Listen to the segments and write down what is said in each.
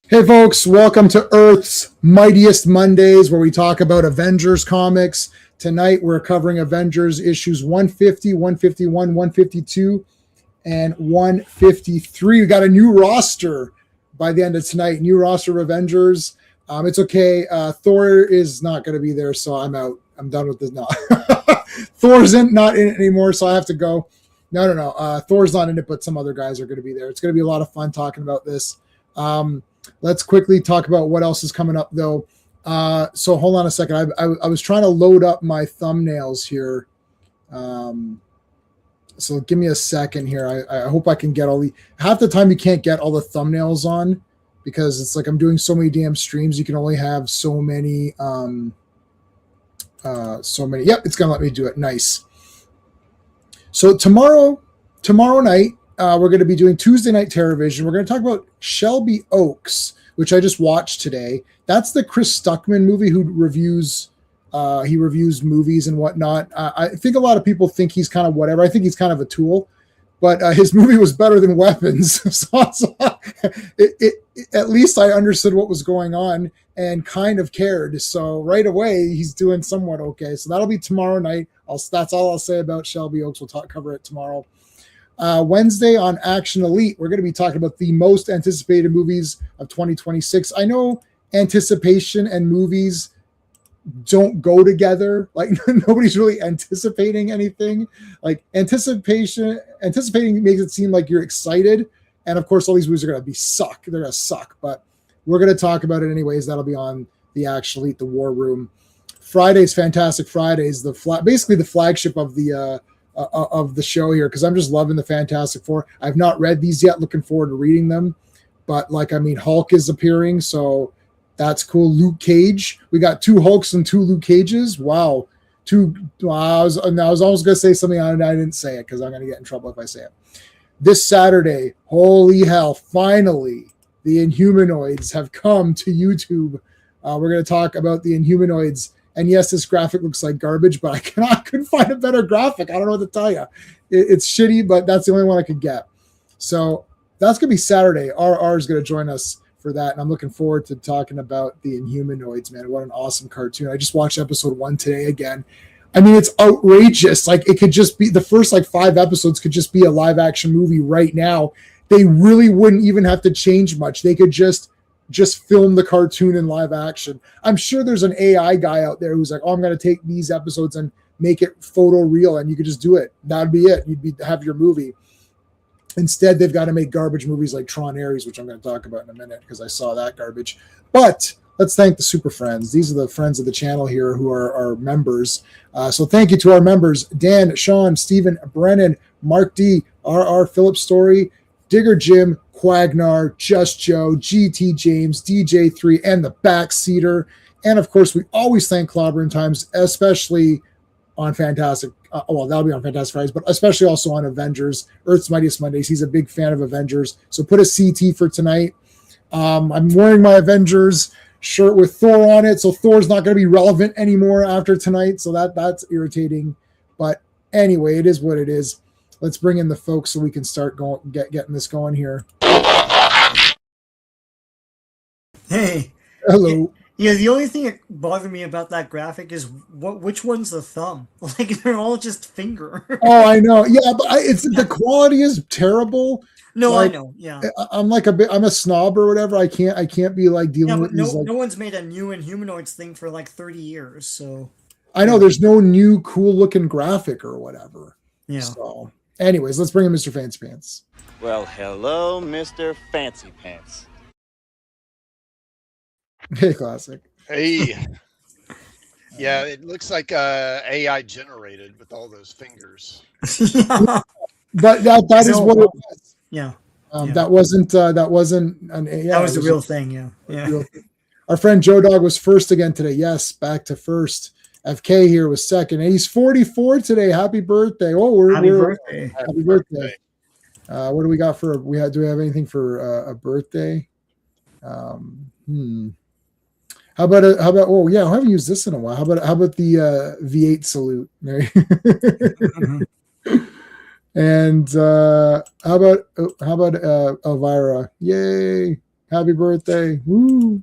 Hey folks, welcome to Earth's Mightiest Mondays, where we talk about Avengers comics. Tonight we're covering Avengers issues 150, 151, 152, and 153. We got a new roster by the end of tonight, new roster of Avengers. It's okay. Thor is not going to be there, so I'm out. I'm done with this now. Thor's not in it anymore, so I have to go. No. Thor's not in it, but some other guys are going to be there. It's going to be a lot of fun talking about this. Let's quickly talk about what else is coming up, though. So hold on a second. I was trying to load up my thumbnails here. So give me a second here. I hope I can get all the. Half the time you can't get all the thumbnails on because it's like I'm doing so many damn streams. You can only have so many. Yep, it's gonna let me do it. Nice. So tomorrow night. We're going to be doing Tuesday Night Terrorvision. We're going to talk about Shelby Oaks, which I just watched today. That's the Chris Stuckman movie who reviews movies and whatnot. I think a lot of people think he's kind of whatever. I think he's kind of a tool, but his movie was better than Weapons. At least I understood what was going on and kind of cared. So right away, he's doing somewhat okay. So that'll be tomorrow night. That's all I'll say about Shelby Oaks. We'll cover it tomorrow. Wednesday on Action Elite, we're going to be talking about the most anticipated movies of 2026. I know anticipation and movies don't go together. Like nobody's really anticipating anything. Like anticipating makes it seem like you're excited. And of course, all these movies are going to suck. They're going to suck, but we're going to talk about it anyways. That'll be on the Action Elite, the War Room. Friday's Fantastic Fridays, basically the flagship of the show here, because I'm just loving the Fantastic Four. I've not read these yet, looking forward to reading them, but Hulk is appearing, so that's cool. Luke Cage, we got 2 Hulks and 2 Luke Cages. Wow. I was almost gonna say something and I didn't say it because I'm gonna get in trouble if I say it. This Saturday, holy hell, finally the Inhumanoids have come to YouTube. We're gonna talk about the Inhumanoids. And yes, this graphic looks like garbage, but I couldn't find a better graphic. I don't know what to tell you. It's shitty, but that's the only one I could get. So that's going to be Saturday. RR is going to join us for that. And I'm looking forward to talking about the Inhumanoids, man. What an awesome cartoon. I just watched episode 1 today again. I mean, it's outrageous. Like it could just be the first 5 episodes could just be a live action movie right now. They really wouldn't even have to change much. They could just film the cartoon in live action. I'm sure there's an AI guy out there who's like, oh, I'm going to take these episodes and make it photo real, and you could just do it. That'd be it. Have your movie. Instead, they've got to make garbage movies like Tron Ares, which I'm going to talk about in a minute because I saw that garbage. But let's thank the super friends. These are the friends of the channel here who are our members. So thank you to our members, Dan, Sean, Stephen, Brennan, Mark D, RR, Philip Story, Digger Jim, Quagnar, Just Joe, GT James, DJ3, and the Backseater. And of course, we always thank Clobbering Times, especially on Fantastic. That'll be on Fantastic Fridays, but especially also on Avengers, Earth's Mightiest Mondays. He's a big fan of Avengers. So put a CT for tonight. I'm wearing my Avengers shirt with Thor on it. So Thor's not going to be relevant anymore after tonight. So that's irritating. But anyway, it is what it is. Let's bring in the folks so we can start getting this going here. Hey. Hello. Yeah, the only thing that bothered me about that graphic is which one's the thumb? Like they're all just finger. Oh, I know. Yeah, but the quality is terrible. No, I know. Yeah, I'm I'm a snob or whatever. I can't be dealing with these. No one's made a new Inhumanoids thing for 30 years. So I know there's no new cool looking graphic or whatever. Yeah. So, anyways, let's bring in Mr. Fancy Pants. Well, hello, Mr. Fancy Pants. Hey, classic. Hey. Yeah, it looks like AI generated with all those fingers. Yeah. But that is what it was. Yeah. That wasn't an AI. That was the real thing. Yeah. Yeah. Our friend Joe Dog was first again today. Yes, back to first. FK here was second, and he's 44 today. Happy birthday! Happy birthday! Happy birthday! What do we got for? Do we have anything for a birthday? How about? Oh yeah, I haven't used this in a while. How about the V8 salute? And how about Elvira? Yay! Happy birthday. Woo.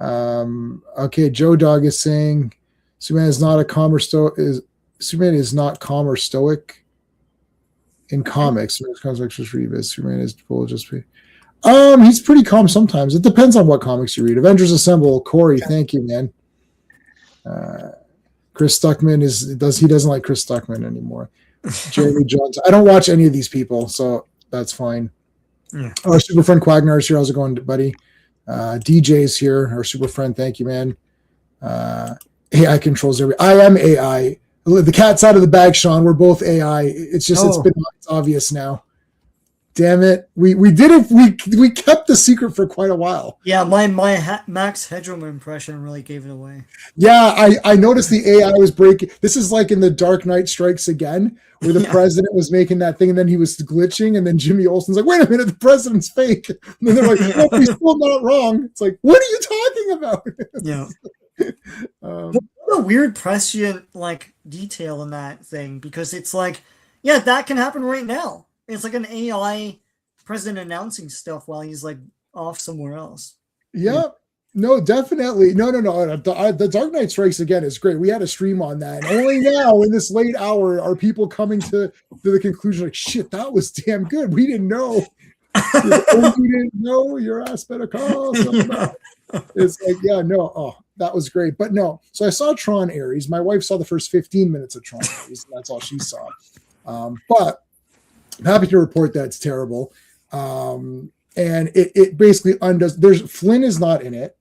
Okay, Joe Dog is saying Superman is not Superman is not calm or stoic in comics. Superman is full just be. He's pretty calm sometimes. It depends on what comics you read. Avengers Assemble, Corey, thank you, man. Chris Stuckman he doesn't like Chris Stuckman anymore. Jeremy Jones. I don't watch any of these people, so that's fine. Yeah. Our super friend Quagmire is here. How's it going, buddy? DJ's here. Our super friend. Thank you, man. AI controls everything. I am AI. The cat's out of the bag, Sean. We're both AI. It's just it's obvious now. Damn it. We did it. We kept the secret for quite a while. Yeah, my Max Headroom impression really gave it away. Yeah, I noticed the AI was breaking. This is like in The Dark Knight Strikes Again, where the president was making that thing, and then he was glitching, and then Jimmy Olsen's like, wait a minute, the president's fake. And then they're like, no, he's still not wrong. It's like, what are you talking about? Yeah. What a weird prescient detail in that thing, because it's like, yeah, that can happen right now. It's like an AI president announcing stuff while he's off somewhere else. Yeah. No, definitely. No. The Dark Knight Strikes Again is great. We had a stream on that. And only now in this late hour are people coming to the conclusion shit, that was damn good. We didn't know. You didn't know, your ass better call. It's like, yeah, no. Oh, that was great. But no. So I saw Tron Ares. My wife saw the first 15 minutes of Tron Ares. That's all she saw. But I'm happy to report that it's terrible. And it basically undoes. Flynn is not in it.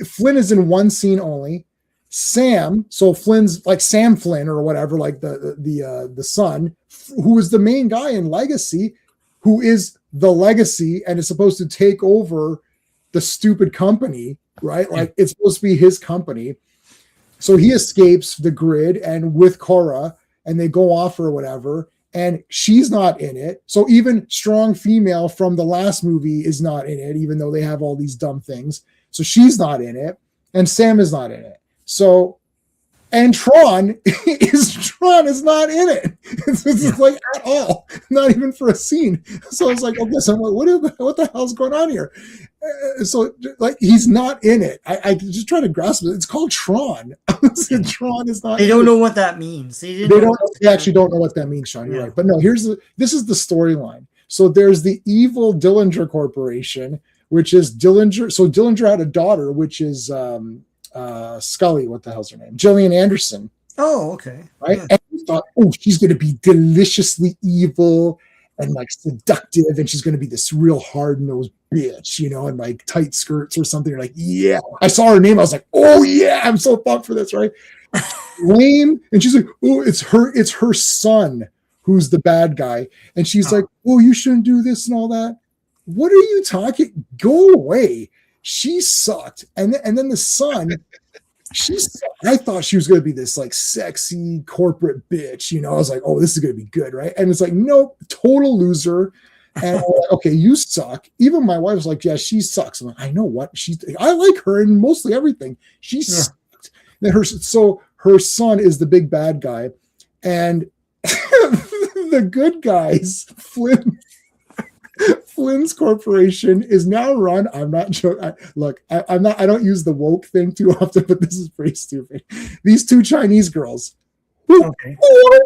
Flynn is in one scene only. Sam, so Flynn's Sam Flynn or whatever, the son, who is the main guy in Legacy, who is the Legacy and is supposed to take over the stupid company, right? It's supposed to be his company. So he escapes the grid and with Korra, and they go off or whatever. And she's not in it. So even strong female from the last movie is not in it, even though they have all these dumb things. So she's not in it. And Sam is not in it. So, and Tron is not in it. It's at all. Not even for a scene. So I was like, okay, so I'm like, what the hell's going on here? So he's not in it. I just try to grasp it. It's called Tron. Tron is not. They don't know what that means. They actually don't know what that means, Sean. You're right. But no, this is the storyline. So there's the evil Dillinger Corporation, which is Dillinger. So Dillinger had a daughter, which is Scully. What the hell's her name? Gillian Anderson. Oh, okay. Right. Yeah. And we thought, she's going to be deliciously evil and seductive, and she's going to be this real hard-nosed bitch, and tight skirts or something. You're like, yeah. I saw her name. I was like, oh yeah, I'm so pumped for this, right? Lame. And she's like, oh, it's her son who's the bad guy. And she's like, oh, you shouldn't do this and all that. What are you talking? Go away. She sucked. And then the son, I thought she was going to be this sexy corporate bitch, I was like, oh, this is going to be good, right? And it's like, nope, total loser. And I'm like, okay, you suck. Even my wife was like, yeah, she sucks. I'm like, I know what I like her in mostly everything. She sucked. Then her son is the big bad guy, and the good guys, Flynn's corporation is now run. I'm not joking. Look, I'm not. I don't use the woke thing too often, but this is pretty stupid. These two Chinese girls. Who are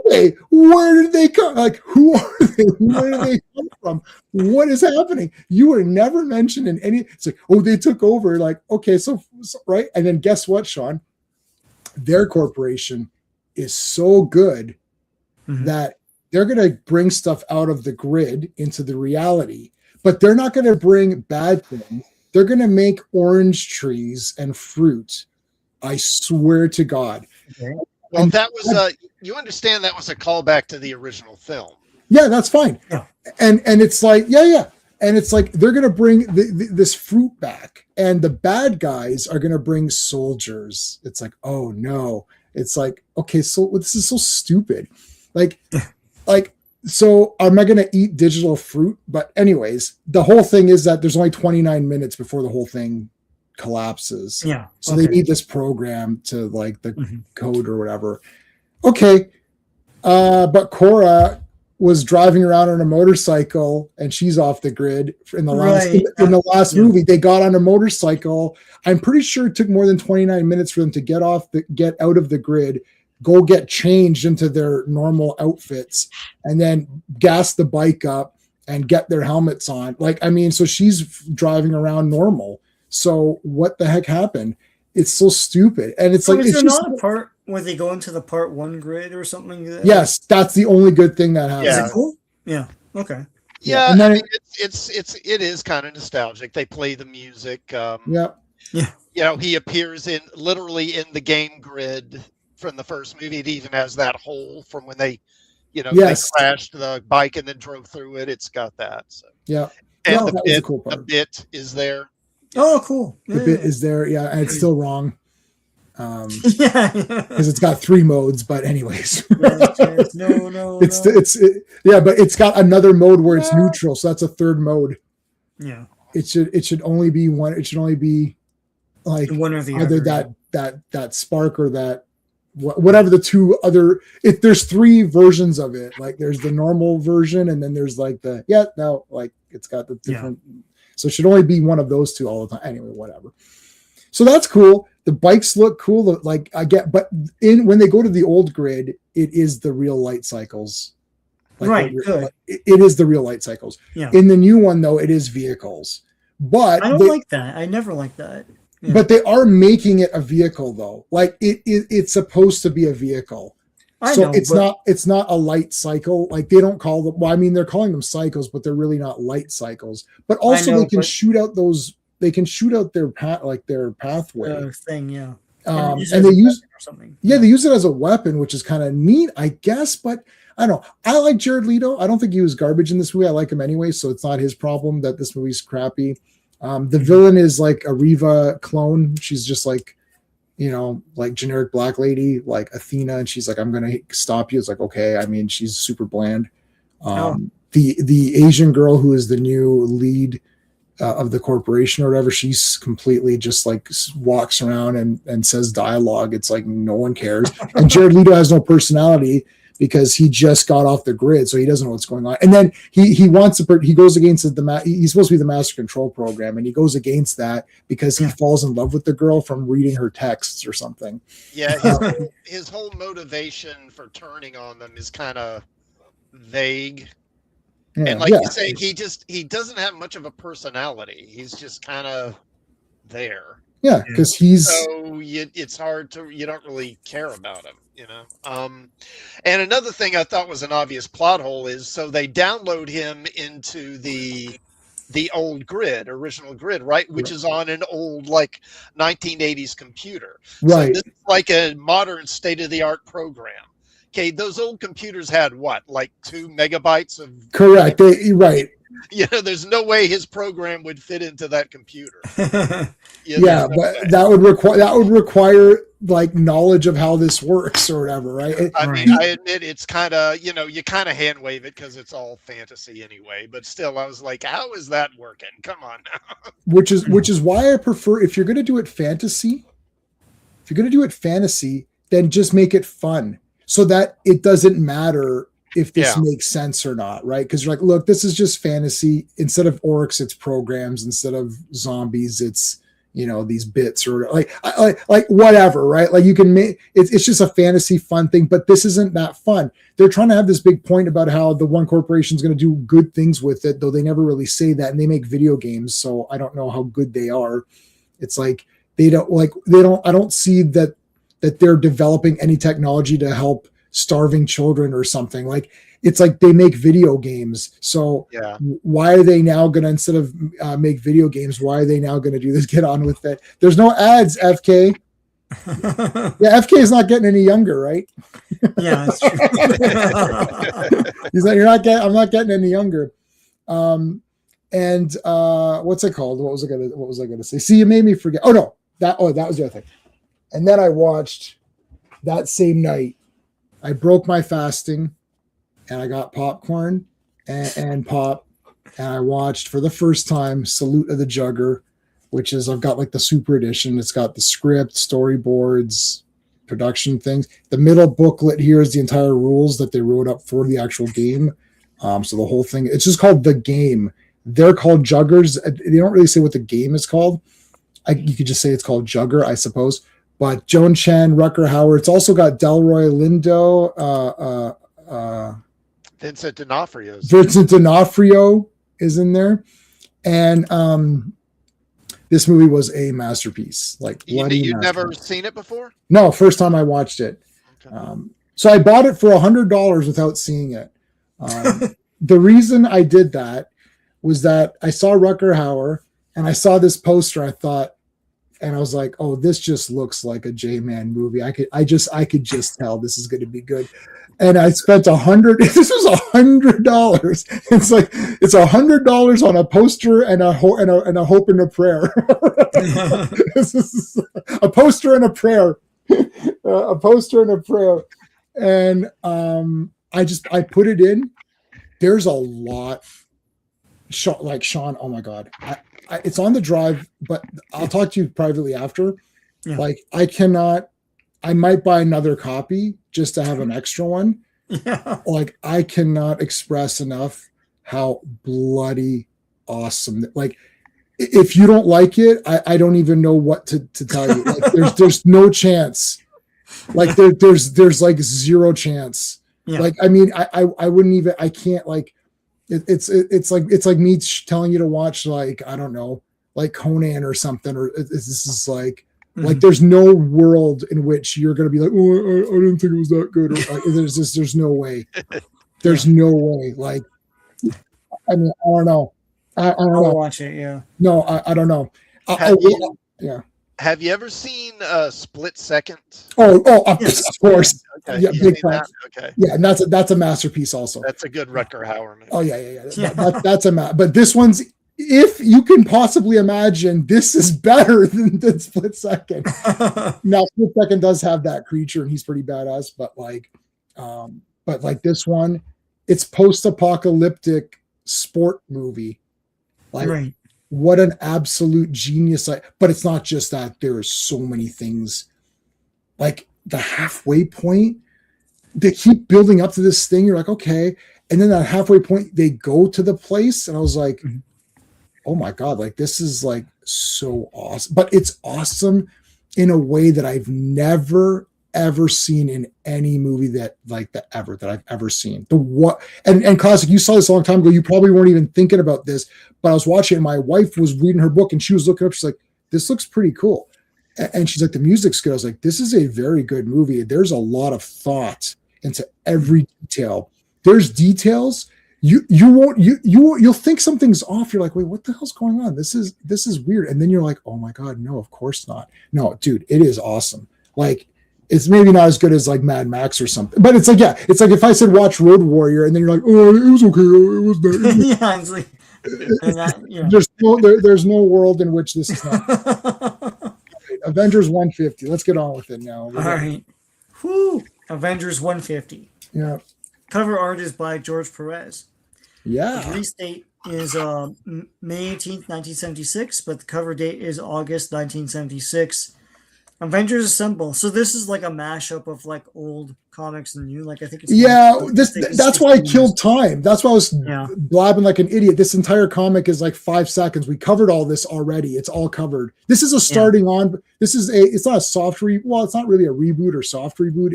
they? Where did they come? Who are they? Where did they come from? What is happening? You were never mentioned in any. It's like, oh, they took over. Okay, so right, and then guess what, Sean? Their corporation is so good that they're going to bring stuff out of the grid into the reality, but they're not going to bring bad things. They're going to make orange trees and fruit. I swear to God. Okay. Well, that was you understand that was a callback to the original film. Yeah, that's fine. Yeah. And it's like, yeah. And it's like they're going to bring this fruit back, and the bad guys are going to bring soldiers. It's like, oh no. It's like, okay, so this is so stupid. So am I going to eat digital fruit? But anyways, the whole thing is that there's only 29 minutes before the whole thing collapses. Yeah. So they need this program to the code or whatever. Okay. But Korra was driving around on a motorcycle, and she's off the grid in the last in the last movie. They got on a motorcycle. I'm pretty sure it took more than 29 minutes for them to get out of the grid, go get changed into their normal outfits, and then gas the bike up and get their helmets on. Like, I mean, so she's driving around normal. So what the heck happened? It's so stupid. And it's so like, is it's there just not a part where they go into the part 1 grid or something? Yes, that's the only good thing that happens. Is it cool? Yeah. Okay. Yeah, and then I mean, it is kind of nostalgic. They play the music. Yeah. You know, he appears literally in the game grid from the first movie. It even has that hole from when they, they crashed the bike and then drove through it. It's got that. So. Yeah. And that was a cool part. The bit is there. Oh, cool. The bit is there. Yeah. And it's still wrong. Because it's got 3 modes, but anyways. No. But it's got another mode where it's neutral. So that's a third mode. Yeah. It should only be one. It should only be like one or the either other. that spark or that whatever the 2 other. If there's 3 versions of it, like there's the normal version, and then there's like it's got the different. So it should only be one of those 2 all the time. Anyway, whatever. So that's cool. The bikes look cool. Like I get, but when they go to the old grid, it is the real light cycles. Like right. Good. It is the real light cycles. Yeah. In the new one, though, it is vehicles. But I don't like that. I never liked that. Yeah. But they are making it a vehicle, though. Like it's supposed to be a vehicle. It's not a light cycle. Like they don't call them. Well, I mean, they're calling them cycles, but they're really not light cycles. But also they can shoot out those. They can shoot out their their pathway thing. Yeah. And they use something. Yeah, they use it as a weapon, which is kind of neat, I guess. But I don't know. I like Jared Leto. I don't think he was garbage in this movie. I like him anyway, so it's not his problem that this movie's crappy. The villain is like a Reva clone. She's just like, like generic black lady, like Athena, and she's like, I'm gonna stop you. It's like, okay. I mean, she's super bland. The Asian girl who is the new lead of the corporation or whatever, she's completely just like walks around and says dialogue. It's like no one cares. And Jared Leto has no personality because he just got off the grid, so he doesn't know what's going on. And then he goes against he's supposed to be the master control program, and he goes against that because he falls in love with the girl from reading her texts or something. Yeah, his whole motivation for turning on them is kind of vague. Yeah, and like you say, he doesn't have much of a personality. He's just kind of there. Yeah, because it's hard you don't really care about him, And another thing I thought was an obvious plot hole is so they download him into the original grid, right? Which is on an old 1980s computer. Right. So this is like a modern state-of-the-art program. Okay, those old computers had what, 2 megabytes of... Correct. Right. There's no way his program would fit into that computer. But that would require knowledge of how this works or whatever, right? I mean, I admit it's kind of, you kind of hand wave it because it's all fantasy anyway. But still, I was like, how is that working? Come on now. Which is why I prefer, if you're going to do it fantasy, then just make it fun. So that it doesn't matter if this makes sense or not, right? Because you're like, look, this is just fantasy. Instead of orcs, it's programs. Instead of zombies, it's these bits or like whatever, right? Like you can make it's just a fantasy fun thing, but this isn't that fun. They're trying to have this big point about how the one corporation is going to do good things with it, though they never really say that. And they make video games, so I don't know how good they are. It's like I don't see that they're developing any technology to help starving children or something. Like it's like they make video games. So why are they now going to, instead of make video games, why are they now going to do this? Get on with it. There's no ads, FK. FK is not getting any younger, right? Yeah, that's true. He's like, I'm not getting any younger. And what's it called? What was I gonna say? See, you made me forget. That was the other thing. And then I watched that same night. I broke my fasting, and I got popcorn and pop, and I watched for the first time Salute of the Jugger, which is I've got the super edition. It's got the script, storyboards, production things. The middle booklet here is the entire rules that they wrote up for the actual game. So the whole thing, it's just called The Game. They're called Juggers. They don't really say what the game is called. You could just say it's called Jugger, I suppose. But Joan Chen, Rucker Hauer. It's also got Delroy Lindo, Vincent D'Onofrio. Vincent D'Onofrio is in there, and this movie was a masterpiece. Like, You've never seen it before? No, first time I watched it. Okay. So I bought it for $100 without seeing it. The reason I did that was that I saw Rucker Hauer and I saw this poster. I thought, and I was like, "Oh, this just looks like a J-Man movie." I could just tell this is going to be good. And I spent $100. This was $100. It's $100 on a poster and a hope and a prayer. This is a poster and a prayer, a poster and a prayer. And I put it in. There's a lot. Like Sean, oh my God, it's on the drive, but I'll talk to you privately after. Yeah. Like, I might buy another copy just to have an extra one. Yeah. Like, I cannot express enough how bloody awesome. Like, if you don't like it, I don't even know what to tell you. Like, there's no chance. Like, there's like zero chance. Yeah. Like, I mean, I wouldn't even. I can't like. It's like me telling you to watch, like, I don't know, like Conan or something, or this is like. Mm-hmm. Like, there's no world in which you're going to be like, oh, I didn't think it was that good. Or, there's no way. There's no way. Like, I mean, I don't know. I don't know. I'll watch it. Yeah. No, I don't know. Yeah. Have you ever seen Split Second? Of course. Okay. Yeah, big fan. Okay. Yeah, and that's a masterpiece also. That's a good Rucker Hauer movie. Oh yeah. That's but this one's. If you can possibly imagine, this is better than Split Second. Now, Split Second does have that creature, and he's pretty badass. But like this one, it's post-apocalyptic sport movie. Like, right. What an absolute genius! But it's not just that. There are so many things. Like the halfway point, they keep building up to this thing. You're like, okay, and then that halfway point, they go to the place, and I was like. Mm-hmm. Oh my God, like, this is like so awesome. But it's awesome in a way that I've never, ever seen in any movie that I've ever seen. And Classic, you saw this a long time ago. You probably weren't even thinking about this, but I was watching it. My wife was reading her book and she was looking up. She's like, this looks pretty cool. And she's like, the music's good. I was like, this is a very good movie. There's a lot of thought into every detail. There's details. You'll think something's off. You're like, wait, what the hell's going on? This is weird. And then you're like, oh my God, no, of course not. No, dude, it is awesome. Like, it's maybe not as good as like Mad Max or something, but it's like, yeah, it's like if I said watch Road Warrior and then you're like, oh, it was okay. It was bad. Yeah, it's like, there's no world in which this is not. Avengers 150. Let's get on with it now. All right. Whoo. Avengers 150. Yeah. Cover art is by George Perez. Yeah. The release date is May 18th, 1976, but the cover date is August 1976. Avengers Assemble. So this is like a mashup of like old comics and new. Like, I think it's that's why I killed time. That's why I was blabbing like an idiot. This entire comic is like 5 seconds. We covered all this already. It's all covered. This is a starting on. This is it's not a soft well, it's not really a reboot or soft reboot.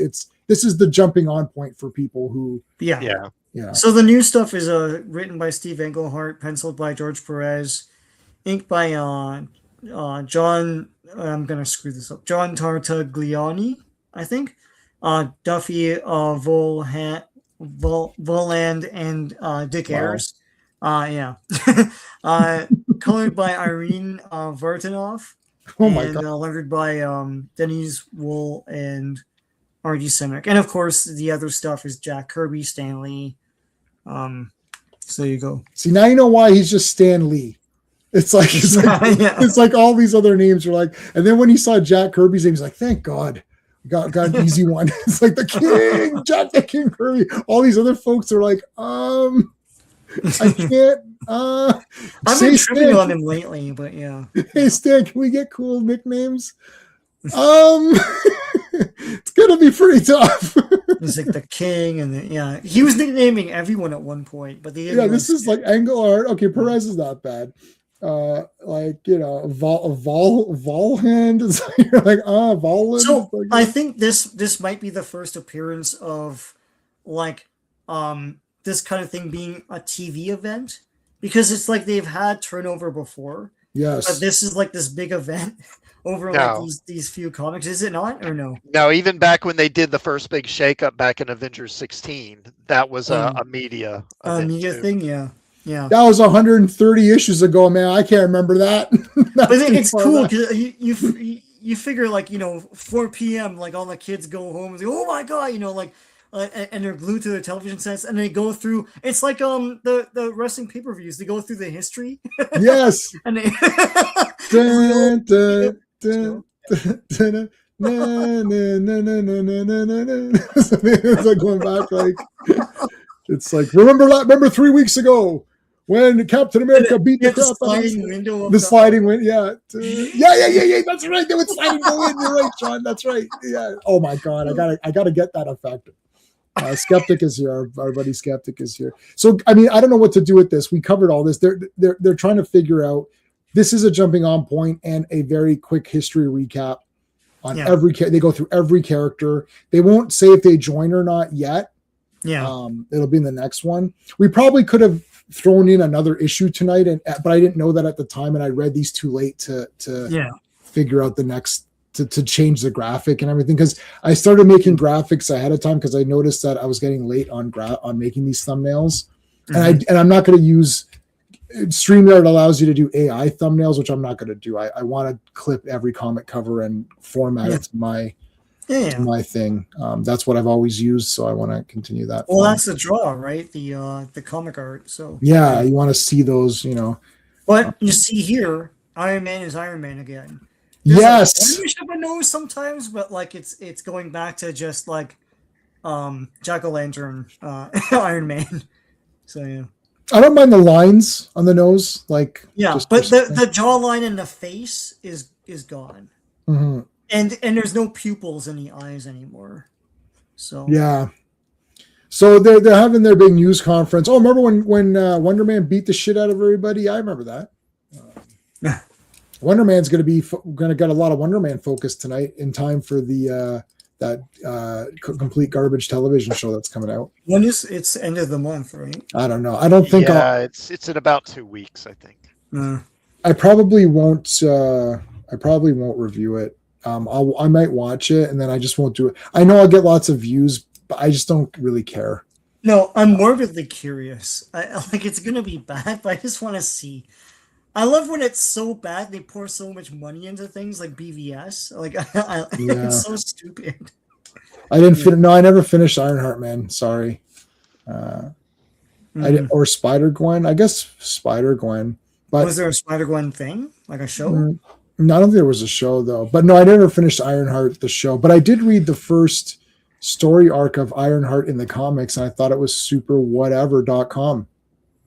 This is the jumping on point for people who Yeah. So the new stuff is written by Steve Englehart, penciled by George Perez, inked by John. I'm gonna screw this up. John Tartagliani, I think. Duffy Voland and Dick Ayers. Colored by Irene Vartanoff. Oh my God. Lettered by Denise Wool and R.D. Simic. And of course, the other stuff is Jack Kirby, Stan Lee. So there you go. See, now you know why he's just Stan Lee. It's like all these other names are like, and then when he saw Jack Kirby's name, he's like, thank God, got an easy one. It's like the King, Jack the King Kirby. All these other folks are like, I can't. I've been tripping on him lately, but yeah. Hey Stan, can we get cool nicknames? It's gonna be pretty tough. It's like the king, and he was nicknaming everyone at one point, but they didn't. Yeah, this is like angle art. Okay, Perez is not bad. Like Volhand is you're like Volland. So like, I think this might be the first appearance of like this kind of thing being a TV event, because it's like they've had turnover before. yes, But this is like this big event over like these few comics. Is it not, or no? No, even back when they did the first big shakeup back in Avengers 16, that was a media event Media too. thing, yeah. that was 130 issues ago, man. I can't remember that. But it's cool because you figure like 4 p.m. like all the kids go home and say, oh my god, like. And they're glued to their television sets, and they go through. It's like the wrestling pay-per-views. They go through the history. Yes. And they Dun, dun, dun, dun, dun, na, na, na, na, na, na, na, na, na. It's like going back, like it's like remember 3 weeks ago when Captain America beat the crap out of the sliding window. Yeah. That's right. They would slide and go in. You're right, John. That's right. Yeah. Oh my God, I gotta get that effect. Skeptic is here. Our buddy Skeptic is here. So I mean, I don't know what to do with this. We covered all this. They're trying to figure out. This is a jumping on point and a very quick history recap on every. They go through every character. They won't say if they join or not yet. Yeah. It'll be in the next one. We probably could have thrown in another issue tonight, but I didn't know that at the time, and I read these too late to figure out the next to change the graphic and everything, because I started making graphics ahead of time because I noticed that I was getting late on making these thumbnails, and I'm not going to use. StreamYard allows you to do AI thumbnails, which I'm not going to do. I want to clip every comic cover and format it to my thing. That's what I've always used, so I want to continue that. Well, that's the draw, right? The comic art. So yeah, you want to see those, But you see here, Iron Man is Iron Man again. There's Yes. I know sometimes, but like it's going back to just like Jack-o'-lantern Iron Man. So yeah. I don't mind the lines on the nose, like but the jawline and the face is gone, mm-hmm. and there's no pupils in the eyes anymore. So yeah, so they're having their big news conference. Oh, remember when Wonder Man beat the shit out of everybody? I remember that. Wonder Man's going to get a lot of Wonder Man focus tonight in time for the that complete garbage television show that's coming out. When is it's end of the month, right? I don't know. I don't think. Yeah, it's in about 2 weeks, I think. I probably won't. I probably won't review it. I might watch it and then I just won't do it. I know I'll get lots of views, but I just don't really care. No, I'm morbidly curious. Like it's gonna be bad, but I just want to see. I love when it's so bad they pour so much money into things like BVS. Like it's so stupid. I didn't. No, I never finished Ironheart, man. Sorry. I did, or Spider Gwen. I guess Spider Gwen. But was there a Spider Gwen thing, like a show? No, I don't think there was a show though. But no, I never finished Ironheart, the show. But I did read the first story arc of Ironheart in the comics, and I thought it was super whatever.com.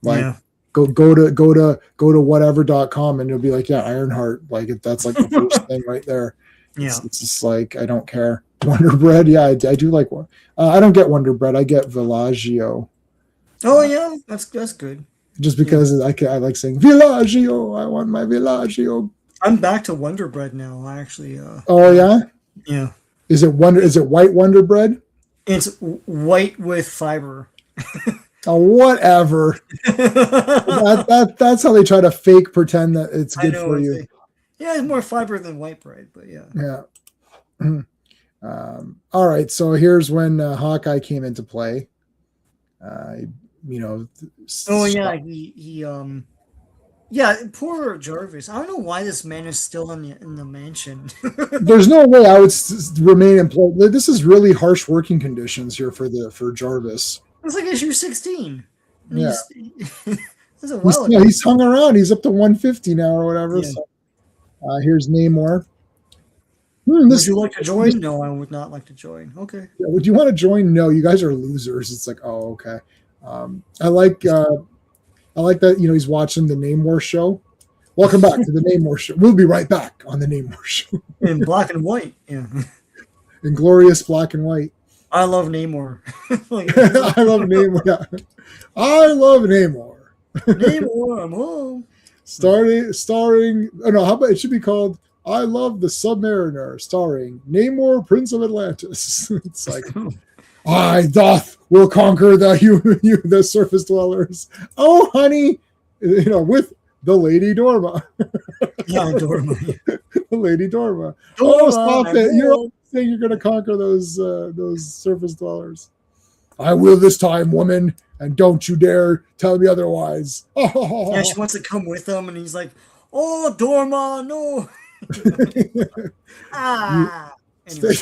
Like go to whatever.com and you'll be like, yeah, Ironheart. Like that's like the first thing right there. It's just like I don't care. Wonder Bread, yeah, I do like one. I don't get Wonder Bread. I get Villaggio. Oh yeah, that's good. Just because I like saying Villaggio. I want my Villaggio. I'm back to Wonder Bread now. I actually. Oh yeah. Yeah. Is it white Wonder Bread? It's white with fiber. Oh, whatever. That's how they try to fake pretend that it's good for you. It's more fiber than white bread, but yeah. Yeah. All right. So here's when Hawkeye came into play. Oh yeah, he poor Jarvis. I don't know why this man is still in the mansion. There's no way I would remain employed. This is really harsh working conditions here for Jarvis. It's like issue 16. Yeah. He's hung around. He's up to 150 now or whatever. Yeah. So, here's Namor. Would you like to join? No, I would not like to join. Okay. Yeah, would you want to join? No, you guys are losers. It's like, oh, okay. I like that. He's watching the Namor show. Welcome back to the Namor show. We'll be right back on the Namor show in black and white. Yeah. In glorious black and white. I love Namor. Like, I love Namor. Yeah. I love Namor. Namor, I'm home. Starring. Oh no, how about it should be called "I Love the Submariner," starring Namor, Prince of Atlantis. It's like I doth will conquer the surface dwellers. Oh, honey, with the Lady Dorma. Yeah, Dorma. The Lady Dorma. Dorma, Stop I'm it! You're home. saying you're going to conquer those surface dwellers. I will this time, woman, and don't you dare tell me otherwise. Yeah, she wants to come with him, and he's like, "Oh, Dorma, no!" Ah. Anyway.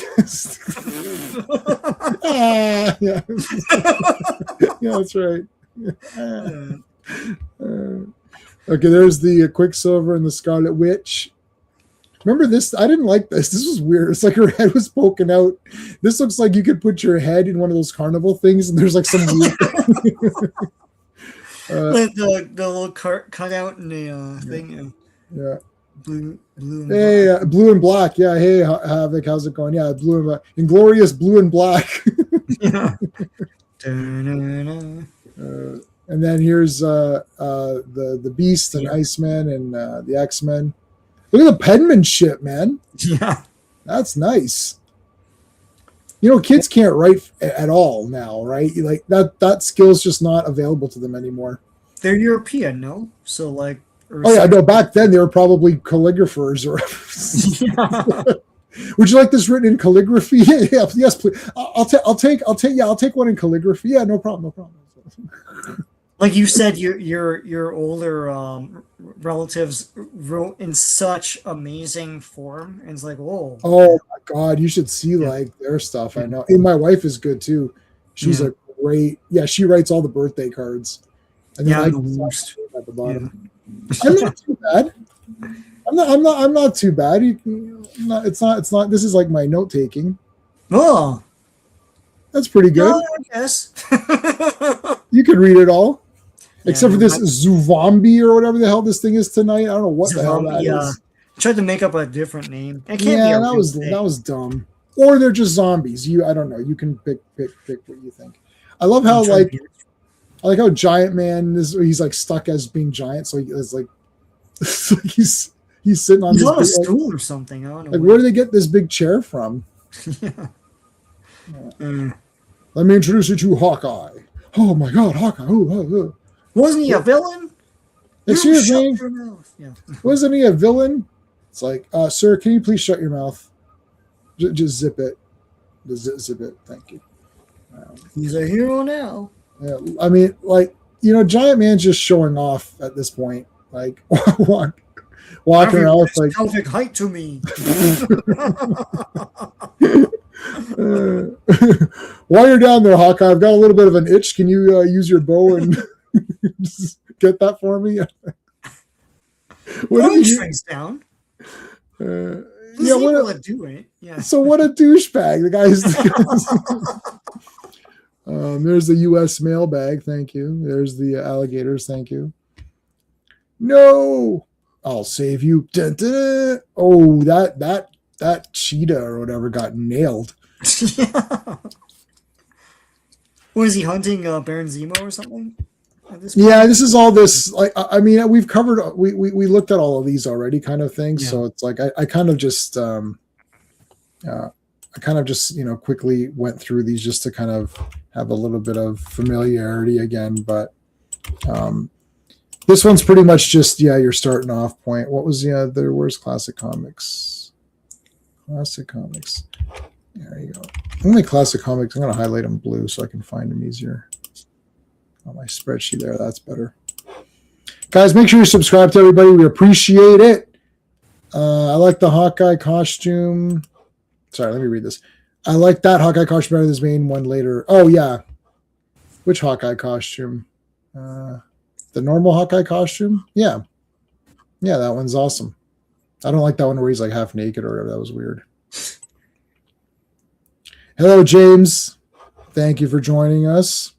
Yeah. Yeah, that's right. Okay, there's the Quicksilver and the Scarlet Witch. Remember this? I didn't like this. This was weird. It's like her head was poking out. This looks like you could put your head in one of those carnival things, and there's like some weird the little cutout in the thing. Yeah. Blue and Hey, blue and black. Yeah. Hey, Havoc. How's it going? Yeah, blue and black. Inglorious blue and black. Yeah. And then here's the Beast and Iceman and the X-Men. Look at the penmanship, man. Yeah. That's nice. Kids can't write at all now, right? Like that skill's just not available to them anymore. They're European, no? So like. Oh yeah, no. Back then they were probably calligraphers, or. Yeah. Would you like this written in calligraphy? Yeah, yes, please. I'll take one in calligraphy. Yeah, no problem. Like you said, your older relatives wrote in such amazing form, and it's like, whoa. Oh my God, you should see like their stuff. I know. And my wife is good too. She's a great. Yeah, she writes all the birthday cards. And then Yeah, the worst. at the bottom. I'm not too bad. I'm not too bad. It's not. This is like my note taking. Oh, That's pretty good. no, I guess. You can read it all. Yeah, Except for this Zuvambi or whatever the hell this thing is tonight. I don't know what the hell that is. Tried to make up a different name. It can't Yeah, be that was dumb. Or they're just zombies. I don't know. You can pick what you think. I love how I like how Giant Man is. He's like stuck as being giant, so he's like he's sitting on. He's this on a big, stool or something. I don't know. Like where do they get this big chair from? Yeah. Let me introduce you to Hawkeye. Oh my God, Hawkeye! Oh. Wasn't he a villain? Excuse me. Yeah. Wasn't he a villain? It's like, sir, can you please shut your mouth? Just zip it. Zip it. Thank you. He's a hero now. Yeah, I mean, like, Giant Man's just showing off at this point. Like, walking around with like pelvic height to me. While you're down there, Hawkeye, I've got a little bit of an itch. Can you use your bow and get that for me? What strings down. Yeah, able to do it. Yeah. So what a douchebag. The guy's. There's the U.S. mailbag. Thank you. There's the alligators. Thank you. No, I'll save you. Dun, dun. Oh, that cheetah or whatever got nailed. Yeah. Was he hunting Baron Zemo or something? Yeah, this is all this. Like, I mean, we've covered. We looked at all of these already, kind of thing. Yeah. So it's like I kind of just quickly went through these just to kind of have a little bit of familiarity again. But this one's pretty much just your starting off point. What was where's Classic Comics? Classic Comics. There you go. Only Classic Comics. I'm going to highlight them blue so I can find them easier. On my spreadsheet there, that's better. Guys, make sure you subscribe to everybody. We appreciate it. I like the Hawkeye costume. Sorry, let me read this. I like that Hawkeye costume better than this main one later. Oh, yeah. Which Hawkeye costume? The normal Hawkeye costume? Yeah. Yeah, that one's awesome. I don't like that one where he's like half naked or whatever. That was weird. Hello, James. Thank you for joining us.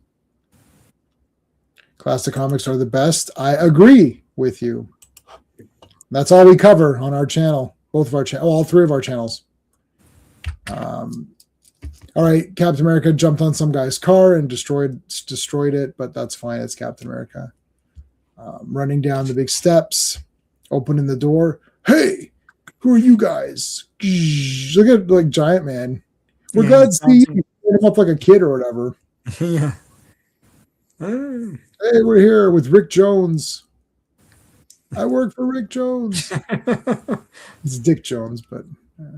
Classic comics are the best. I agree with you. That's all we cover on our channel. Both of our channels. All three of our channels. All All right, Captain America jumped on some guy's car and destroyed it, but that's fine. It's Captain America. Running down the big steps, opening the door. Hey, who are you guys? Look at like Giant Man. We're glad to see you. Him up like a kid or whatever. Yeah. Hey, we're here with Rick Jones. I work for Rick Jones. It's Dick Jones, but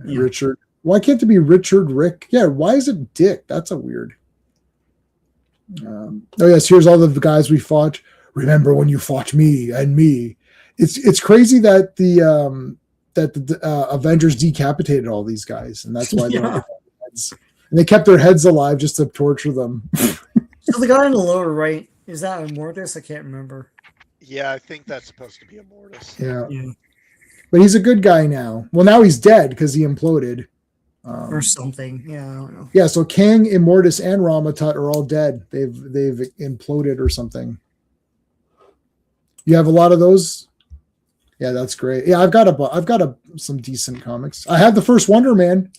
Richard. Why can't it be Richard Rick? Yeah, why is it Dick? That's a weird. Oh yes, here's all the guys we fought. Remember when you fought me and me? It's crazy that the Avengers decapitated all these guys, and that's why they don't get their heads. And they kept their heads alive just to torture them. So the guy in the lower right, is that Immortus? I can't remember. Yeah, I think that's supposed to be Immortus. Yeah. But he's a good guy now. Well, now he's dead because he imploded. Or something. Yeah, I don't know. Yeah, so Kang, Immortus, and Ramatut are all dead. They've imploded or something. You have a lot of those? Yeah, that's great. Yeah, I've got some decent comics. I have the first Wonder Man.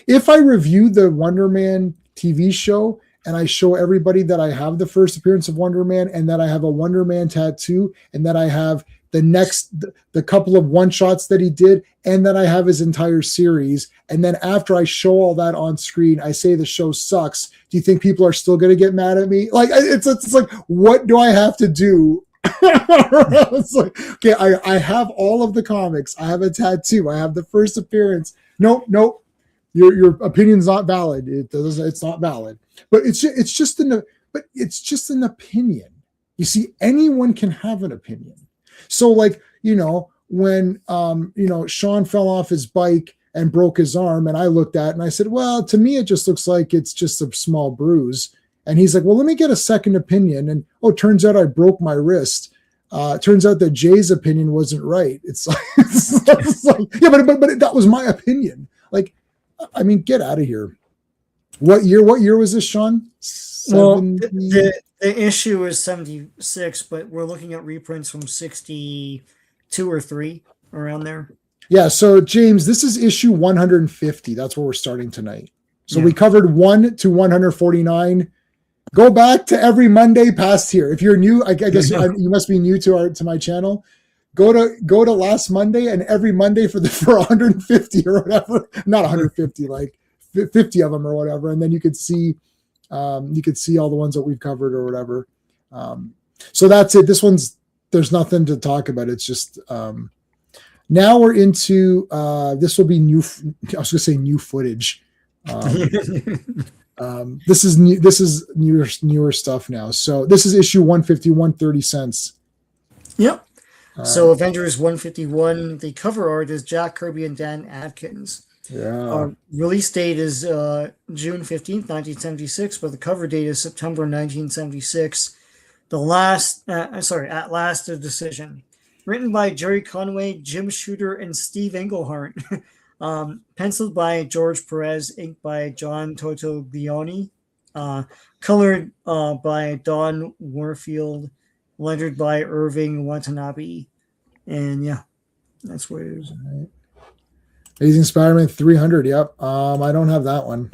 If I review the Wonder Man TV show and I show everybody that I have the first appearance of Wonder Man and that I have a Wonder Man tattoo and that I have the couple of one-shots that he did and that I have his entire series, and then after I show all that on screen, I say the show sucks, do you think people are still going to get mad at me? Like, it's like, what do I have to do? It's like, okay, I have all of the comics. I have a tattoo. I have the first appearance. Nope. Your opinion's not valid. It's not valid. But it's just an opinion. You see, anyone can have an opinion. So like, when Sean fell off his bike and broke his arm, and I looked at it and I said, well, to me it just looks like it's just a small bruise. And he's like, well, let me get a second opinion. And turns out I broke my wrist. Turns out that Jay's opinion wasn't right. It's like yeah, but that was my opinion. Like, I mean, get out of here. What year was this, Sean? 70? Well, the issue is 76, but we're looking at reprints from 62 or 3 around there. Yeah, so James, this is issue 150. That's where we're starting tonight. So we covered 1 to 149. Go back to every Monday past here. If you're new, I guess you must be new to my channel. Go to last Monday and every Monday for 150 or whatever. Not 150, like 50 of them or whatever, and then you could see all the ones that we've covered or whatever. So that's it. This one's, there's nothing to talk about. It's just now we're into this will be new. I was gonna say new footage. This is new. This is newer stuff now. So this is issue 151, 30 cents. Yep. So Avengers 151. The cover art is Jack Kirby and Dan Adkins. Yeah. Release date is June 15th, 1976, but the cover date is September 1976. At Last a Decision. Written by Jerry Conway, Jim Shooter, and Steve Englehart. Penciled by George Perez, inked by John Totoglioni, colored by Don Warfield, lettered by Irving Watanabe. And yeah, that's what it is. Amazing Spider-Man 300. Yep. I don't have that one.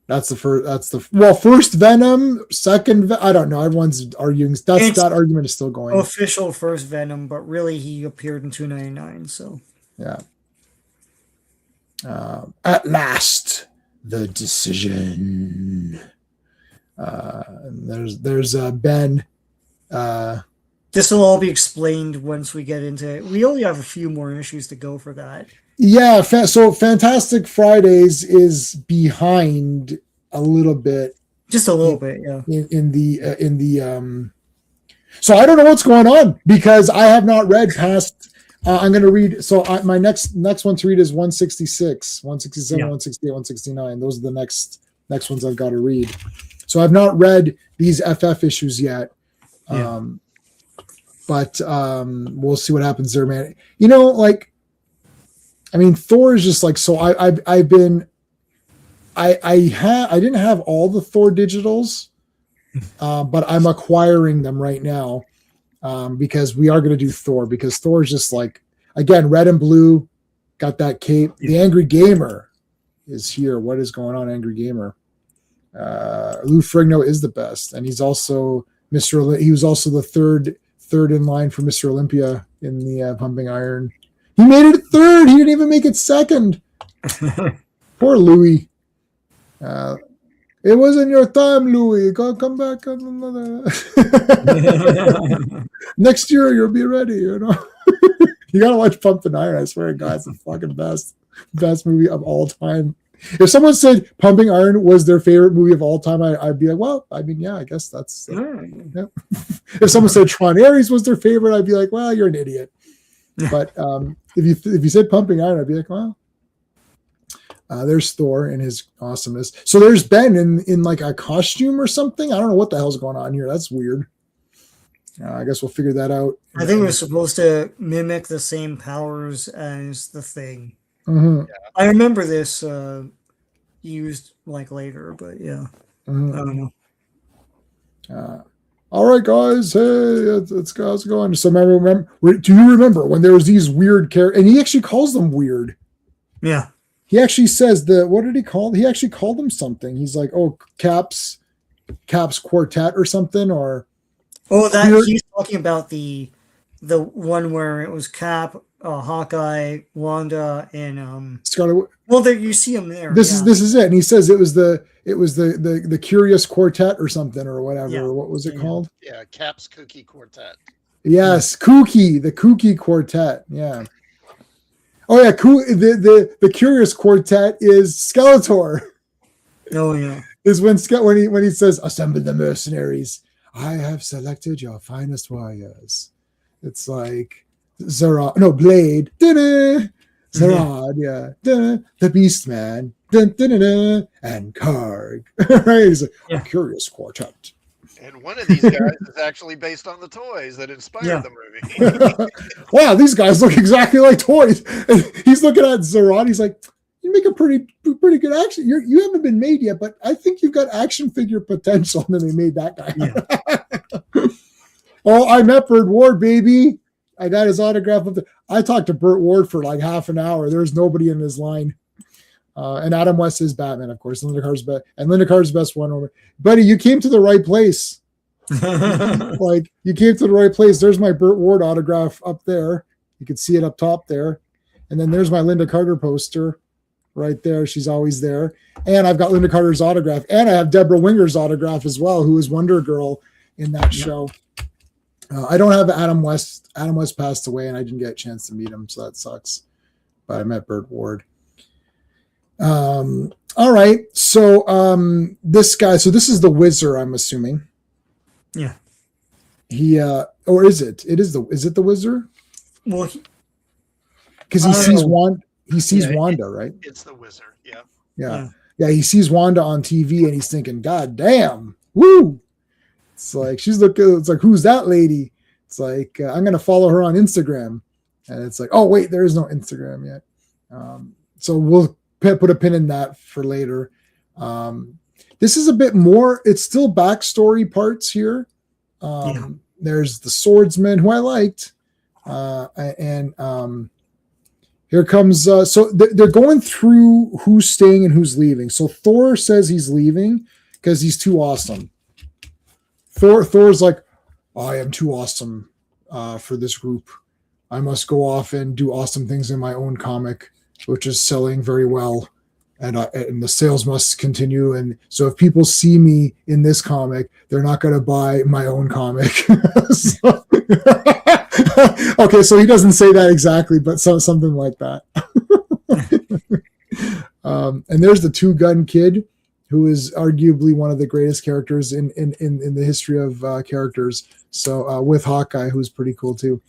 That's the first. First Venom, second. I don't know. Everyone's arguing. That argument is still going. Official first Venom, but really he appeared in 299. So yeah. At last, the decision. There's Ben. This will all be explained once we get into it. We only have a few more issues to go for that. Yeah, so Fantastic Fridays is behind a little bit, just a little bit, yeah. In the so I don't know what's going on because I have not read past. I'm going to read. So my next one to read is 166, 167, 168, 169. Those are the next ones I've got to read. So I've not read these FF issues yet. Yeah. But we'll see what happens there, man. Thor is just like, so I didn't have all the Thor digitals, but I'm acquiring them right now because we are going to do Thor, because Thor is just like, again, red and blue, got that cape. The Angry Gamer is here. What is going on, Angry Gamer? Lou Ferrigno is the best, and he's also he was also the third in line for Mr. Olympia in the Pumping Iron. He made it third. He didn't even make it second. Poor Louis. It wasn't your time, Louis. Come back another. Next year you'll be ready. You gotta watch Pumping Iron. I swear to God, it's the fucking best movie of all time. If someone said Pumping Iron was their favorite movie of all time, I'd be like, well, I mean, yeah, I guess that's. Yeah. If someone said Tron Ares was their favorite, I'd be like, well, you're an idiot. But if you said Pumping Iron, I'd be like, well. There's Thor in his awesomeness. So there's Ben in like a costume or something. I don't know what the hell's going on here. That's weird. I guess we'll figure that out. I think we're supposed to mimic the same powers as the Thing. Mm-hmm. Yeah. I remember this used like later, but yeah, Mm-hmm. I don't know. All right, guys. Hey, how's it going? So remember? Do you remember when there was these weird characters? And he actually calls them weird. Yeah. He actually says what did he call? He actually called them something. He's like, oh, Cap's Quartet or something, or he's talking about the one where it was Cap, Hawkeye, Wanda, and Scarlet. Well, there you see him there. This is it, and he says it was the Curious Quartet or something or whatever. Yeah. What was it called? Yeah, Cap's Cookie Quartet. Yes, the Kooky Quartet. Yeah. Oh yeah, the Curious Quartet is Skeletor. Oh yeah. Is when he says, "Assemble the mercenaries. I have selected your finest warriors." It's like Blade. Da-da. Zarad, yeah. Da-da. The Beastman. Da-da-da-da. And Karg. Right? He's like, a Curious Quartet. And one of these guys is actually based on the toys that inspired the movie. Wow, these guys look exactly like toys. And he's looking at Zarad. He's like, you make a pretty good action. You haven't been made yet, but I think you've got action figure potential. And then they made that guy. Oh, I met Burt Ward, baby. I got his autograph. I talked to Burt Ward for like half an hour. There's nobody in his line. And Adam West is Batman, of course. Linda Carter's best one over. Buddy, you came to the right place. Like, you came to the right place. There's my Burt Ward autograph up there. You can see it up top there. And then there's my Linda Carter poster right there. She's always there. And I've got Linda Carter's autograph. And I have Deborah Winger's autograph as well, who is Wonder Girl in that show. I don't have Adam West. Adam West passed away, and I didn't get a chance to meet him, so that sucks. But I met Burt Ward. All right. So this guy, so this is the Wizard, I'm assuming. Yeah. He or is it? Is it the Wizard? Well, because he sees Wanda, right? It's the Wizard, Yeah. He sees Wanda on TV and he's thinking, God damn, woo. It's like it's like, who's that lady? It's like, I'm gonna follow her on Instagram. And it's like, oh wait, there is no Instagram yet. So we'll put a pin in that for later. This is a bit more, it's still backstory parts here. There's the swordsman, who I liked. And here comes, so they're going through who's staying and who's leaving. So Thor says he's leaving because he's too awesome. Thor's like, I am too awesome for this group. I must go off and do awesome things in my own comic, which is selling very well. And the sales must continue. And so if people see me in this comic, they're not going to buy my own comic. Okay, so he doesn't say that exactly, but something like that. And there's the two-gun kid, who is arguably one of the greatest characters in the history of characters. So with Hawkeye, who's pretty cool too.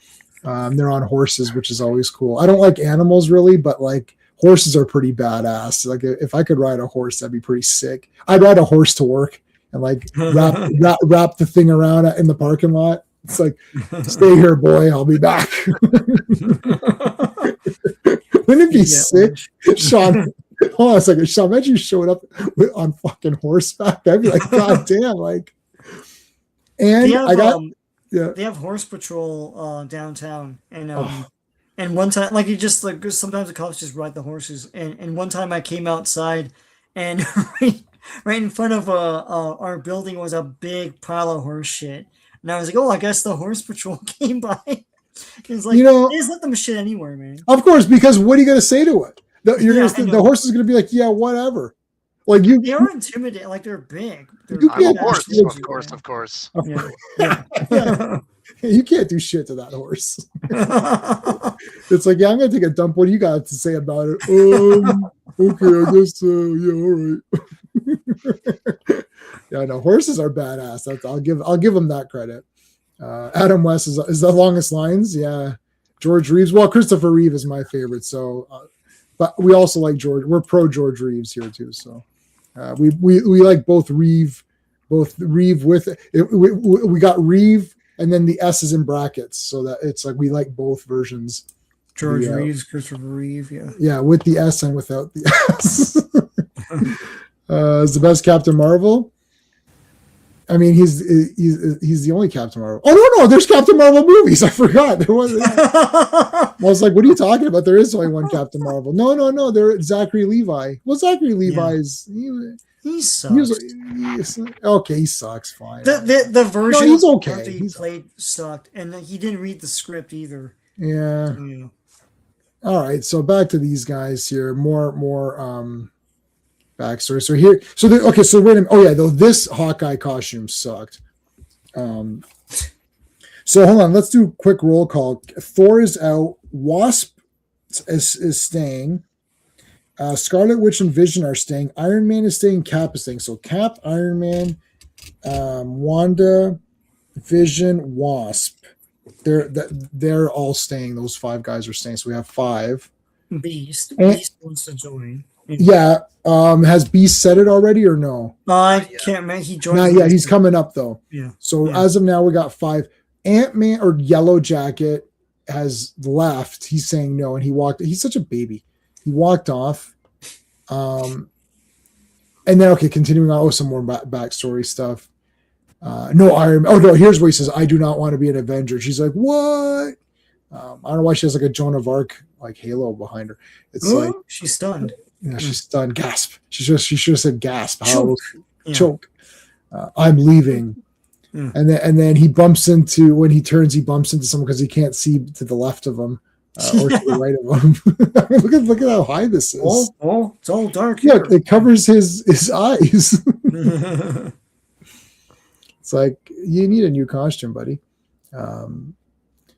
They're on horses, which is always cool. I don't like animals really, but like, horses are pretty badass. Like, if I could ride a horse, that'd be pretty sick. I'd ride a horse to work and like wrap the thing around in the parking lot. It's like, stay here, boy. I'll be back. Wouldn't it be sick, Sean? Hold on a second, Sean. Imagine you showed up on fucking horseback. I'd be like, God damn, like. And they have horse patrol downtown, and one time, like, you just like, sometimes the cops just ride the horses. And one time I came outside and right in front of our building was a big pile of horse shit. And I was like, oh, I guess the horse patrol came by. It's like, You know, they just let them shit anywhere, man. of course, because what are you going to say to it? Yeah, The horse is going to be like, yeah, whatever. Like They are intimidating. Like, they're big. They're You I'm a can't horse, do of shit. course, of course. Yeah. Yeah. Yeah. You can't do shit to that horse. It's like, yeah, I'm gonna take a dump. What do you got to say about it? Okay, I guess. Yeah, all right. Yeah, no, horses are badass. I'll give them that credit. Adam West is the longest lines. Yeah, George Reeves. Well, Christopher Reeve is my favorite. So, but we also like George. We're pro George Reeves here too. So, we like both Reeve with it. We got Reeve. And then the S is in brackets, so that it's like we like both versions. George Reeves, Christopher Reeve, yeah. Yeah, with the S and without the S. Is the best Captain Marvel. I mean, he's the only Captain Marvel. Oh no, there's Captain Marvel movies. I forgot there was. I was like, what are you talking about? There is only one Captain Marvel. No. There Zachary Levi. Well, Zachary Levi's. He sucks. Okay, he sucks. Fine. The version he's okay. He played sucked, and he didn't read the script either. Yeah. All right. So back to these guys here. More backstory. So here. So so wait a minute. Oh yeah. Though this Hawkeye costume sucked. So hold on. Let's do a quick roll call. Thor is out. Wasp is staying. Scarlet Witch and Vision are staying. Iron Man is staying. Cap is staying. So Cap, Iron Man, Wanda, Vision, Wasp. They're all staying. Those 5 guys are staying. So we have 5. Beast wants to join. Yeah. Has Beast said it already or no? I can't remember. He joined. Yeah, he's coming up though. Yeah. So as of now, we got 5. Ant-Man or Yellow Jacket has left. He's saying no, and he walked. He's such a baby. He walked off. And then, continuing on. Some more backstory stuff. No, Iron Man. Oh, no, here's where he says, I do not want to be an Avenger. She's like, what? I don't know why she has like a Joan of Arc, like halo behind her. It's like, she's stunned. Yeah, she's stunned. Gasp. She should have said gasp. Choke. I'm leaving. Yeah. And then he bumps into, when he turns, he bumps into someone because he can't see to the left of him. Or to the right of him. look at how high this is. Oh, it's all dark. Yeah, it covers his eyes. It's like, you need a new costume, buddy.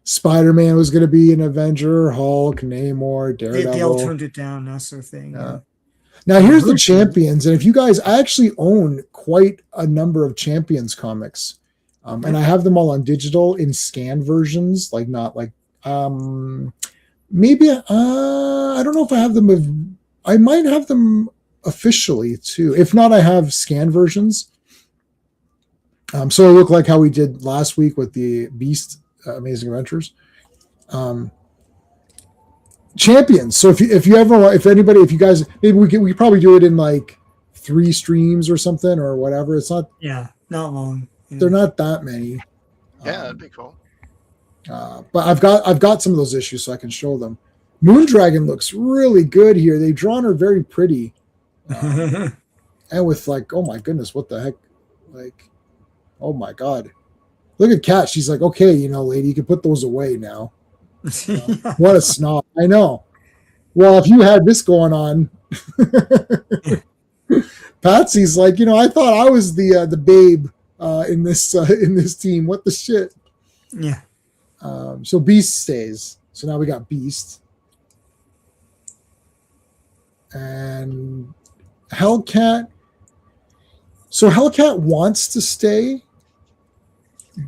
Spider-Man was going to be an Avenger, Hulk, Namor, Daredevil. They all turned it down. That's their thing. Now here's the Champions, and if you guys, I actually own quite a number of Champions comics, and I have them all on digital in scanned versions, like not like. Maybe I don't know if I have them. I might have them officially too. If not, I have scanned versions. So it looked like how we did last week with the Beast Amazing Adventures. Champions. So if you guys, maybe we could probably do it in like 3 streams or something or whatever. It's not. Yeah, not long. Yeah. They're not that many. Yeah, that'd be cool. But I've got some of those issues so I can show them. Moondragon looks really good here. They've drawn her very pretty, and with like, oh my goodness, what the heck? Like, oh my god, look at Kat. She's like, okay, lady, you can put those away now. What a snob! I know. Well, if you had this going on, Patsy's like, I thought I was the babe in this team. What the shit? Yeah. So Beast stays. So now we got Beast. And Hellcat. So Hellcat wants to stay,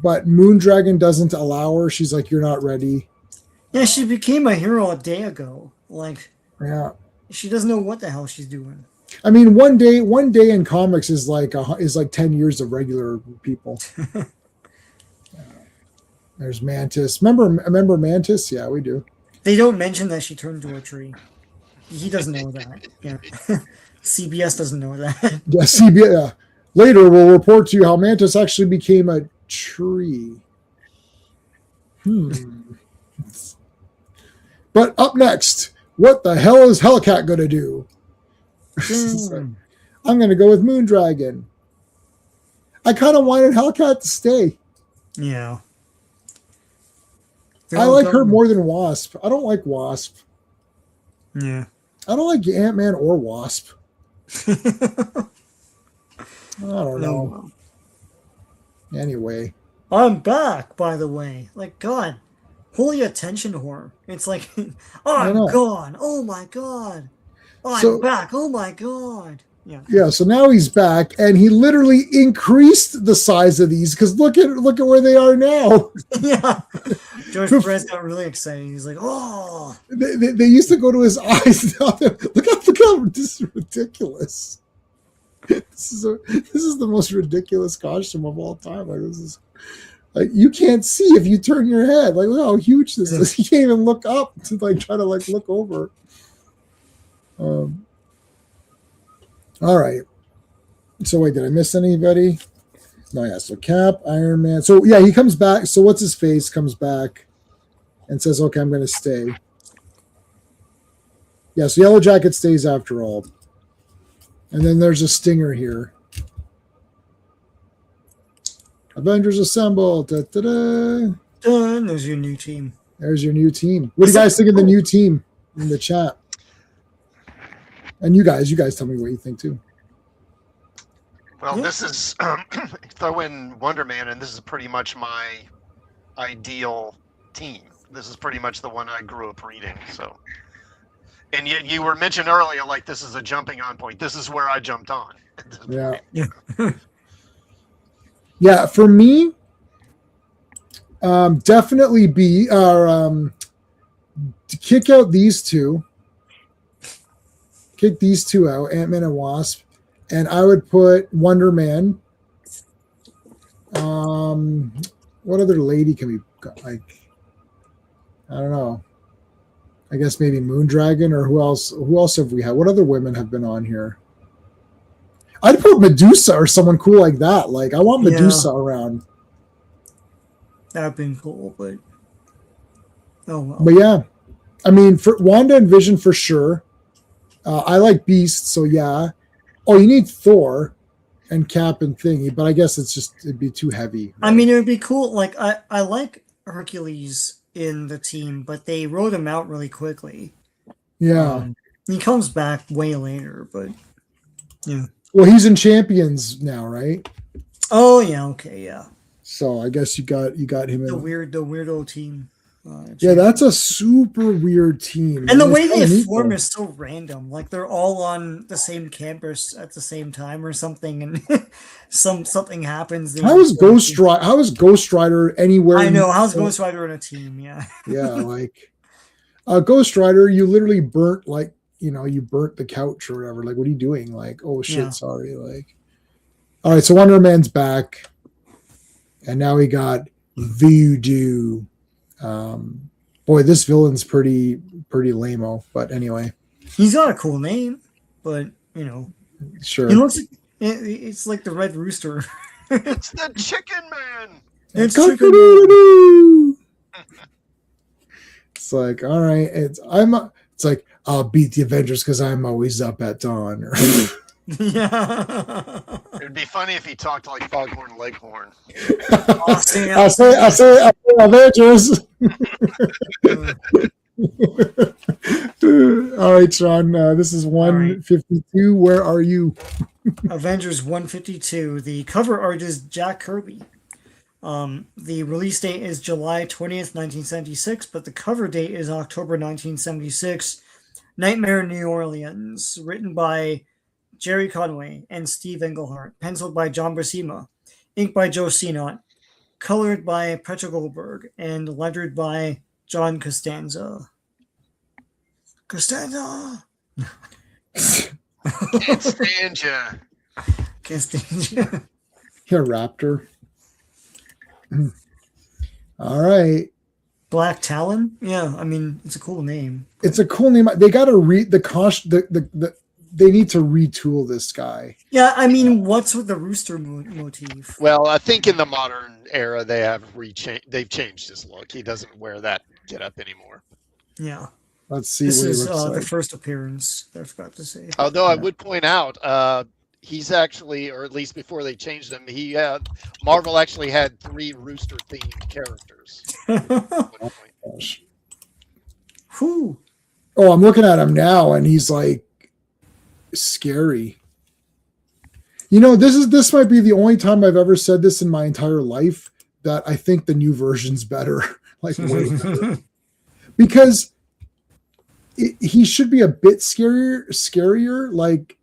but Moondragon doesn't allow her. She's like, you're not ready. Yeah, she became a hero a day ago. Like, yeah, she doesn't know what the hell she's doing. I mean, one day in comics is like 10 years of regular people. There's Mantis. Remember Mantis? Yeah, we do. They don't mention that she turned into a tree. He doesn't know that. Yeah. CBS doesn't know that. Yeah, CBS. Yeah. Later, we'll report to you how Mantis actually became a tree. But up next, what the hell is Hellcat going to do? I'm going to go with Moondragon. I kind of wanted Hellcat to stay. Yeah. I like her more than Wasp. I don't like Wasp. Yeah. I don't like Ant-Man or Wasp. I don't know. Anyway. I'm back, by the way. Like, God. Holy attention whore. It's like, oh, I'm gone. Oh, my God. Oh, I'm back. Oh, my God. Yeah, so now he's back, and he literally increased the size of these because look at where they are now. Yeah, George Perez got really excited. He's like, "Oh!" They used to go to his eyes. Now look how this is ridiculous. This is the most ridiculous costume of all time. Like this is like you can't see if you turn your head. Like look how huge this is. You can't even look up to like try to like look over. All right. So wait, did I miss anybody? No, yeah. So Cap, Iron Man. So yeah, he comes back. So what's his face comes back and says, "Okay, I'm going to stay." Yeah. So Yellow Jacket stays after all. And then there's a stinger here. Avengers assemble. Da, da, da. Done. There's your new team. There's your new team. What do you guys think of the new team in the chat? And you guys tell me what you think too. Well, this is throw in Wonder Man, and this is pretty much my ideal team. This is pretty much the one I grew up reading. So, and you were mentioned earlier, like this is a jumping on point. This is where I jumped on. Yeah. Yeah. For me, definitely to kick out these two. Kick these two out, Ant-Man and Wasp, and I would put Wonder Man. What other lady can we like? I don't know. I guess maybe Moondragon or who else? Who else have we had? What other women have been on here? I'd put Medusa or someone cool like that. Like I want Medusa around. That'd been cool, but oh well. But yeah, I mean, for Wanda and Vision for sure. I like Beast, so yeah. Oh, you need Thor and Cap and Thingy, but I guess it'd be too heavy. Right? I mean, it would be cool. Like I like Hercules in the team, but they wrote him out really quickly. Yeah. He comes back way later, but yeah. Well, he's in Champions now, right? Oh yeah, okay, yeah. So I guess you got him in the weirdo team. Yeah, that's a super weird team. And the way they form is so random. Like they're all on the same campus at the same time or something, and something happens. How is Ghost Rider anywhere? I know. How's Ghost Rider in a team? Yeah. Yeah, like Ghost Rider, you literally burnt you burnt the couch or whatever. Like, what are you doing? Like, oh shit, sorry. Like, all right, so Wonder Man's back, and now we got Voodoo. Boy, this villain's pretty lame-o, but anyway. He's got a cool name, but sure. He looks like it's like the Red Rooster. It's the Chicken Man. It's It's like, all right, it's like I'll beat the Avengers because I'm always up at dawn. Yeah. It'd be funny if he talked like Foghorn Leghorn. I say Avengers. All right, Sean. This is 152. Where are you? Avengers 152. The cover art is Jack Kirby. The release date is July 20th, 1976, but the cover date is October 1976. Nightmare in New Orleans, written by Jerry Conway and Steve Englehart, penciled by John Buscema, inked by Joe Sinnott, colored by Petra Goldberg, and lettered by John Costanza. Costanza! Can't stand ya. Can't stand ya. You're a raptor. All right. Black Talon? Yeah, I mean, it's a cool name. It's a cool name. They got to read the cost. They need to retool this guy. Yeah, I mean, what's with the rooster motif? Well, I think in the modern era they've changed his look. He doesn't wear that get-up anymore. Yeah. Let's see. This is the first appearance, I forgot to say. Although I would point out, he's actually, or at least before they changed him, Marvel actually had 3 rooster themed characters at one point. Gosh. Whew. Oh, I'm looking at him now, and he's like scary. You know, this might be the only time I've ever said this in my entire life, that I think the new version's better. Like, way better. Because he should be a bit scarier. Like,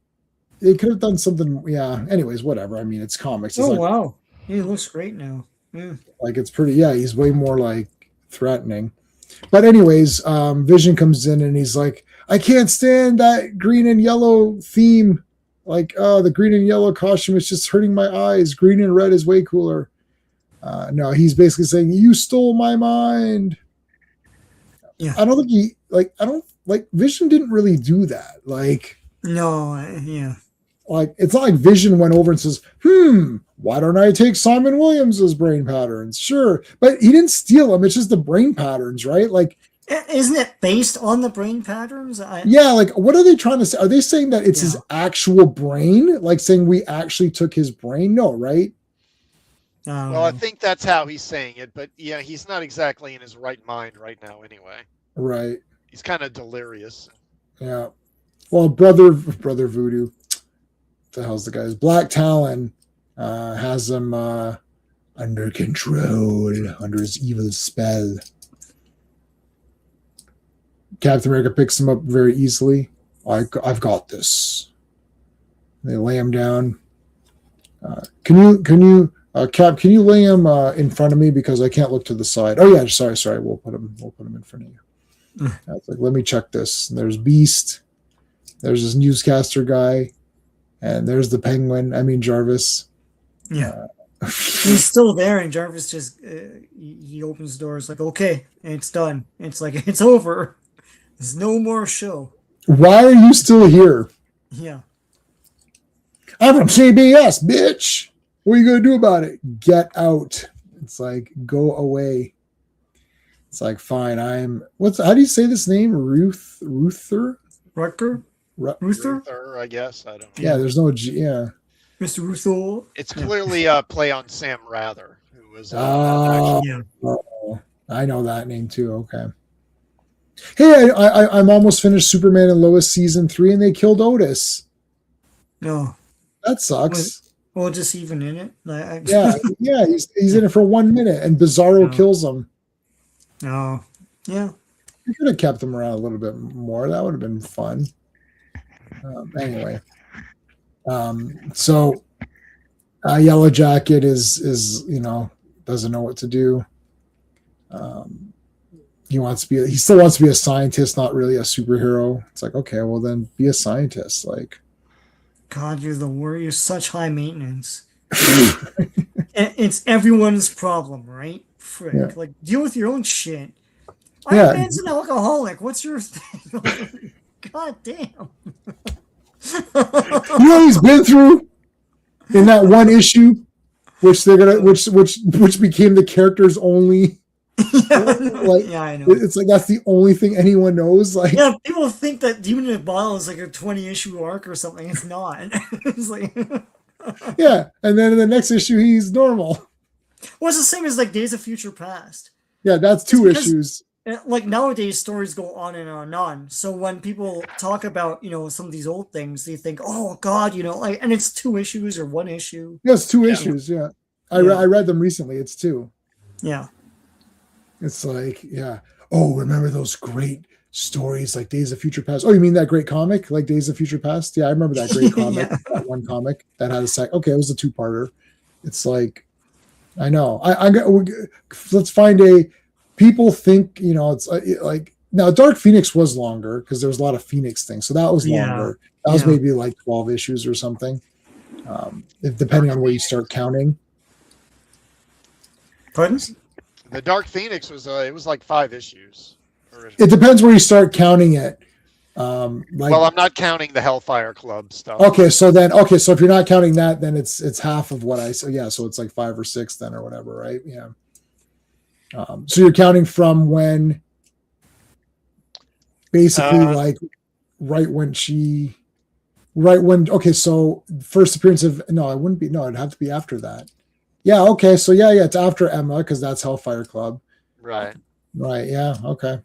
they could have done something. Yeah. Anyways, whatever. I mean, it's comics. It's Oh, like, wow. He looks great now. Yeah. like, it's pretty. Yeah, he's way more like threatening. But anyways, Vision comes in and he's like, I can't stand that green and yellow theme. Like, oh, the green and yellow costume is just hurting my eyes. Green and red is way cooler. No, he's basically saying, you stole my mind. Yeah. I don't think Vision didn't really do that. Like, No, yeah. like, it's not like Vision went over and says, why don't I take Simon Williams's brain patterns? Sure. But he didn't steal them. It's just the brain patterns, right? Like, Isn't it based on the brain patterns? yeah, like, what are they trying to say? Are they saying that it's his actual brain? Like, saying we actually took his brain? No, right? Well, I think that's how he's saying it, but yeah, he's not exactly in his right mind right now anyway. Right. He's kind of delirious. Yeah. Well, brother Voodoo. What the hell's the guy's? Black Talon has him under control, under his evil spell. Captain America picks him up very easily. I've got this. They lay him down. Can you Cap? Can you lay him in front of me, because I can't look to the side? Oh yeah, sorry. We'll put him in front of you. It's like, let me check this. And there's Beast. There's this newscaster guy, and there's the Penguin. I mean Jarvis. Yeah. He's still there, and Jarvis just he opens the door. It's like, okay, it's done. It's like, it's over. There's no more show. Why are you still here? Yeah. I'm from CBS, bitch. What are you gonna do about it? Get out. It's like, go away. It's like, fine. How do you say this name? Ruther? Rutger? Ruther, I guess. I don't know. Yeah, there's no G. Yeah. Mr. Russo. It's clearly a play on Sam Rather, who was Yeah. I know that name too. Okay. Hey, I'm almost finished Superman and Lois season 3, and they killed Otis. No. That sucks. Well, just even in it. Yeah, he's in it for 1 minute, and Bizarro kills him. No. Yeah. You could have kept him around a little bit more. That would have been fun. Anyway, so Yellow Jacket is doesn't know what to do. He still wants to be a scientist, not really a superhero. It's like, okay, well then be a scientist. Like, God, you're the worst. You're such high maintenance. It's everyone's problem, right? Frick. Yeah. Like, deal with your own shit. Yeah. Iron Man's an alcoholic. What's your thing? God damn. You know what he's been through in that one issue, which became the character's only. Yeah, I know. It's like that's the only thing anyone knows. Like, yeah, people think that Demon in a Bottle is like a 20-issue arc or something. It's not. It's like, yeah, and then in the next issue he's normal. well, it's the same as like Days of Future Past. Yeah, that's 2 issues. Like nowadays, stories go on and on and on. So when people talk about some of these old things, they think, "Oh God," like, and it's 2 issues or 1 issue. Yeah, it's 2 issues. Yeah, I read them recently. It's 2. Yeah. It's like, yeah. Oh, remember those great stories like Days of Future Past? Oh, you mean that great comic, like Days of Future Past? Yeah, I remember that great comic. That one comic that had a sec. Okay, it was a 2-parter. It's like, I know. Let's find a. People think it's like now. Dark Phoenix was longer because there was a lot of Phoenix things, so that was longer. That was maybe like 12 issues or something, depending on where you start counting. Pardon? The Dark Phoenix was it was like 5 issues. It depends where you start counting it. Well, I'm not counting the Hellfire Club stuff. Okay, so if you're not counting that, then it's half of what I said. Yeah, so it's like 5 or 6 then or whatever, right? Yeah. So you're counting from when, basically, like right when she Right when okay, so first appearance of no, it wouldn't be no, it'd have to be after that. Yeah, okay, so yeah, it's after Emma because that's Hellfire Club. Right. Right, yeah, okay.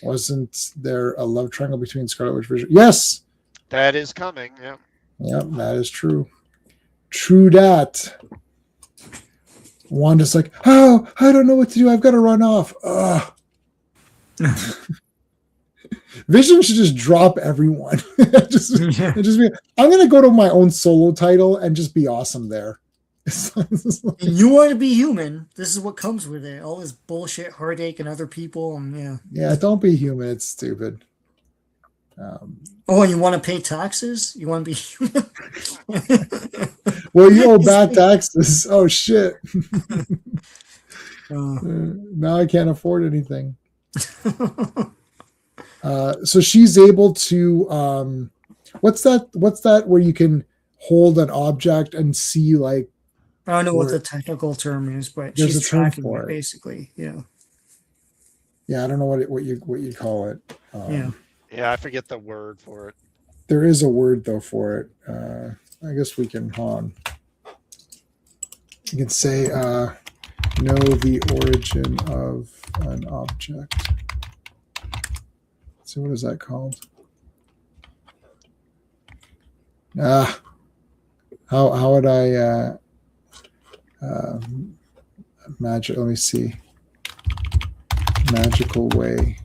Wasn't there a love triangle between Scarlet Witch Vision? Yes, That is coming. Yeah. yep, that is true. True that. Wanda's like, oh, I don't know what to do. I've got to run off. Ugh. Vision should just drop everyone. just be, I'm going to go to my own solo title and just be awesome there. You want to be human. This is what comes with it. All this bullshit, heartache, and other people. And yeah, don't be human. It's stupid. Oh, and you want to pay taxes? You want to be human? Well, you owe back taxes. Oh, shit. Now I can't afford anything. So she's able to what's that where you can hold an object and see like I don't know what the technical term is, but there's she's a term tracking for it it. Basically. Yeah. Yeah, I don't know what you call it. Yeah, I forget the word for it. There is a word though for it. I guess we can hold on. You can say know the origin of an object. So what is that called? How would I magic? Let me see. Magical way.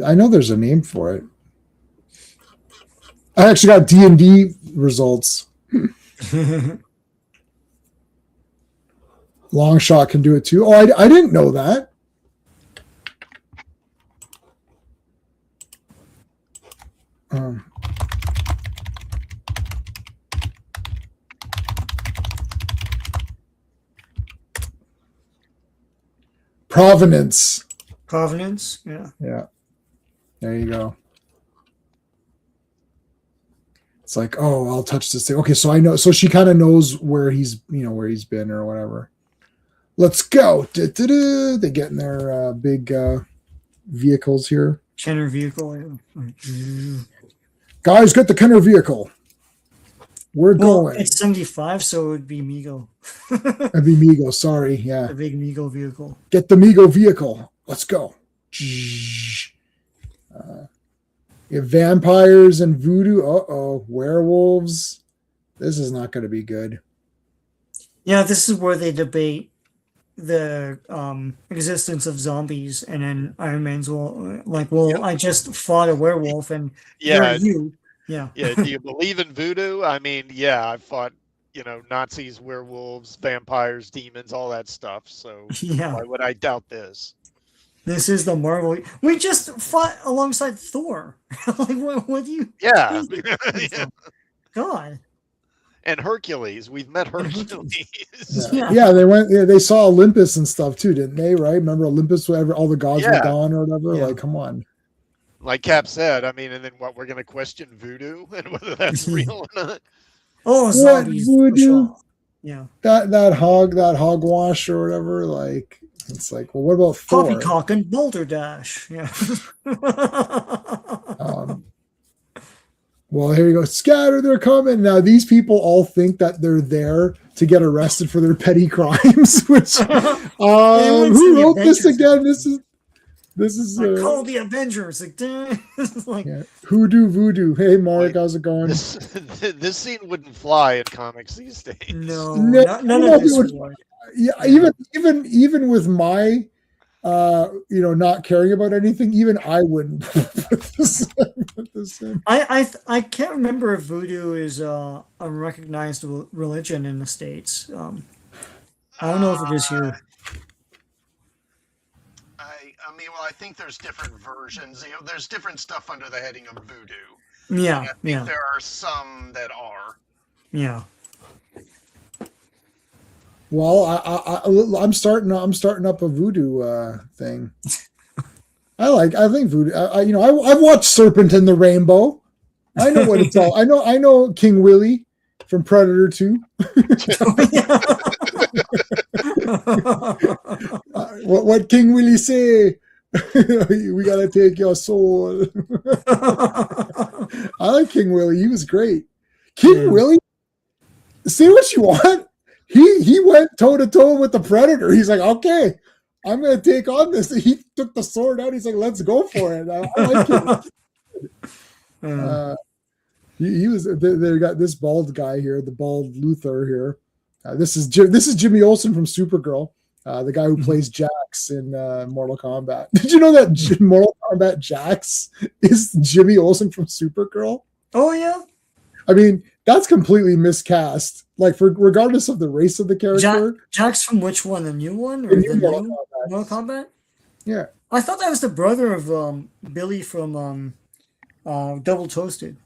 I know there's a name for it. I actually got D&D results. Long shot can do it too. Oh, I didn't know that. Provenance. Provenance. Yeah. Yeah. There you go. It's like, oh, I'll touch this thing. Okay, so I know. So she kind of knows where he's been or whatever. Let's go. Da-da-da. They get in their big vehicles here. Kenner vehicle. Yeah. Guys, get the Kenner vehicle. We're going. It's 75, so it would be Migo. That'd be Migo. Sorry. Yeah. The big Migo vehicle. Get the Migo vehicle. Let's go. You have vampires and voodoo. Uh-oh. Werewolves. This is not going to be good. Yeah, this is where they debate the existence of zombies, and then Iron Man's I just fought a werewolf, and Yeah. you. Yeah. Yeah. Do you believe in voodoo? I mean, yeah, I fought, Nazis, werewolves, vampires, demons, all that stuff. So Yeah. why would I doubt this? This is the Marvel. We just fought alongside Thor. What do you? Yeah. Yeah. God. And Hercules. We've met Hercules. Yeah, they went. Yeah, they saw Olympus and stuff too, didn't they? Right? Remember Olympus? Wherever all the gods were gone or whatever. Yeah. Like, come on. Like Cap said, I mean, and then what? We're going to question voodoo and whether that's real or not. Oh, zombies. Voodoo? Yeah. That hogwash or whatever. Like, it's like, well, what about Thor? Poppycock and Boulder Dash. Yeah. Well, here you go. Scatter, they're coming. Now, these people all think that they're there to get arrested for their petty crimes, which, who wrote this again? This is call the Avengers. Hoodoo Voodoo. Hey, Mark, how's it going? This scene wouldn't fly in comics these days. No, none of this would. Yeah, even with my not caring about anything, even I wouldn't put this in. I can't remember if voodoo is a recognized religion in the States. I don't know if it is here. I think there's different versions. There's different stuff under the heading of voodoo. Yeah, I think there are some that are. Yeah. Well, I'm starting up a voodoo thing. I think voodoo. I've watched Serpent in the Rainbow. I know what it's all. I know King Willie from Predator 2. What King Willie say? We gotta take your soul. I like King Willie. He was great. King Willie, say what you want. He went toe to toe with the Predator. He's like, okay, I'm gonna take on this. He took the sword out. He's like, let's go for it. I like it. He was. They got this bald guy here, the bald Luthor here. This is Jimmy Olsen from Supergirl, the guy who plays Jax in Mortal Kombat. Did you know that Mortal Kombat Jax is Jimmy Olsen from Supergirl? Oh yeah. I mean, that's completely miscast. Like, regardless of the race of the character. Jax from which one? The new one or the new Mortal Kombat? Yeah. I thought that was the brother of Billy from Double Toasted.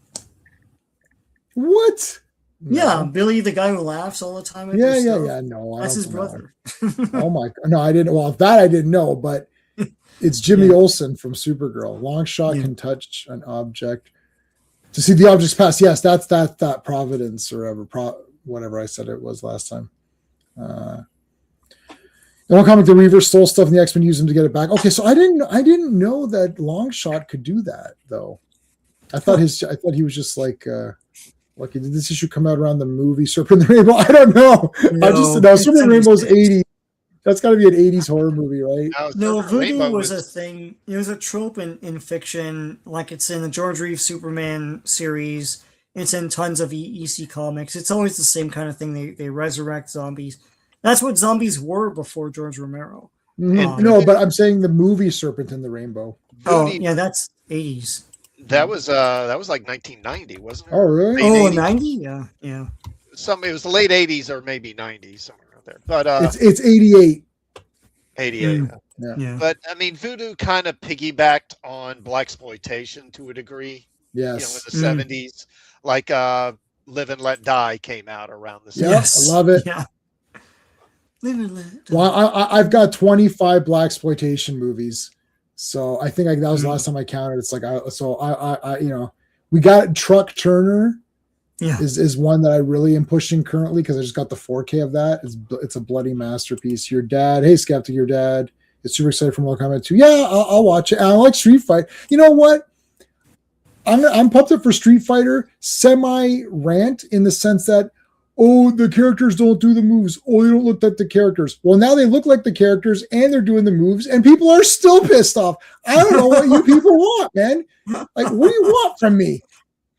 What? Yeah, Billy, the guy who laughs all the time. Yeah. No, that's his brother. Oh my God! No, I didn't. Well, that I didn't know, but it's Jimmy Olsen from Supergirl. Long shot can touch an object to see the object's pass. Yes, that's that Providence or whatever I said it was last time. In one comic, the Reaver stole stuff, and the X-Men used them to get it back. Okay, so I didn't know that Longshot could do that though. I thought he was just like. Did this issue come out around the movie Serpent and the Rainbow? I don't know. Serpent and the Rainbow's 80s. That's got to be an 80s horror movie, right? No, voodoo was a thing. It was a trope in fiction. Like, it's in the George Reeves Superman series. It's in tons of EC comics. It's always the same kind of thing. They resurrect zombies. That's what zombies were before George Romero. No, but I'm saying the movie Serpent and the Rainbow. Oh, yeah, that's 80s. That was like 1990, wasn't it? Oh, really? Oh, 90? Yeah. It was the late 80s or maybe 90s, somewhere around there. But it's 88. 88. Yeah. But I mean, voodoo kind of piggybacked on blaxploitation to a degree. Yes. In the 70s, like Live and Let Die came out around the 70s. Yes, I love it. Yeah. Live and Let Die. Well, I've got 25 blaxploitation movies. So I think that was the last time I counted. It's like we got Truck Turner. Yeah, is one that I really am pushing currently because I just got the 4K of that. It's a bloody masterpiece. Your dad, hey Skeptic, your dad is super excited for Mortal Kombat 2. Yeah, I'll watch it. And I like Street Fight. You know what? I'm pumped up for Street Fighter semi rant in the sense that. Oh, the characters don't do the moves. Oh, they don't look like the characters. Well, now they look like the characters and they're doing the moves and people are still pissed off. I don't know what you people want, man. Like, what do you want from me?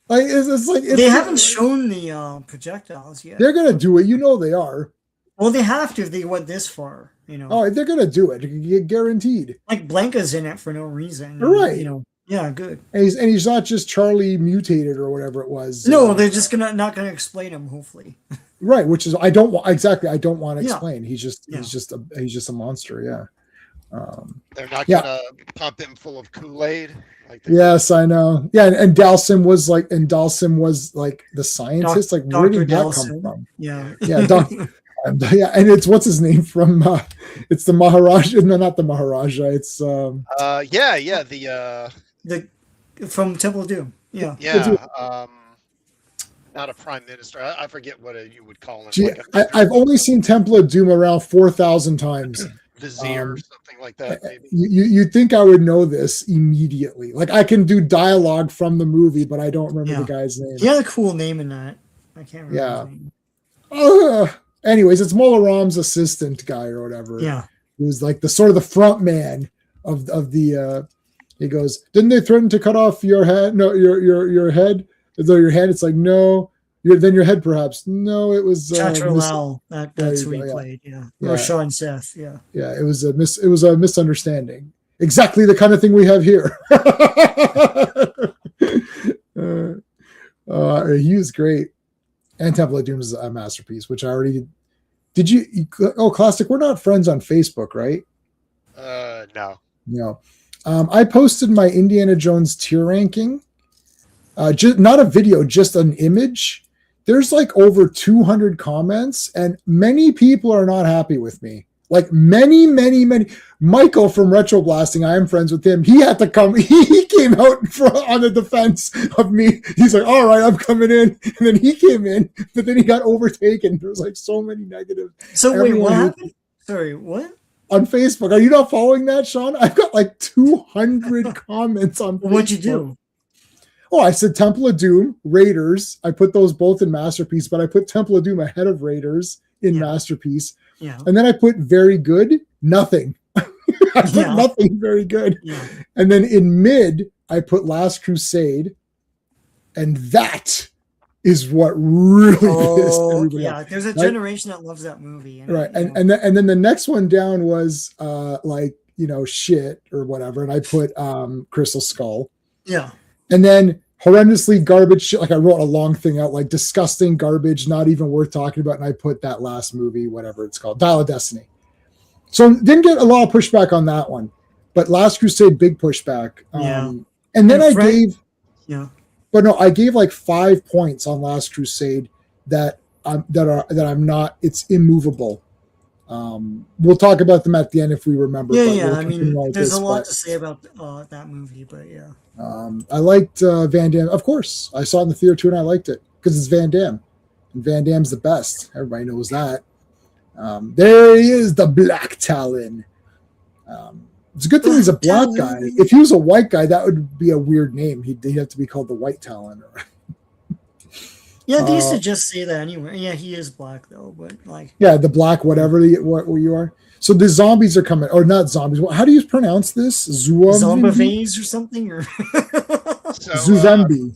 Like, they haven't shown the projectiles yet. They're going to do it. You know they are. Well, they have to if they went this far, Oh, they're going to do it. Guaranteed. Like, Blanca's in it for no reason. Right. Yeah, good. And he's not just Charlie mutated or whatever it was. No, they're just not gonna explain him. Hopefully, right. Which is I don't want to explain. He's just a monster. Yeah. They're not gonna pump him full of Kool-Aid. Yes, I know. Yeah, and Dalsim was like the scientist. Where did that come from? Yeah. Yeah, and it's what's his name from? It's the Maharaja. No, not the Maharaja. It's the from Temple of Doom. Yeah. Not a prime minister. I forget what you would call him. Gee, I've only seen Temple of Doom around 4,000 times. Vizier or something like that, maybe. You'd think I would know this immediately. Like, I can do dialogue from the movie, but I don't remember the guy's name. He had a cool name in that. I can't remember his name. Anyways, it's Mola Ram's assistant guy or whatever. Yeah. He was like the sort of the front man of the he goes, didn't they threaten to cut off your head? No, your head. Though your hand, it's like, no. Then your head, perhaps. No, it was Chatralal. That's who he played. Yeah. Or Sean Seth. Yeah. Yeah. It was a misunderstanding. Exactly the kind of thing we have here. He was great. And Temple of Doom is a masterpiece, which I already did. Classic. We're not friends on Facebook, right? No. No. I posted my Indiana Jones tier ranking. Not a video, just an image. There's like over 200 comments, and many people are not happy with me. Like many. Michael from Retro Blasting, I am friends with him. He had to come. He came out on the defense of me. He's like, all right, I'm coming in. And then he came in, but then he got overtaken. There was like so many negatives. So wait, what happened? Sorry, what? on Facebook. Are you not following that, Sean? I've got like 200 comments on Facebook. What'd you do? Oh, I said Temple of Doom, Raiders. I put those both in Masterpiece, but I put Temple of Doom ahead of Raiders in Masterpiece. Yeah. And then I put very good, nothing. I put nothing, very good. Yeah. And then in mid, I put Last Crusade. And that is what really pissed everybody off. There's a generation that loves that movie. Right. And then the next one down was shit or whatever. And I put Crystal Skull. Yeah. And then horrendously garbage shit. Like I wrote a long thing out, like disgusting garbage, not even worth talking about. And I put that last movie, whatever it's called, Dial of Destiny. So didn't get a lot of pushback on that one, but Last Crusade, big pushback. And then I gave like 5 points on Last Crusade that I'm not. It's immovable. We'll talk about them at the end if we remember. I mean, there's a lot to say about that movie, but yeah. I liked Van Damme. Of course, I saw it in the theater too, and I liked it because it's Van Damme, and Van Damme's the best. Everybody knows that. There he is, the Black Talon. It's a good thing he's a black guy. If he was a white guy, that would be a weird name. He'd have to be called the White Talon. Yeah, they used to just say that anyway. Yeah, he is black though, but like the black whatever what you are. So the zombies are coming, or not zombies. How do you pronounce this? Zombies or something, or Zuzambi.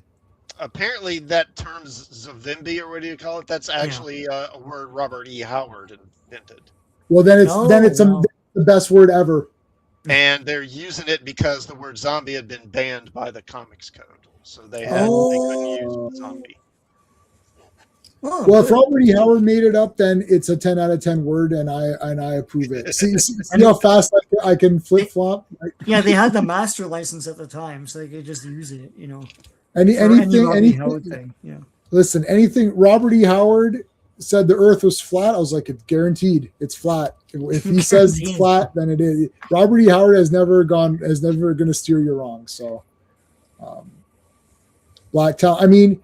Apparently, that term Zavimbi, or what do you call it? That's actually a word Robert E. Howard invented. Well, then it's the best word ever. And they're using it because the word zombie had been banned by the Comics Code, so they couldn't use zombie. Well, if Robert E. Howard made it up, then it's a 10 out of 10 word, and I approve it. See how fast I can flip flop. Yeah, they had the master license at the time, so they could just use it. You know, anything. Yeah. Listen, anything Robert E. Howard said the Earth was flat, I was like, it's guaranteed, it's flat. If he says it's flat, then it is. Robert E. Howard has never going to steer you wrong. So, Black Talon. I mean,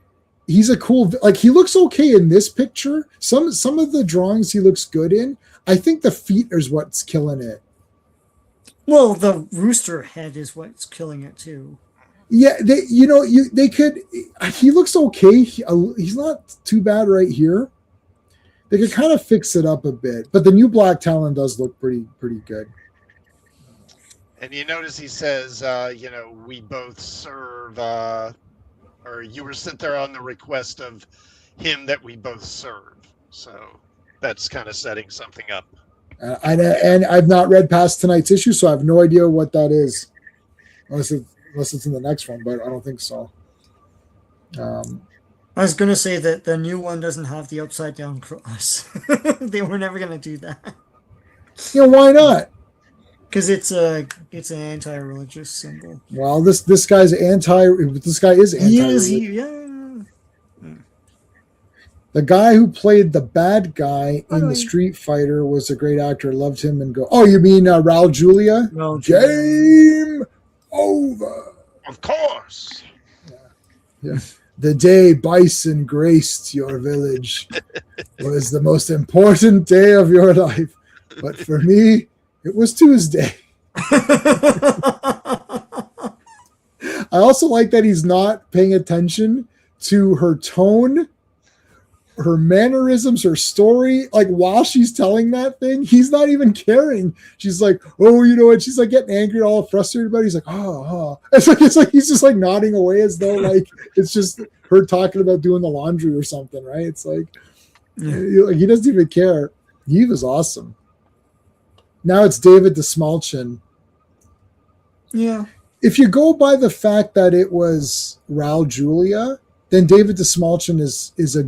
he's a cool. Like he looks okay in this picture. Some of the drawings he looks good in. I think the feet is what's killing it. Well, the rooster head is what's killing it too. Yeah, they could. He looks okay. He's not too bad right here. They could kind of fix it up a bit, but the new Black Talon does look pretty good. And you notice he says, we both serve, or you were sent there on the request of him that we both serve. So that's kind of setting something up. And I've not read past tonight's issue, so I have no idea what that is, unless it's in the next one, but I don't think so. I was going to say that the new one doesn't have the upside down cross. They were never going to do that. Why not? Because it's an anti-religious symbol. Well, this guy's anti. This guy is anti. The guy who played the bad guy in the Street Fighter was a great actor. Loved him and go. Oh, you mean Raul Julia? Game over. Of course. Yeah. The day bison graced your village was the most important day of your life. But for me, it was Tuesday. I also like that he's not paying attention to her tone, her mannerisms, her story. Like while she's telling that thing, he's not even caring. She's like, oh, and she's like getting angry, all frustrated about it. He's like, oh. It's like he's just like nodding away as though like it's just her talking about doing the laundry or something, right? It's like he doesn't even care. He was awesome. Now it's David DeSmalchin. Yeah. If you go by the fact that it was Raul Julia, then David DeSmalchin is a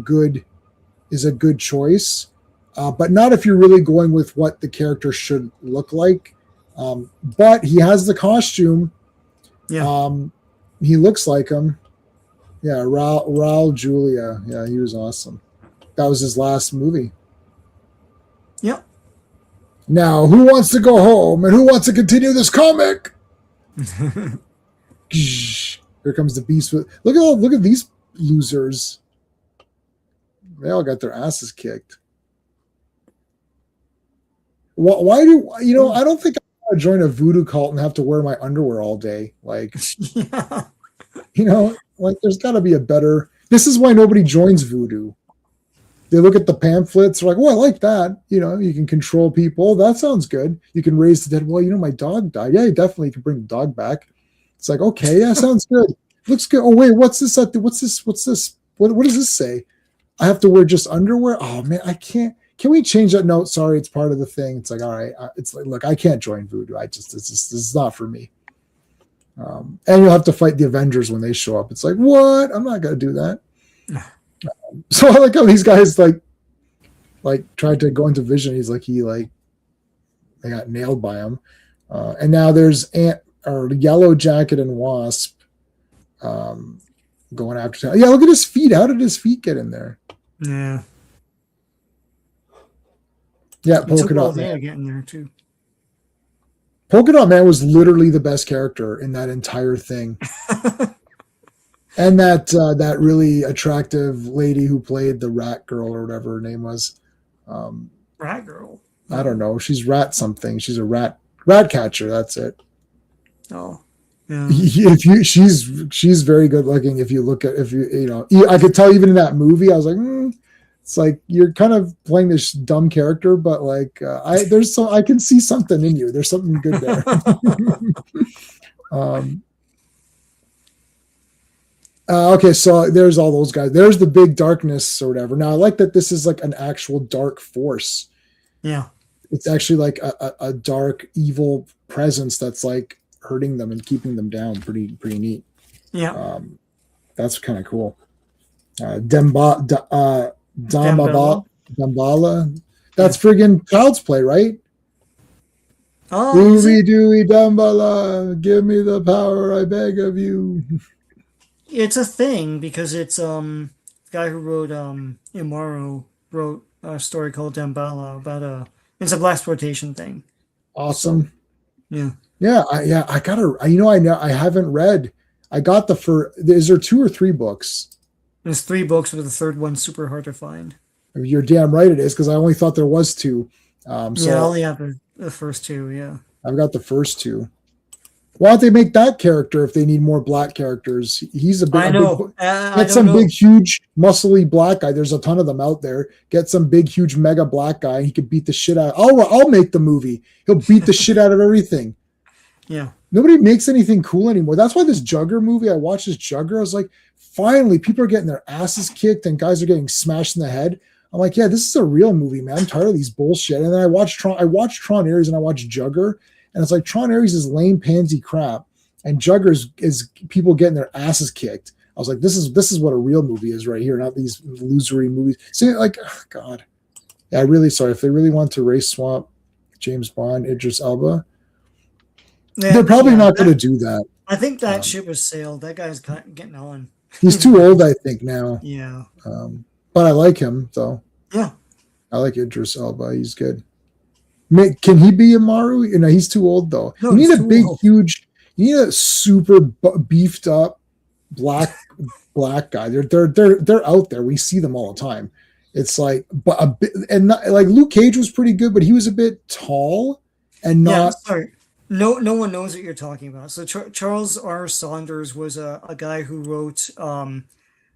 good choice, but not if you're really going with what the character should look like. But he has the costume. Yeah. He looks like him. Yeah, Raul Julia. Yeah, he was awesome. That was his last movie. Yep. Now, who wants to go home and who wants to continue this comic? Here comes the beast. Look at these losers. They all got their asses kicked. Why do you know? I don't think I want to join a voodoo cult and have to wear my underwear all day. Like, Yeah. you know, like there's got to be a better. This is why nobody joins voodoo. They look at the pamphlets, they're like, "Oh, I like that." You know, you can control people. That sounds good. You can raise the dead. Well, you know, my dog died. Yeah, you definitely can bring the dog back. It's like, okay, yeah, sounds good. Looks good. Oh wait, what's this? What's this? What's this? What does this say? I have to wear just underwear. Oh man, I can't. Can we change that? No, sorry, it's part of the thing. It's like, all right, it's like, look, I can't join voodoo. This is not for me. And you'll have to fight the Avengers when they show up. It's like, what? I'm not gonna do that. So I like how these guys like tried to go into Vision. They got nailed by him, and now there's Yellow Jacket and Wasp going after town. Yeah, look at his feet. How did his feet get in there? Yeah. Yeah, It took Polka all Dot day to Man. get in there too. Polka Dot Man was literally the best character in that entire thing. And that really attractive lady who played the rat girl or whatever her name was. Rat girl. I don't know. She's rat something. She's a rat catcher. That's it. Oh. Yeah. She's very good looking. If you know, I could tell even in that movie, I was like, it's like you're kind of playing this dumb character, but like I can see something in you. There's something good there. Okay, so there's all those guys. There's the big darkness or whatever. Now I like that this is like an actual dark force. Yeah. It's actually like a dark evil presence that's like hurting them and keeping them down. Pretty neat. Yeah. That's kind of cool. Dambala. That's friggin' Child's Play, right? Oh, is Ooey it? dooey Dambala, give me the power, I beg of you. It's a thing because it's the guy who wrote Imaro wrote a story called Dambala about it's a black exploitation thing. Awesome. Yeah. Yeah, I gotta. I know. I haven't read. I got the first. Is there 2 or 3 books? There's 3 books, but the third one's super hard to find. You're damn right it is, because I only thought there was 2. So Yeah, I only have the first 2. Yeah. I've got the first 2. Why don't they make that character if they need more black characters? He's I know. Big, I get don't some know. big, huge, muscly black guy. There's a ton of them out there. Get some big, huge, mega black guy. And he could beat the shit out. I'll make the movie. He'll beat the shit out of everything. Yeah. Nobody makes anything cool anymore. That's why this Jugger movie, I watched this Jugger. I was like, finally, people are getting their asses kicked and guys are getting smashed in the head. I'm like, yeah, this is a real movie, man. I'm tired of these bullshit. And then I watched Tron Ares and I watched Jugger. And it's like Tron Ares is lame pansy crap. And Jugger is people getting their asses kicked. I was like, this is what a real movie is right here, not these losery movies. See, like, oh, God. Yeah, really sorry. If they really want to race swap James Bond, Idris Elba, they're probably not going to do that. I think that ship has sailed. That guy's getting on. He's too old, I think, now. Yeah. But I like him, though. Yeah. I like Idris Elba. He's good. Can he be Amaru? You know, he's too old, though. No, you need he's a too big, old. huge. You need a super beefed up black guy. They're out there. We see them all the time. It's like, but a bit, and not, like Luke Cage was pretty good, but he was a bit tall and not. Yeah, sorry. No one knows what you're talking about. So Charles R. Saunders was a guy who wrote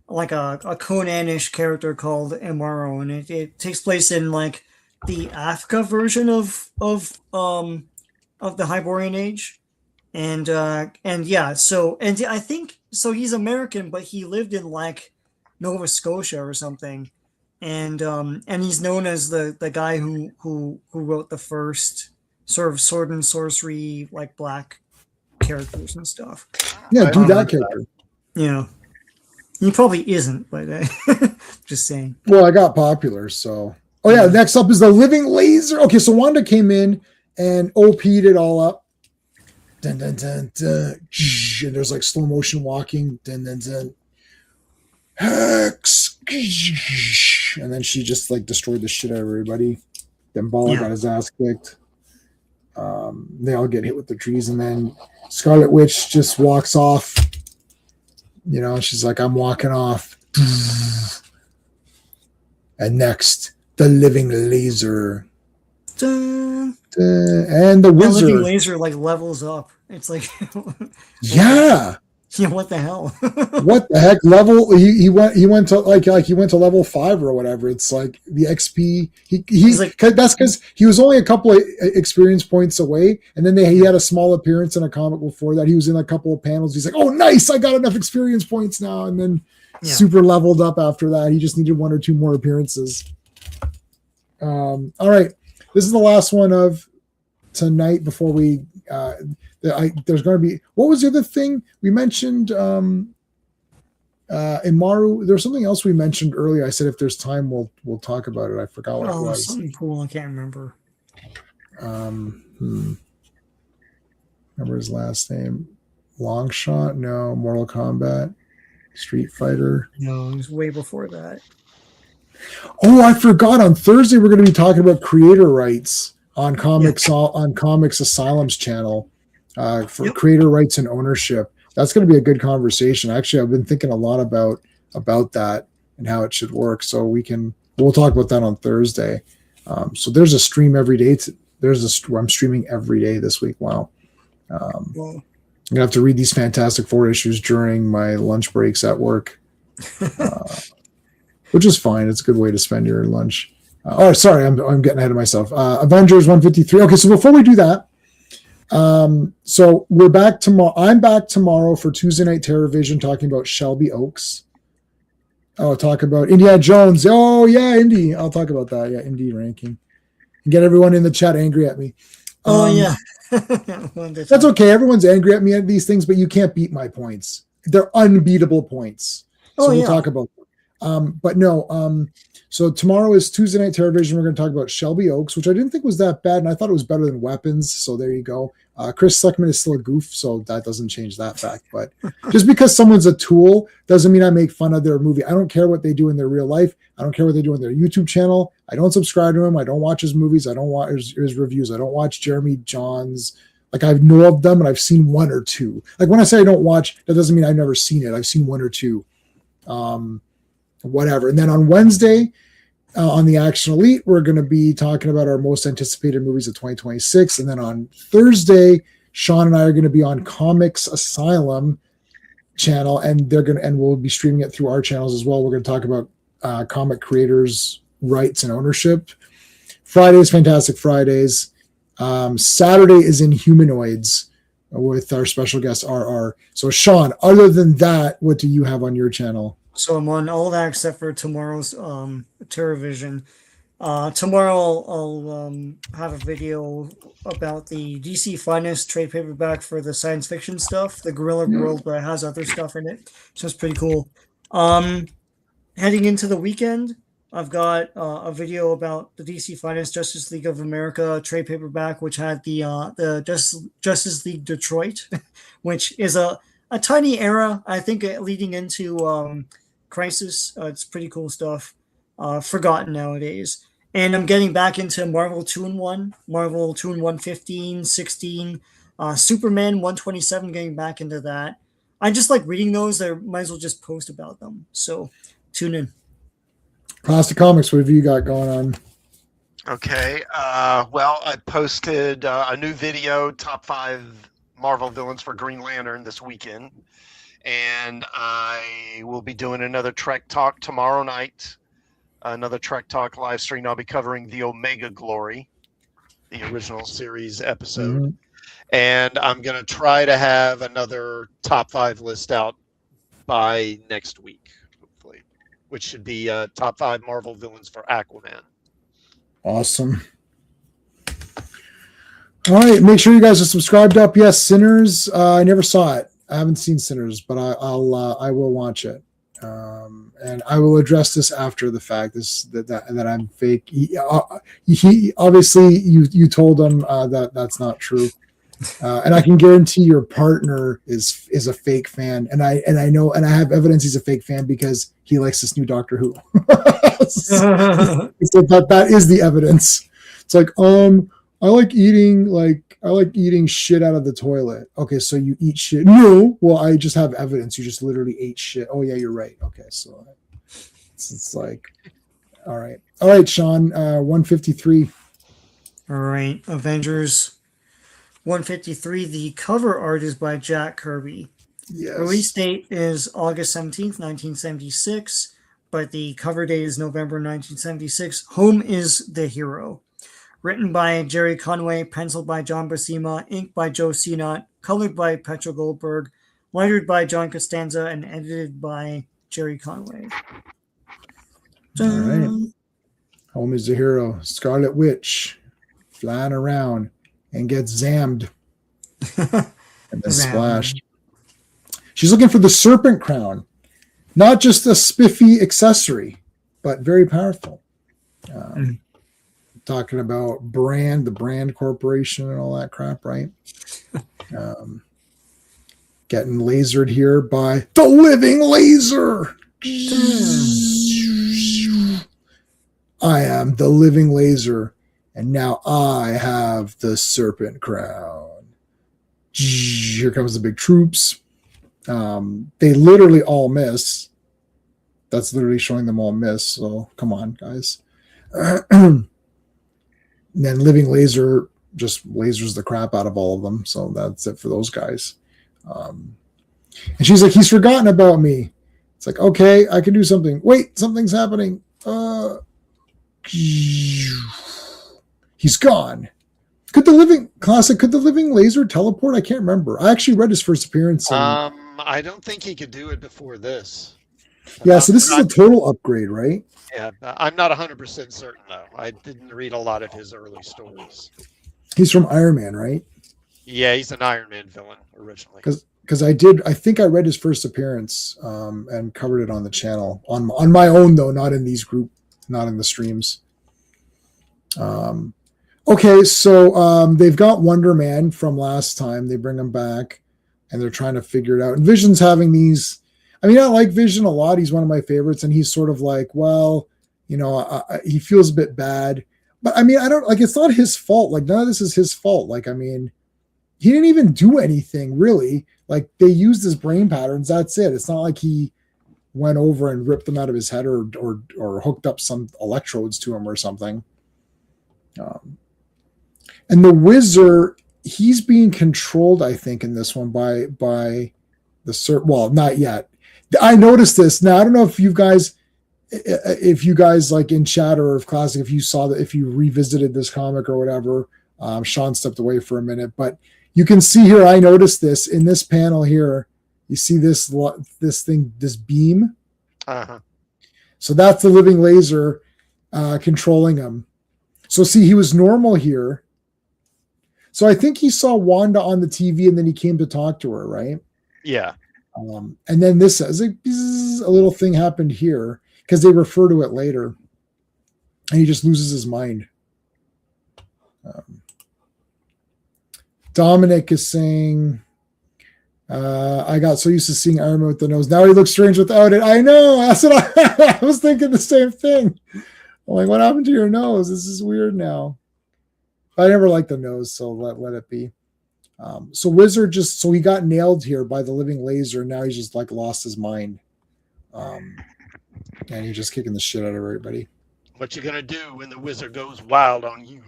like a Conan-ish character called MRO, and it takes place in like the Africa version of the Hyborian Age. And yeah, so I think so he's American, but he lived in like Nova Scotia or something. And he's known as the guy who wrote the first sort of sword and sorcery like black characters and stuff. Yeah, do that character. Yeah. He probably isn't, but just saying. Well, I got popular, so. Oh yeah, next up is the Living Laser. Okay, so Wanda came in and OP'd it all up. Dun, dun, dun, dun. And there's like slow motion walking. Dun, dun, dun. Hex. And then she just like destroyed the shit out of everybody. Then Bala got his ass kicked. They all get hit with the trees, and then Scarlet Witch just walks off. You know, she's like, I'm walking off. And next, the Living Laser. dun. And the That living wizard. laser like levels up. It's like, Yeah. yeah, what the hell? What the heck level he went to like he went to level 5 or whatever. It's like the XP He's like, that's because he was only a couple of experience points away, and then he had a small appearance in a comic before that. He was in a couple of panels. He's like, oh nice, I got enough experience points now, and then super leveled up after that. He just needed 1 or 2 more appearances. All right, this is the last one of tonight before we there's going to be, what was the other thing we mentioned? Imaru, there's something else we mentioned earlier. I said if there's time we'll talk about it. I forgot what it was. Something cool. I can't remember. Remember his last name? Longshot? No. Mortal Kombat? Street Fighter? No, it was way before that. Oh, I forgot. On Thursday we're going to be talking about creator rights on Comics Asylum's channel. For creator rights and ownership. That's going to be a good conversation. Actually, I've been thinking a lot about that and how it should work. So we'll talk about that on Thursday. So there's a stream every day. I'm streaming every day this week. Wow. I'm gonna have to read these Fantastic Four issues during my lunch breaks at work, which is fine. It's a good way to spend your lunch. Sorry, I'm getting ahead of myself. Avengers 153. Okay, so before we do that. So we're back tomorrow. I'm back tomorrow for Tuesday Night Terror Vision talking about Shelby Oaks. I'll talk about Indiana Jones. Oh yeah, Indy. I'll talk about that. Yeah, Indy ranking. And get everyone in the chat angry at me. Yeah. That's okay. Everyone's angry at me at these things, but you can't beat my points. They're unbeatable points. So we'll talk about them. But no, so tomorrow is Tuesday Night Terror Vision. We're going to talk about Shelby Oaks, which I didn't think was that bad, and I thought it was better than Weapons. So there you go. Chris Stuckman is still a goof, so that doesn't change that fact. But just because someone's a tool doesn't mean I make fun of their movie. I don't care what they do in their real life. I don't care what they do on their YouTube channel. I don't subscribe to him. I don't watch his movies. I don't watch his reviews. I don't watch Jeremy John's. Like, I know of them, and I've seen 1 or 2. Like, when I say I don't watch, that doesn't mean I've never seen it. I've seen 1 or 2. Whatever. And then on Wednesday, on the Action Elite, we're going to be talking about our most anticipated movies of 2026. And then on Thursday, Sean and I are going to be on Comics Asylum channel, and we'll be streaming it through our channels as well. We're going to talk about comic creators' rights and ownership. Friday is Fantastic Fridays. Saturday is Inhumanoids with our special guest RR. So Sean, other than that, what do you have on your channel? So I'm on all that except for tomorrow's Terror Vision. Tomorrow I'll have a video about the DC Finest trade paperback for the science fiction stuff, the Gorilla World, but it has other stuff in it. So it's pretty cool. Heading into the weekend, I've got a video about the DC Finest Justice League of America trade paperback, which had the Justice League Detroit, which is a tiny era, I think, leading into Crisis. It's pretty cool stuff. Forgotten nowadays. And I'm getting back into Marvel 2-in-1, Marvel 2-in-1 15, 16, Superman 127, getting back into that. I just like reading those. I might as well just post about them. So tune in. Classic Comics, what have you got going on? Okay. Well, I posted a new video, top 5 Marvel villains for Green Lantern this weekend. And I will be doing another Trek Talk tomorrow night. Another Trek Talk live stream. I'll be covering the Omega Glory, the original series episode. Mm-hmm. And I'm going to try to have another top 5 list out by next week, hopefully, which should be top 5 Marvel villains for Aquaman. Awesome. All right. Make sure you guys are subscribed up. Yes, Sinners. I never saw it. I haven't seen Sinners, but I will watch it. And I will address this after the fact. That I'm fake. He obviously you told him that's not true, and I can guarantee your partner is a fake fan, and I know, and I have evidence he's a fake fan because he likes this new Doctor Who. So that is the evidence. It's like I like eating shit out of the toilet. Okay, so you eat shit. No, well, I just have evidence. You just literally ate shit. Oh yeah, you're right. Okay, so it's like, all right, Sean, 153. All right, Avengers 153. The cover art is by Jack Kirby. Release Yes. date is August 17th, 1976, but the cover date is November 1976. Home is the hero. Written by Jerry Conway, penciled by John Buscema, inked by Joe Sinnott, colored by Petra Goldberg, lettered by John Costanza, and edited by Jerry Conway. All right. Home is the hero. Scarlet Witch flying around and gets zammed and then splashed. She's looking for the serpent crown, not just a spiffy accessory, but very powerful. Talking about the brand corporation and all that crap, right? Getting lasered here by the living laser. I am the living laser, and now I have the serpent crown. Here comes the big troops. They literally all miss. That's literally showing them all miss. So come on, guys. And then living laser just lasers the crap out of all of them. So that's it for those guys. And she's like, he's forgotten about me. It's like, okay, I can do something. Wait, something's happening. He's gone. Could the living laser teleport? I can't remember. I actually read his first appearance. I don't think he could do it before this. Yeah, so this is a total upgrade, right? Yeah, I'm not 100% certain though. I didn't read a lot of his early stories. He's from Iron Man, right? Yeah, he's an Iron Man villain originally. Because I think I read his first appearance and covered it on the channel on my own though, not in these not in the streams. Okay, so they've got Wonder Man from last time. They bring him back, and they're trying to figure it out. And Vision's having these. I mean, I like Vision a lot. He's one of my favorites, and he's sort of like, well, he feels a bit bad. But I mean, I don't like. It's not his fault. Like none of this is his fault. Like I mean, he didn't even do anything really. Like they used his brain patterns. That's it. It's not like he went over and ripped them out of his head or hooked up some electrodes to him or something. And the Wizard, he's being controlled, I think, in this one by the well, not yet. I noticed this. Now I don't know if you guys like in chat or if classic, if you saw that, if you revisited this comic or whatever. Sean stepped away for a minute, but you can see here. I noticed this in this panel here. You see this thing, this beam. Uh-huh. So that's the living laser controlling him. So see, he was normal here. So I think he saw Wanda on the TV and then he came to talk to her, right? Yeah. And then this says a little thing happened here because they refer to it later. And he just loses his mind. Dominic is saying, I got so used to seeing Iron Man with the nose. Now he looks strange without it. I know. That's what I was thinking the same thing. I'm like, what happened to your nose? This is weird now. I never liked the nose, so let it be. So Wizard so he got nailed here by the living laser. Now he's just like lost his mind. And he's just kicking the shit out of everybody. What you gonna do when the Wizard goes wild on you?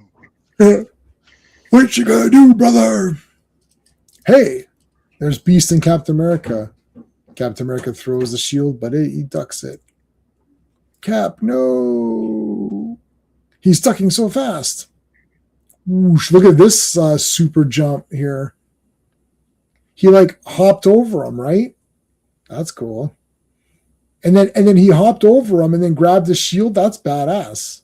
What you gonna do, brother? Hey, there's Beast and Captain America. Captain America throws the shield, but he ducks it. Cap, no. He's ducking so fast. Whoosh, look at this super jump here. He like hopped over him, right? That's cool. And then he hopped over him and then grabbed the shield. That's badass.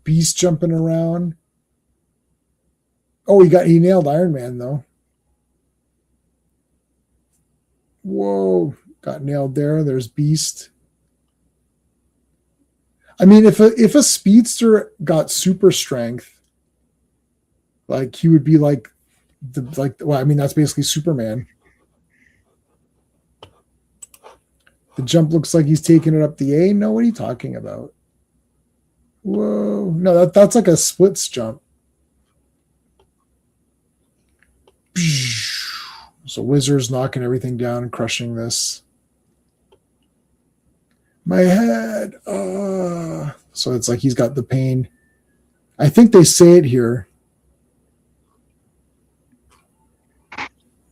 Beast jumping around. Oh, he nailed Iron Man though. Whoa, got nailed there. There's Beast. I mean, if a speedster got super strength, like he would be well, I mean, that's basically Superman. The jump looks like he's taking it up the A. No, what are you talking about? Whoa. No, that's like a splits jump. So Wizard's knocking everything down and crushing this. My head. So it's like he's got the pain. I think they say it here.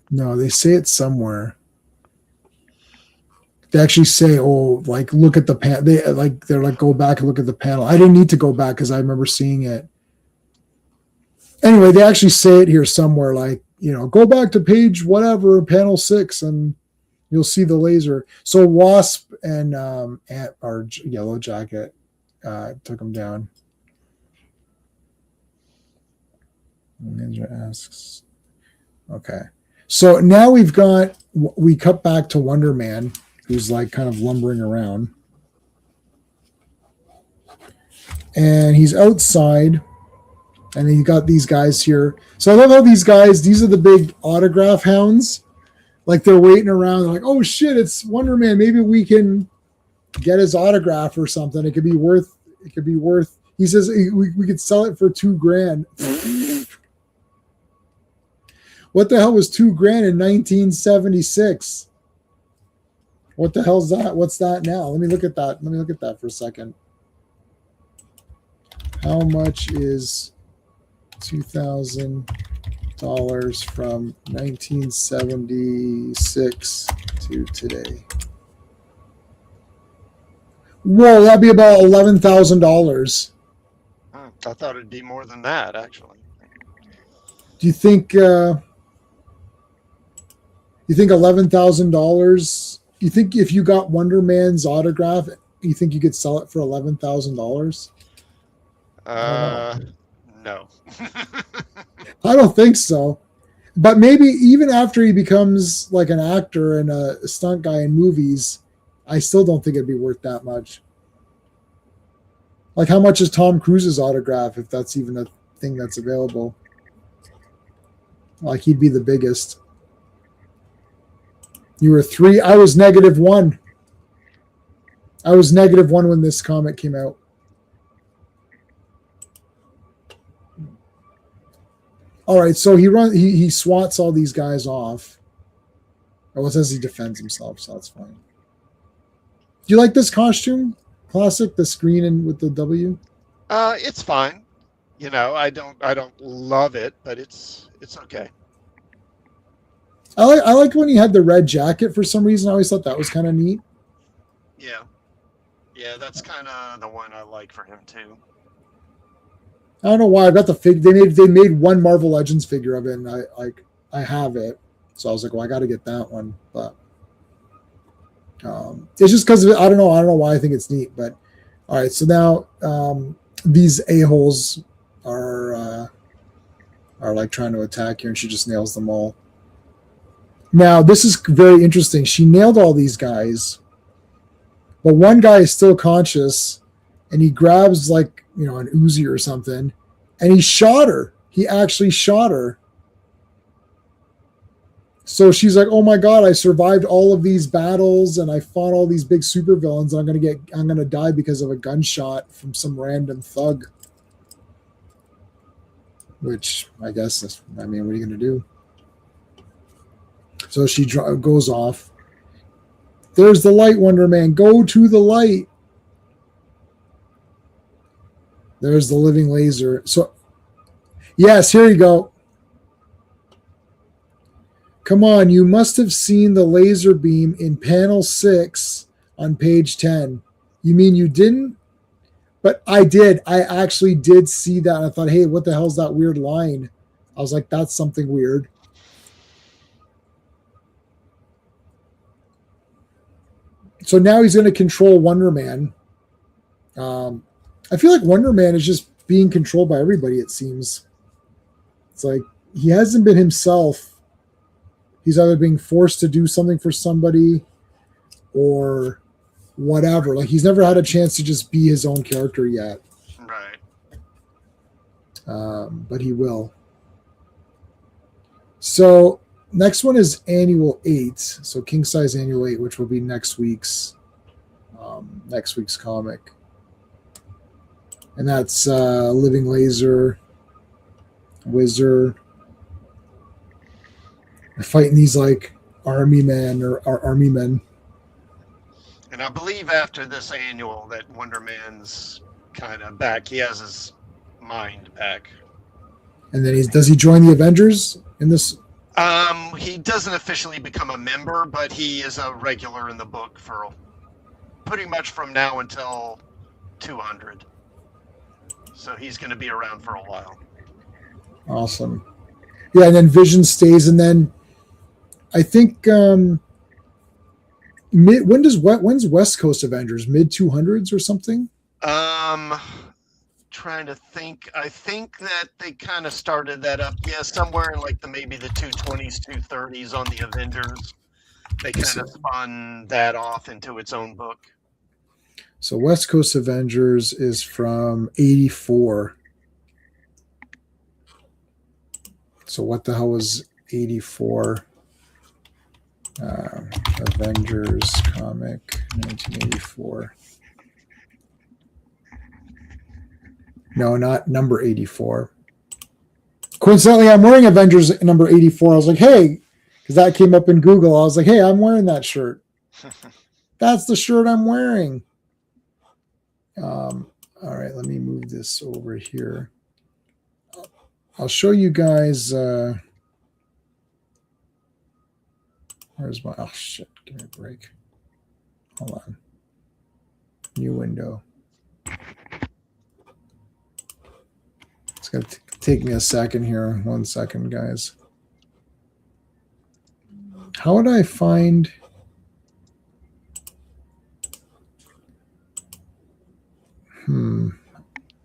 No, they say it somewhere. They actually say, "Oh, like look at the pan." They're like, "Go back and look at the panel." I didn't need to go back because I remember seeing it. Anyway, they actually say it here somewhere, like, go back to page whatever, panel 6, and you'll see the laser. So Wasp and our Yellow Jacket took him down. Ninja asks. Okay. So now we cut back to Wonder Man, who's like kind of lumbering around. And he's outside, and he got these guys here. So I love how these are the big autograph hounds. Like they're waiting around. They're like, oh shit, it's Wonder Man. Maybe we can get his autograph or something. It could be worth. He says we could sell it for $2,000. What the hell was $2,000 in 1976? What the hell's that? What's that now? Let me look at that for a second. How much is $2,000 from 1976 to today? Whoa, that'd be about $11,000. I thought it'd be more than that, actually. Do you think? You think $11,000? You think if you got Wonder Man's autograph, you think you could sell it for $11,000? No. I don't think so. But maybe even after he becomes like an actor and a stunt guy in movies, I still don't think it'd be worth that much. Like, how much is Tom Cruise's autograph, if that's even a thing that's available? Like, he'd be the biggest. You were 3. I was -1. I was -1 when this comic came out. All right, so he swats all these guys off. Oh, it says he defends himself, so that's fine. Do you like this costume? Classic, the screen and with the W? It's fine. I don't love it, but it's okay. I like when he had the red jacket for some reason. I always thought that was kind of neat. Yeah. Yeah, that's kind of the one I like for him too. I don't know why. I got the fig. They made one Marvel Legends figure of it, and I have it. So I was like, well, I got to get that one. But it's just because I don't know. I don't know why I think it's neat. But all right. So now these a-holes are like trying to attack her, and she just nails them all. Now this is very interesting. She nailed all these guys, but one guy is still conscious, and he grabs like an Uzi or something, and he shot her. He actually shot her. So she's like, "Oh my god, I survived all of these battles, and I fought all these big supervillains. I'm gonna die because of a gunshot from some random thug." Which I guess what are you gonna do? So she goes off. There's the light, Wonder Man. Go to the light. There's the living laser. So, yes, here you go. Come on, you must have seen the laser beam in panel 6 on page 10. You mean you didn't? But I did. I actually did see that. I thought, hey, what the hell's that weird line? I was like, that's something weird. So now he's going to control Wonder Man. I feel like Wonder Man is just being controlled by everybody, it seems. It's like he hasn't been himself. He's either being forced to do something for somebody or whatever. Like, he's never had a chance to just be his own character yet. Right. But he will. So next one is Annual 8. So King Size Annual 8, which will be next week's comic. And that's Living Laser, Wizard. They're fighting these like army men. And I believe after this annual that Wonder Man's kind of back. He has his mind back. And then does he join the Avengers in this? He doesn't officially become a member, but he is a regular in the book for pretty much from now until 200. So he's going to be around for a while. Awesome. Yeah, and then Vision stays, and then I think when's West Coast Avengers? Mid 200s or something? Trying to think. I think that they kind of started that up. Yeah, somewhere in like maybe the 220s, 230s on the Avengers. They kind of spun that off into its own book. So West Coast Avengers is from 84. So what the hell was 84? Avengers comic 1984. No, not number 84. Coincidentally, I'm wearing Avengers number 84. I was like, hey, because that came up in Google. I was like, hey, I'm wearing that shirt. That's the shirt I'm wearing. All right, let me move this over here. I'll show you guys. Where's my? Oh shit! Give me a break. Hold on. New window. It's gonna take me a second here. 1 second, guys. How would I find?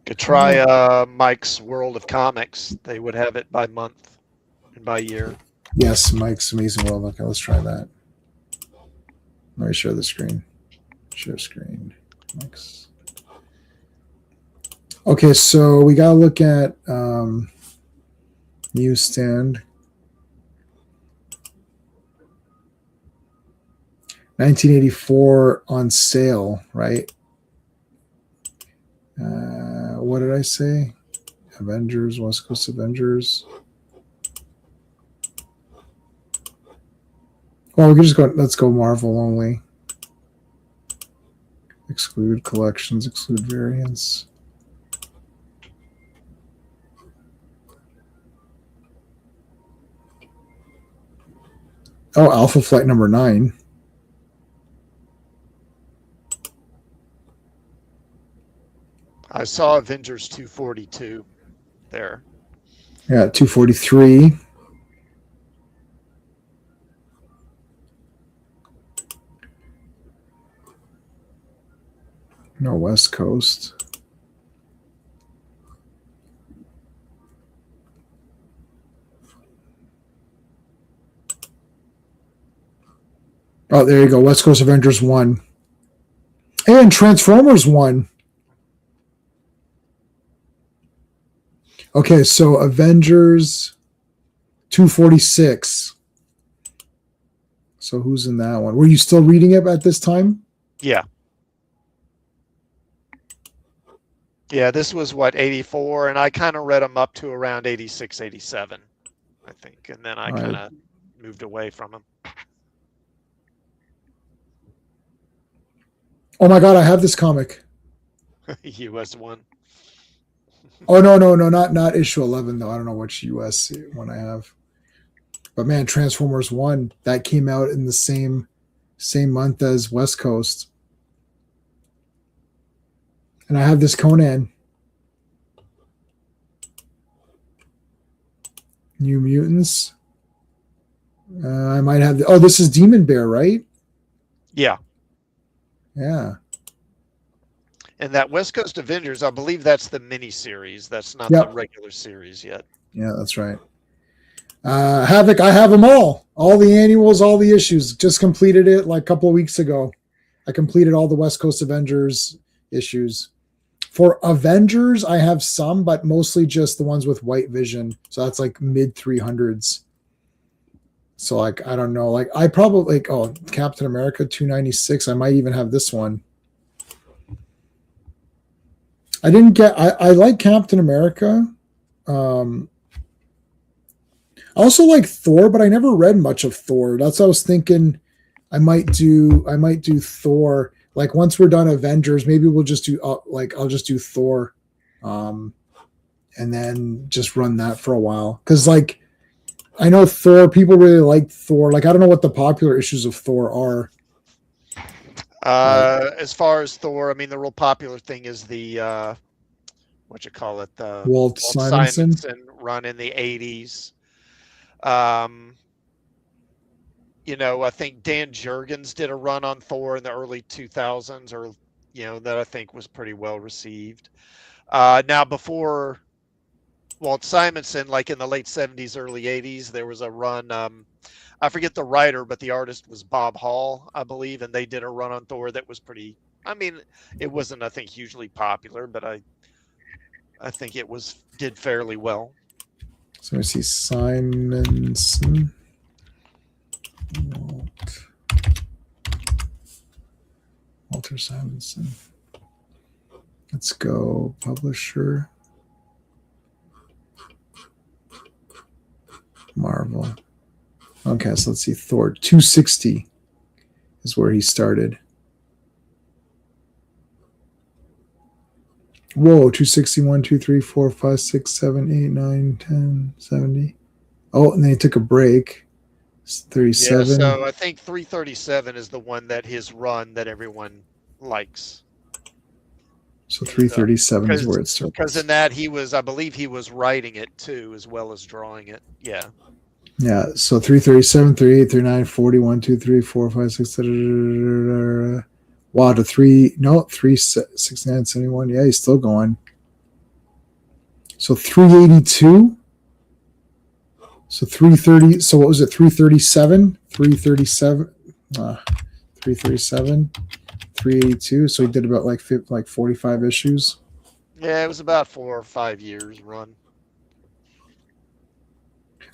Could try Mike's World of Comics. They would have it by month and by year. Yes, Mike's Amazing World. Okay, let's try that. Let me share the screen. Share screen. Mike's. Okay, so we got to look at newsstand. 1984 on sale, right? What did I say? Avengers, West Coast Avengers. Well, we can just go. Let's go Marvel only. Exclude collections, exclude variants. Oh, Alpha Flight number 9. I saw Avengers 242 there. Yeah, 243. No, West Coast. Oh, there you go. West Coast Avengers 1. And Transformers 1. Okay, so Avengers 246. So who's in that one? Were you still reading it at this time? Yeah. Yeah, this was 84, and I kind of read them up to around 86, 87, I think. And then I kind of moved away from them. Oh my God, I have this comic. US one. Oh no, not issue 11 though. I don't know which US one I have. But man, Transformers 1 that came out in the same month as West Coast. And I have this Conan. New Mutants. I might have this is Demon Bear, right? Yeah. Yeah. And that West Coast Avengers, I believe that's the mini series. That's not the regular series yet. Yeah, that's right. Havoc, I have them all the annuals, all the issues. Just completed it like a couple of weeks ago. I completed all the West Coast Avengers issues. For Avengers, I have some, but mostly just the ones with White Vision. So that's like mid 300s. So like, I don't know. Like I probably Captain America 296. I might even have this one. I didn't get. I like Captain America. I also like Thor, but I never read much of Thor. That's what I was thinking. I might do Thor. like once we're done Avengers, maybe we'll just do I'll just do Thor, and then just run that for a while. Because like I know Thor, people really like Thor. Like I don't know what the popular issues of Thor are. As far as Thor, I mean, the real popular thing is the what you call it, the Walt Simonson run in the 80s. I think Dan Jurgens did a run on Thor in the early 2000s, or that I think was pretty well received. Now, before Walt Simonson, like in the late 70s, early 80s, there was a run. I forget the writer, but the artist was Bob Hall, I believe, and they did a run on Thor that was pretty. I mean, it wasn't, I think, hugely popular, but I think it did fairly well. So I see Simonson. Walter Simonson. Let's go publisher. Marvel. Okay, so let's see. Thor 260 is where he started. Whoa, 261, 2, 3, 4, 5, 6, 7, 8, 9, 10, 70. Oh, and then he took a break. 37. Yeah, so I think 337 is the one that his run that everyone likes. So 337 is where it starts. Because in that I believe he was writing it too, as well as drawing it. Yeah. Yeah, so 337, 38, 39, 40, 1, 2, 3, 4, 5, 6, wow, to 369, 71. Yeah, he's still going. So 382. So 330. So what was it? 337, 337, 337, 382. So he did about like 45 issues. Yeah, it was about 4 or 5 years run.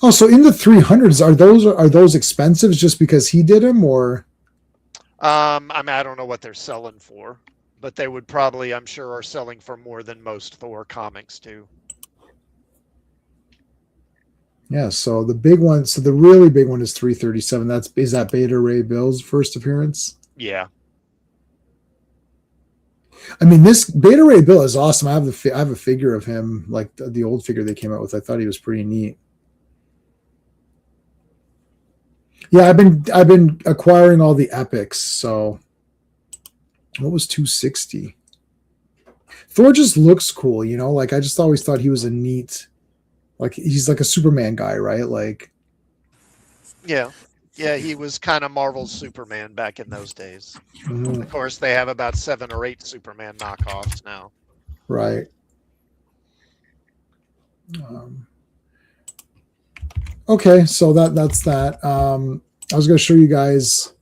Oh, so in the 300s, are those expensive just because he did them, or? I mean, I don't know what they're selling for, but they would probably, I'm sure, are selling for more than most Thor comics too. Yeah, so the big one, so the really big one is 337. Is that Beta Ray Bill's first appearance? Yeah. I mean, this Beta Ray Bill is awesome. I have a figure of him, like the old figure they came out with. I thought he was pretty neat. Yeah, I've been acquiring all the epics. So, what was 260? Thor just looks cool, Like I just always thought he was a neat, like he's like a Superman guy, right? Like, yeah, he was kind of Marvel's Superman back in those days. Mm-hmm. Of course, they have about 7 or 8 Superman knockoffs now. Right. Okay, so that's that. I was going to show you guys.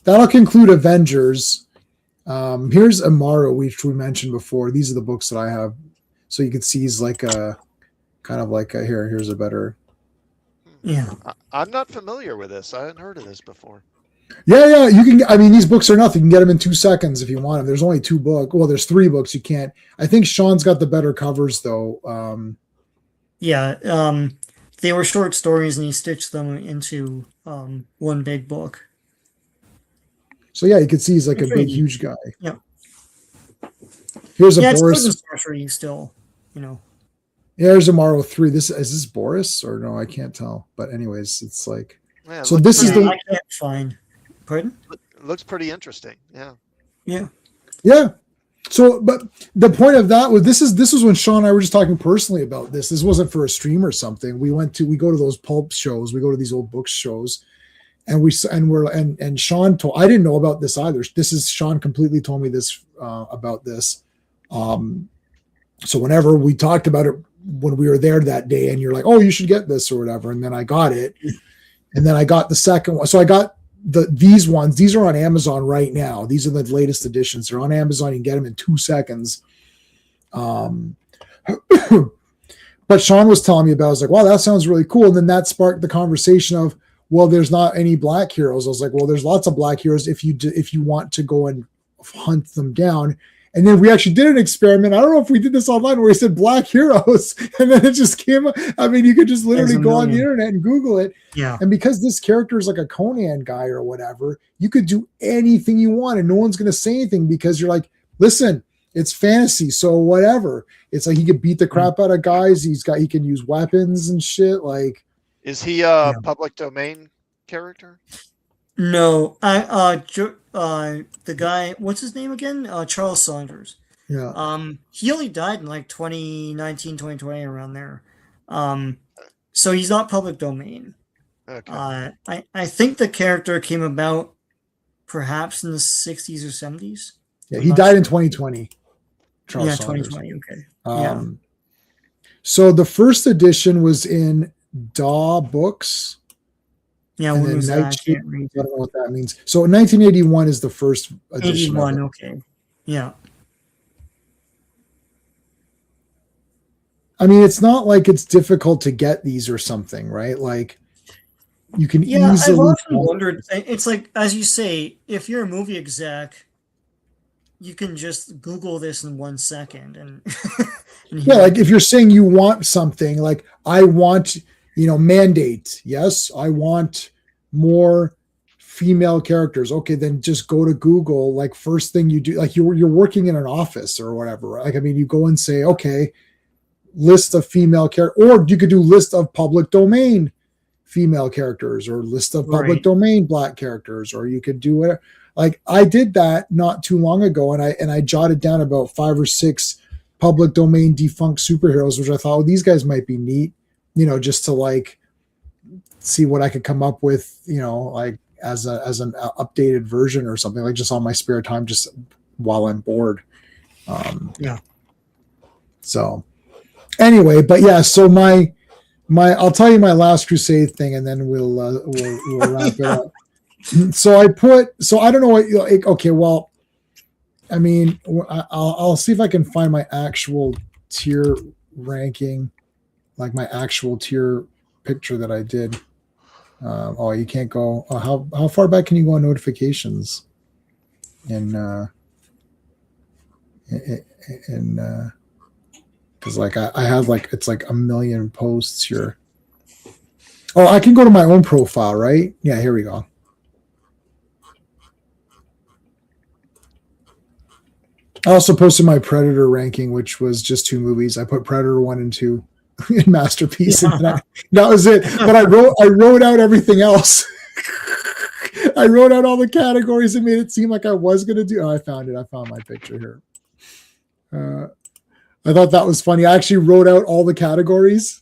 That'll conclude Avengers. Here's Amaro, which we mentioned before. These are the books that I have, so you can see he's like a kind of like a here's a better. Yeah, I'm not familiar with this. I hadn't heard of this before. Yeah, you can. I mean, these books are nothing. You can get them in 2 seconds if you want them. There's only 2 books. Well, there's 3 books. You can't. I think Sean's got the better covers though. yeah. They were short stories, and he stitched them into one big book. So yeah, you can see he's like a big, huge guy. Yeah. Here's a Boris. Boris. It's still, Yeah, there's Amaro 3. Is this Boris or no? I can't tell. But anyways, it's like. Yeah, so this is the. I can't find. Pardon? It looks pretty interesting. Yeah. Yeah. Yeah. So, but the point of that was this was when Sean and I were just talking personally about this. This wasn't for a stream or something. We go to those pulp shows. We go to these old books shows, and Sean told. I didn't know about this either. Sean completely told me this about this. So whenever we talked about it when we were there that day, and you're like, oh, you should get this or whatever, and then I got it, and then I got the second one. So I got. These ones, these are on Amazon right now. These are the latest editions. They're on Amazon. You can get them in 2 seconds. But Sean was telling me about, I was like, wow, that sounds really cool. And then that sparked the conversation of, well, there's not any black heroes. I was like, well, there's lots of black heroes if you want to go and hunt them down. And then we actually did an experiment. I don't know if we did this online where we said black heroes, and then it just came up. I mean, you could just literally go on the internet and Google it. Yeah. And because this character is like a Conan guy or whatever, you could do anything you want and no one's going to say anything because you're like, listen, it's fantasy. So whatever. It's like he could beat the crap out of guys. He can use weapons and shit. Like, is he a public domain character? No, the guy, what's his name again? Charles Saunders. Yeah. He only died in like 2019, 2020, around there. So he's not public domain. Okay. I think the character came about perhaps in the 60s or 70s. Yeah, he died in 2020. Charles Saunders. 2020. Okay. So the first edition was in DAW Books. Yeah, when was that? I don't know what that means. So 1981 is the first edition. 81, okay. Yeah. I mean, it's not like it's difficult to get these or something, right? Like, you can easily. I've often wondered. It's like, as you say, if you're a movie exec, you can just Google this in 1 second, and yeah, like if you're saying you want something, like I want, mandate. Yes, I want more female characters. Okay, then just go to Google. Like first thing you do, like you're working in an office or whatever. Like, I mean, you go and say, okay, list of female characters, or you could do list of public domain female characters, or list of public domain black characters, or you could do whatever. Like I did that not too long ago, and I jotted down about 5 or 6 public domain defunct superheroes, which I thought, these guys might be neat, just to like see what I could come up with, like as an updated version or something, like just on my spare time, just while I'm bored. So anyway, but yeah, so my I'll tell you my Last Crusade thing, and then we'll wrap it up. So I don't know what. Okay, well, I mean, I'll see if I can find my actual tier ranking, like my actual tier picture that I did. You can't go. How far back can you go on notifications? Because like I have like it's like a million posts here. Oh, I can go to my own profile, right? Yeah, here we go. I also posted my Predator ranking, which was just 2 movies. I put Predator 1 and 2 in Masterpiece, and that was it. But I wrote out everything else. I wrote out all the categories and made it seem like I was going to do. Oh, I found it. I found my picture here. I thought that was funny. I actually wrote out all the categories,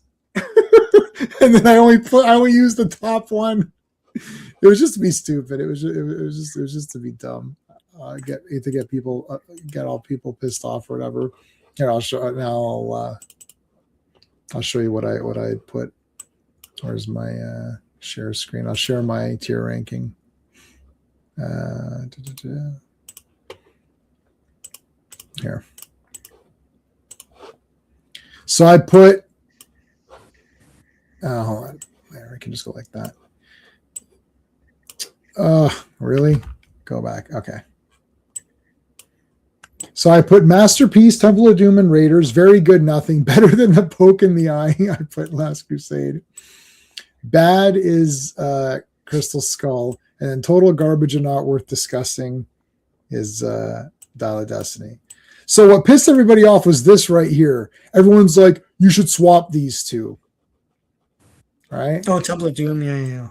and then I only used the top one. It was just to be stupid. It was just to be dumb. Get all people pissed off or whatever. Here, I'll show now. I'll show you what I put. Where's my share screen? I'll share my tier ranking. Here. So I put. Hold on. There, I can just go like that. Really? Go back. Okay. So I put Masterpiece, Temple of Doom, and Raiders. Very good, nothing. Better than the poke in the eye. I put Last Crusade. Bad is Crystal Skull. And then total garbage and not worth discussing is Dial of Destiny. So what pissed everybody off was this right here. Everyone's like, you should swap these two. Right? Oh, Temple of Doom. Yeah.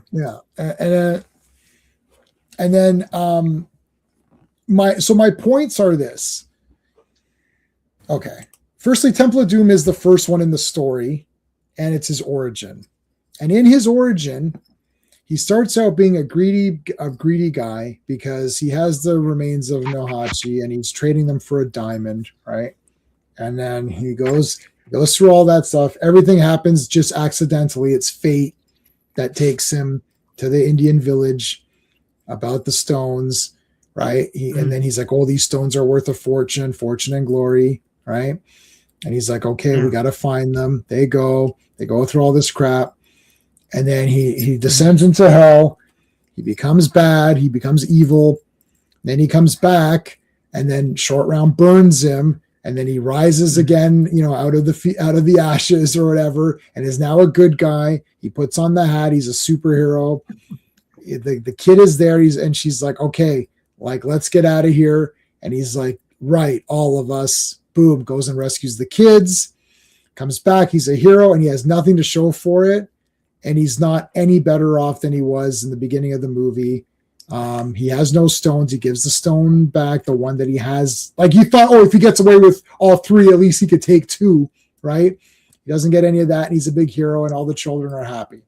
And then my points are this. Okay. Firstly, Temple of Doom is the first one in the story, and it's his origin. And in his origin, he starts out being a greedy guy because he has the remains of Nohachi and he's trading them for a diamond, right? And then he goes through all that stuff. Everything happens just accidentally. It's fate that takes him to the Indian village about the stones, right? And then he's like, oh, these stones are worth a fortune and glory, right? And he's like, okay, we got to find them. They go through all this crap. And then he descends into hell. He becomes bad. He becomes evil. Then he comes back and then Short Round burns him, and then he rises again, out of the ashes or whatever, and is now a good guy. He puts on the hat. He's a superhero. The kid is there. And she's like, okay, like, let's get out of here. And he's like, right, all of us. Boom, goes and rescues the kids, comes back. He's a hero, and he has nothing to show for it. And he's not any better off than he was in the beginning of the movie. He has no stones. He gives the stone back, the one that he has. Like, you thought, if he gets away with all three, at least he could take two, right? He doesn't get any of that, and he's a big hero, and all the children are happy.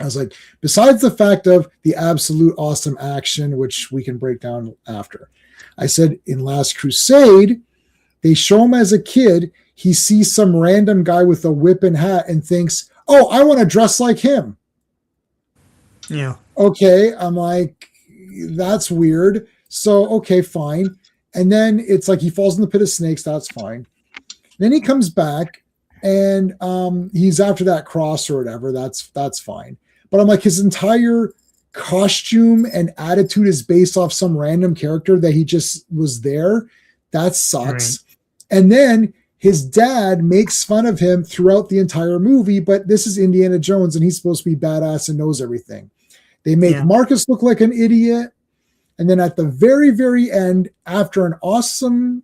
I was like, besides the fact of the absolute awesome action, which we can break down after, I said in Last Crusade, they show him as a kid. He sees some random guy with a whip and hat and thinks, oh, I want to dress like him. Yeah. Okay. I'm like, that's weird. So, okay, fine. And then it's like he falls in the pit of snakes. That's fine. Then he comes back and he's after that cross or whatever. That's fine. But I'm like, his entire costume and attitude is based off some random character that he just was there. That sucks. Right. And then his dad makes fun of him throughout the entire movie, but this is Indiana Jones and he's supposed to be badass and knows everything. They make Marcus look like an idiot. And then at the very, very end, after an awesome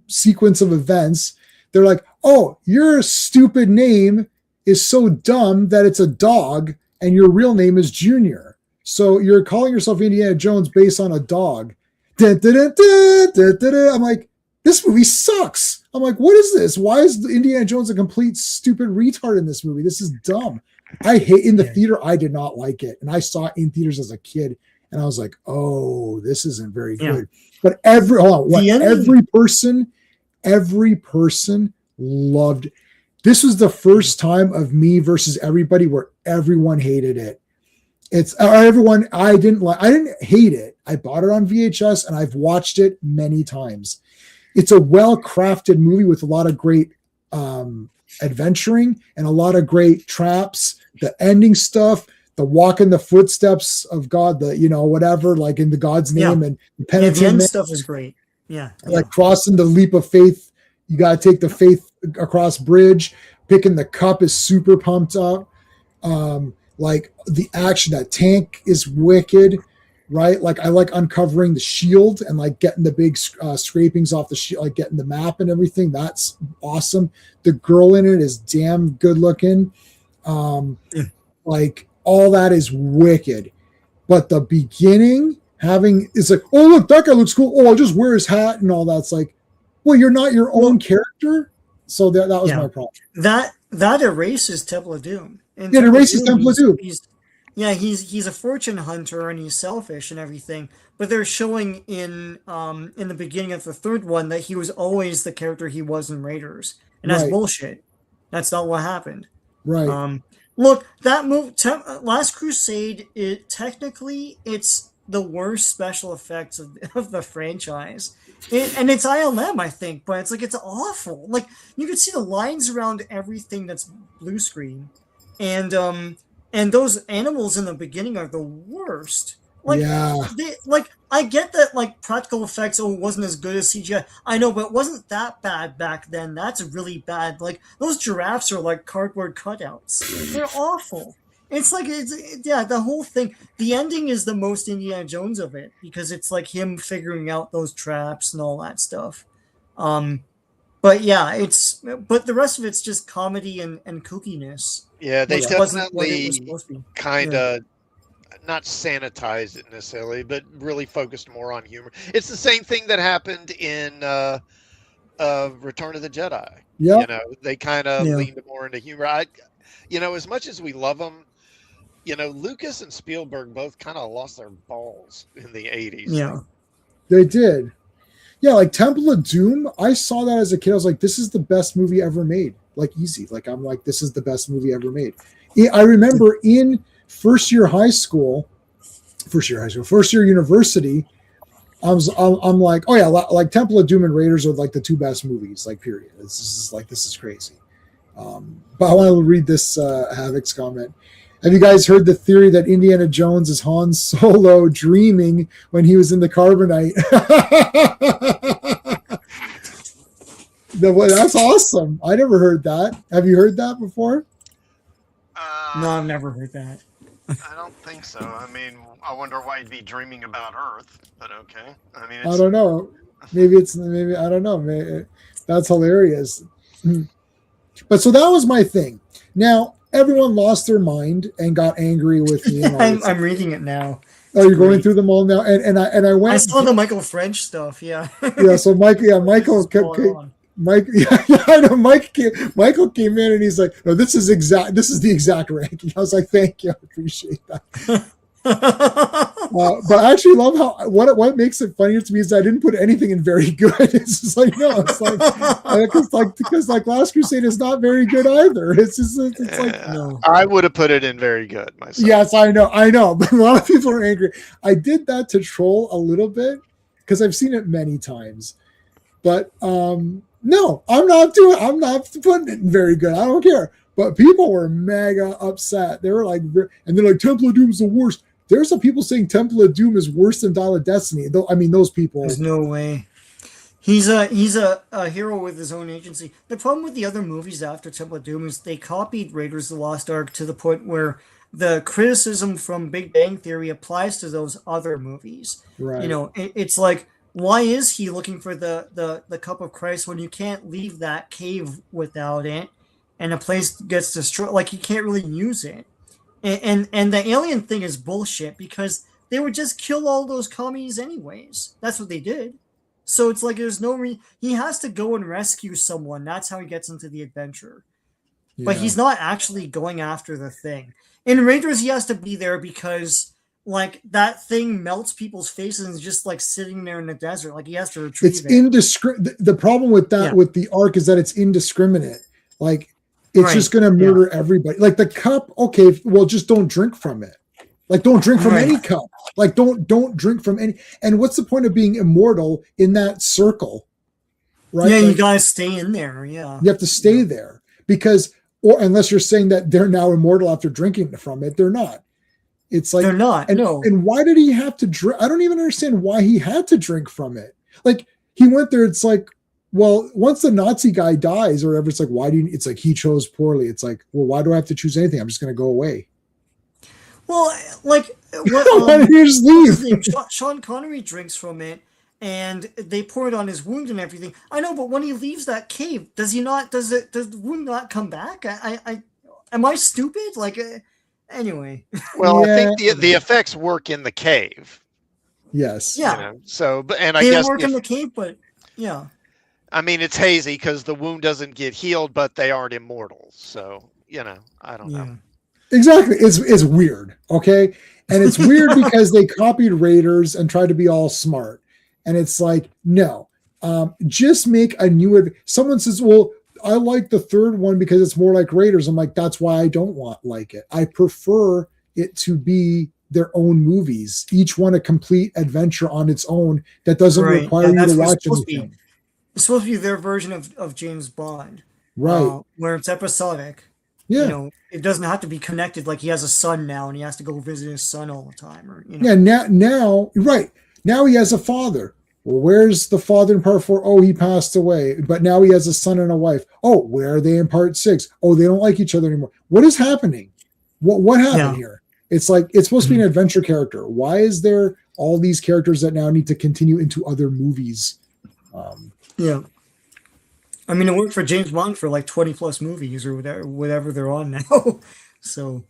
sequence of events, they're like, oh, your stupid name is so dumb that it's a dog and your real name is Junior. So you're calling yourself Indiana Jones based on a dog. I'm like, this movie sucks. I'm like, what is this? Why is Indiana Jones a complete stupid retard in this movie? This is dumb. I hate in the theater. I did not like it. And I saw it in theaters as a kid. And I was like, oh, this isn't very good. But every person loved it. This was the first time of me versus everybody where everyone hated it. I didn't hate it. I bought it on VHS and I've watched it many times. It's a well-crafted movie with a lot of great adventuring and a lot of great traps. The ending stuff, the walk in the footsteps of God, whatever, like in the God's name and the penitent. The end stuff is great. Yeah. Like crossing the leap of faith. You got to take the faith across bridge. Picking the cup is super pumped up. Like the action, that tank is wicked, right? Like I like uncovering the shield and like getting the big scrapings off the shield, like getting the map and everything. That's awesome. The girl in it is damn good looking. Like all that is wicked. But the beginning is like, oh, look, that guy looks cool. Oh, I'll just wear his hat and all that. It's like, well, you're not your own character. So that was my problem. That erases Temple of Doom. It erases Temple of Doom. He's a fortune hunter and he's selfish and everything. But they're showing in the beginning of the third one that he was always the character he was in Raiders, and that's bullshit. That's not what happened. Right. Look, that movie, Last Crusade. It's the worst special effects of the franchise. And it's ILM, I think, but it's awful. Like you could see the lines around everything that's blue screen, and those animals in the beginning are the worst. I get that like practical effects wasn't as good as CGI. I know, but it wasn't that bad back then. That's really bad. Like those giraffes are like cardboard cutouts. They're awful. It's like the whole thing. The ending is the most Indiana Jones of it because it's like him figuring out those traps and all that stuff. But the rest of it's just comedy and kookiness. Yeah, they definitely kind of not sanitized it necessarily, but really focused more on humor. It's the same thing that happened in Return of the Jedi. Yeah, they kind of leaned more into humor. As much as we love them. Lucas and Spielberg both kind of lost their balls in the 80s. Yeah. They did. Yeah, like Temple of Doom, I saw that as a kid. I was like, this is the best movie ever made. Like, easy. Like, I'm like, this is the best movie ever made. I remember in first year university, I'm like, oh yeah, like Temple of Doom and Raiders are like the two best movies, like period. This is crazy. But I want to read this Havoc's comment. Have you guys heard the theory that Indiana Jones is Han Solo dreaming when he was in the carbonite? That's awesome. I never heard that. Have you heard that before? No, I've never heard that. I don't think so. I mean, I wonder why he'd be dreaming about Earth, but okay. I mean, I don't know. Maybe I don't know. Maybe, that's hilarious. But so that was my thing. Now, everyone lost their mind and got angry with me. I'm reading it now. Oh, you're going through them all now, and I went. I saw the Michael French stuff. Yeah. Yeah. So Michael I know. Michael came in and he's like, "No, this is the exact ranking." I was like, "Thank you, I appreciate that." But I actually love how what makes it funnier to me is I didn't put anything in very good. It's just like no, it's because Last Crusade is not very good either. It's like no. I would have put it in very good myself. Yes, I know, but a lot of people are angry. I did that to troll a little bit because I've seen it many times, but no, I'm not putting it in very good. I don't care. But people were mega upset. They were like, and they're like, Temple of Doom is the worst. There's some people saying Temple of Doom is worse than Dial of Destiny. Though I mean, those people. There's no way. He's a hero with his own agency. The problem with the other movies after Temple of Doom is they copied Raiders of the Lost Ark to the point where the criticism from Big Bang Theory applies to those other movies. Right. You know, it's like, why is he looking for the Cup of Christ when you can't leave that cave without it, and a place gets destroyed? Like, you can't really use it. And the alien thing is bullshit because they would just kill all those commies anyways. That's what they did. So it's like there's no he has to go and rescue someone. That's how he gets into the adventure. Yeah. But he's not actually going after the thing. In Raiders, he has to be there because like that thing melts people's faces and is just like sitting there in the desert. Like he has to retrieve it. It's the problem with that with the Ark is that it's indiscriminate. Like it's just going to murder everybody. Like the cup, okay, well, just don't drink from it. Like don't drink from any cup. Like don't drink from any. And what's the point of being immortal in that circle? Right? Yeah, like, you guys stay in there. Yeah, you have to stay there because, or unless you're saying that they're now immortal after drinking from it, they're not. It's like they're not. And why did he have to drink? I don't even understand why he had to drink from it. Like he went there. It's like, well, once the Nazi guy dies or whatever, it's like, why do you? It's like he chose poorly. It's like, well, why do I have to choose anything? I'm just going to go away. Well, like, why don't you just leave? Sean Connery drinks from it, and they pour it on his wound and everything. I know, but when he leaves that cave, does he not? Does the wound not come back? I am I stupid? Like, anyway. Well, I think the effects work in the cave. Yes. Yeah. You know, so, and I they guess work in the cave, but yeah. I mean, it's hazy because the wound doesn't get healed, but they aren't immortal. So, you know, I don't know. Exactly. It's weird. Okay. And it's weird because they copied Raiders and tried to be all smart. And it's like, no, just make a new, someone says, well, I like the third one because it's more like Raiders. I'm like, that's why I don't like it. I prefer it to be their own movies, each one a complete adventure on its own that doesn't require you to watch anything. It's supposed to be their version of James Bond. Right. Where it's episodic. Yeah. You know, it doesn't have to be connected like he has a son now and he has to go visit his son all the time. Or, you know. Yeah, now, right. Now he has a father. Well, where's the father in part 4? Oh, he passed away. But now he has a son and a wife. Oh, where are they in part 6? Oh, they don't like each other anymore. What is happening? What happened here? It's like, it's supposed to be an adventure character. Why is there all these characters that now need to continue into other movies? Yeah. I mean, it worked for James Bond for like 20 plus movies or whatever they're on now. So,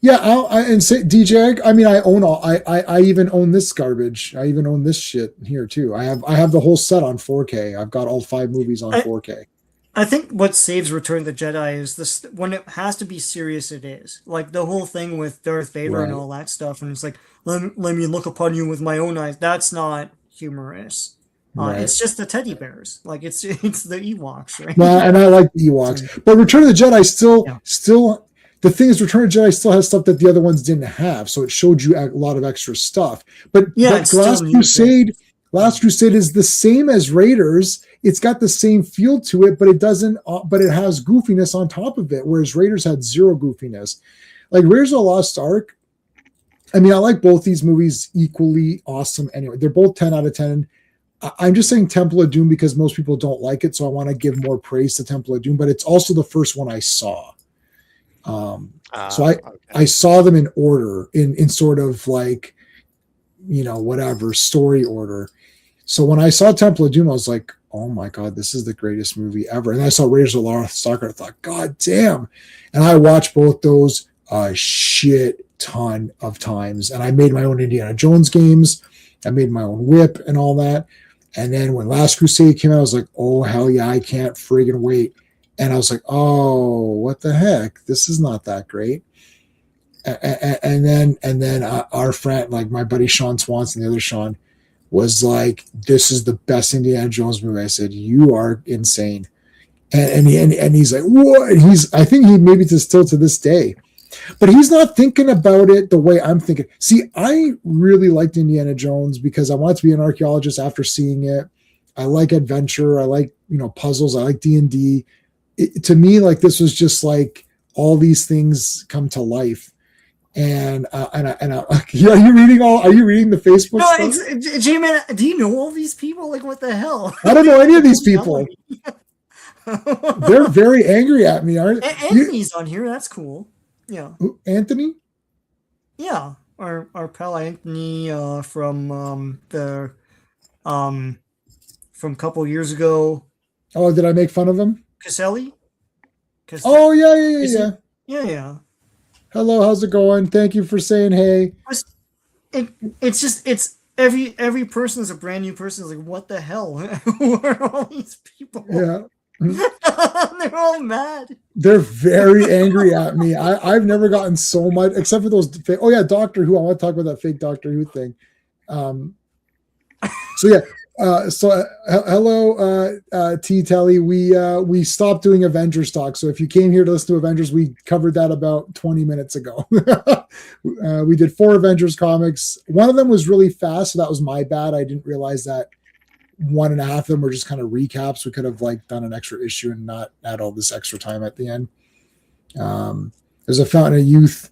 yeah, and say DJ. I mean, I own all. I even own this garbage. I even own this shit here too. I have the whole set on 4K. I've got all 5 movies on 4K. I think what saves Return of the Jedi is this: when it has to be serious, it is like the whole thing with Darth Vader and all that stuff. And it's like, let me look upon you with my own eyes. That's not humorous. It's just the teddy bears. Like it's the Ewoks, right? Well, and I like the Ewoks, but Return of the Jedi still. The thing is, Return of the Jedi still has stuff that the other ones didn't have, so it showed you a lot of extra stuff. But Glass Last Crusade is the same as Raiders. It's got the same feel to it, but it doesn't. But it has goofiness on top of it, whereas Raiders had zero goofiness. Like Raiders of the Lost Ark. I mean, I like both these movies equally awesome. Anyway, they're both 10 out of 10. I'm just saying Temple of Doom because most people don't like it, so I want to give more praise to Temple of Doom. But it's also the first one I saw. I saw them in order, in sort of like, whatever story order. So when I saw Temple of Doom, I was like, oh my God, this is the greatest movie ever. And I saw Raiders of the Lost Ark, I thought, God damn. And I watched both those a shit ton of times. And I made my own Indiana Jones games. I made my own whip and all that. And then when Last Crusade came out, I was like, oh, hell yeah, I can't friggin' wait. And I was like, oh, what the heck? This is not that great. And then our friend, like my buddy Sean Swanson, the other Sean, was like, this is the best Indiana Jones movie. I said, you are insane. And he's like, what? And I think he maybe still to this day, but he's not thinking about it the way I'm thinking. See, I really liked Indiana Jones because I wanted to be an archaeologist after seeing it. I like adventure. I like, puzzles. I like D&D. To me, like this was just like all these things come to life. And are you reading the Facebook stuff? J-Man, do you know all these people? Like, what the hell? I don't know any of these people. They're very angry at me, aren't they? Anthony's on here. That's cool. Yeah. Who, Anthony? Yeah. Our pal Anthony from a couple years ago. Oh, did I make fun of him? Caselli? Oh, yeah. Yeah. Hello, how's it going? Thank you for saying hey. It's every person is a brand new person. It's like, what the hell? Who are all these people? Yeah. They're all mad. They're very angry at me. I've never gotten so much, except for those. Oh yeah, Doctor Who. I want to talk about that fake Doctor Who thing. So yeah. Hello, T Telly. We stopped doing Avengers talk. So if you came here to listen to Avengers, we covered that about 20 minutes ago. We did 4 Avengers comics. One of them was really fast, so that was my bad. I didn't realize that 1.5 of them were just kind of recaps. We could have done an extra issue and not add all this extra time at the end. There's a Fountain of Youth,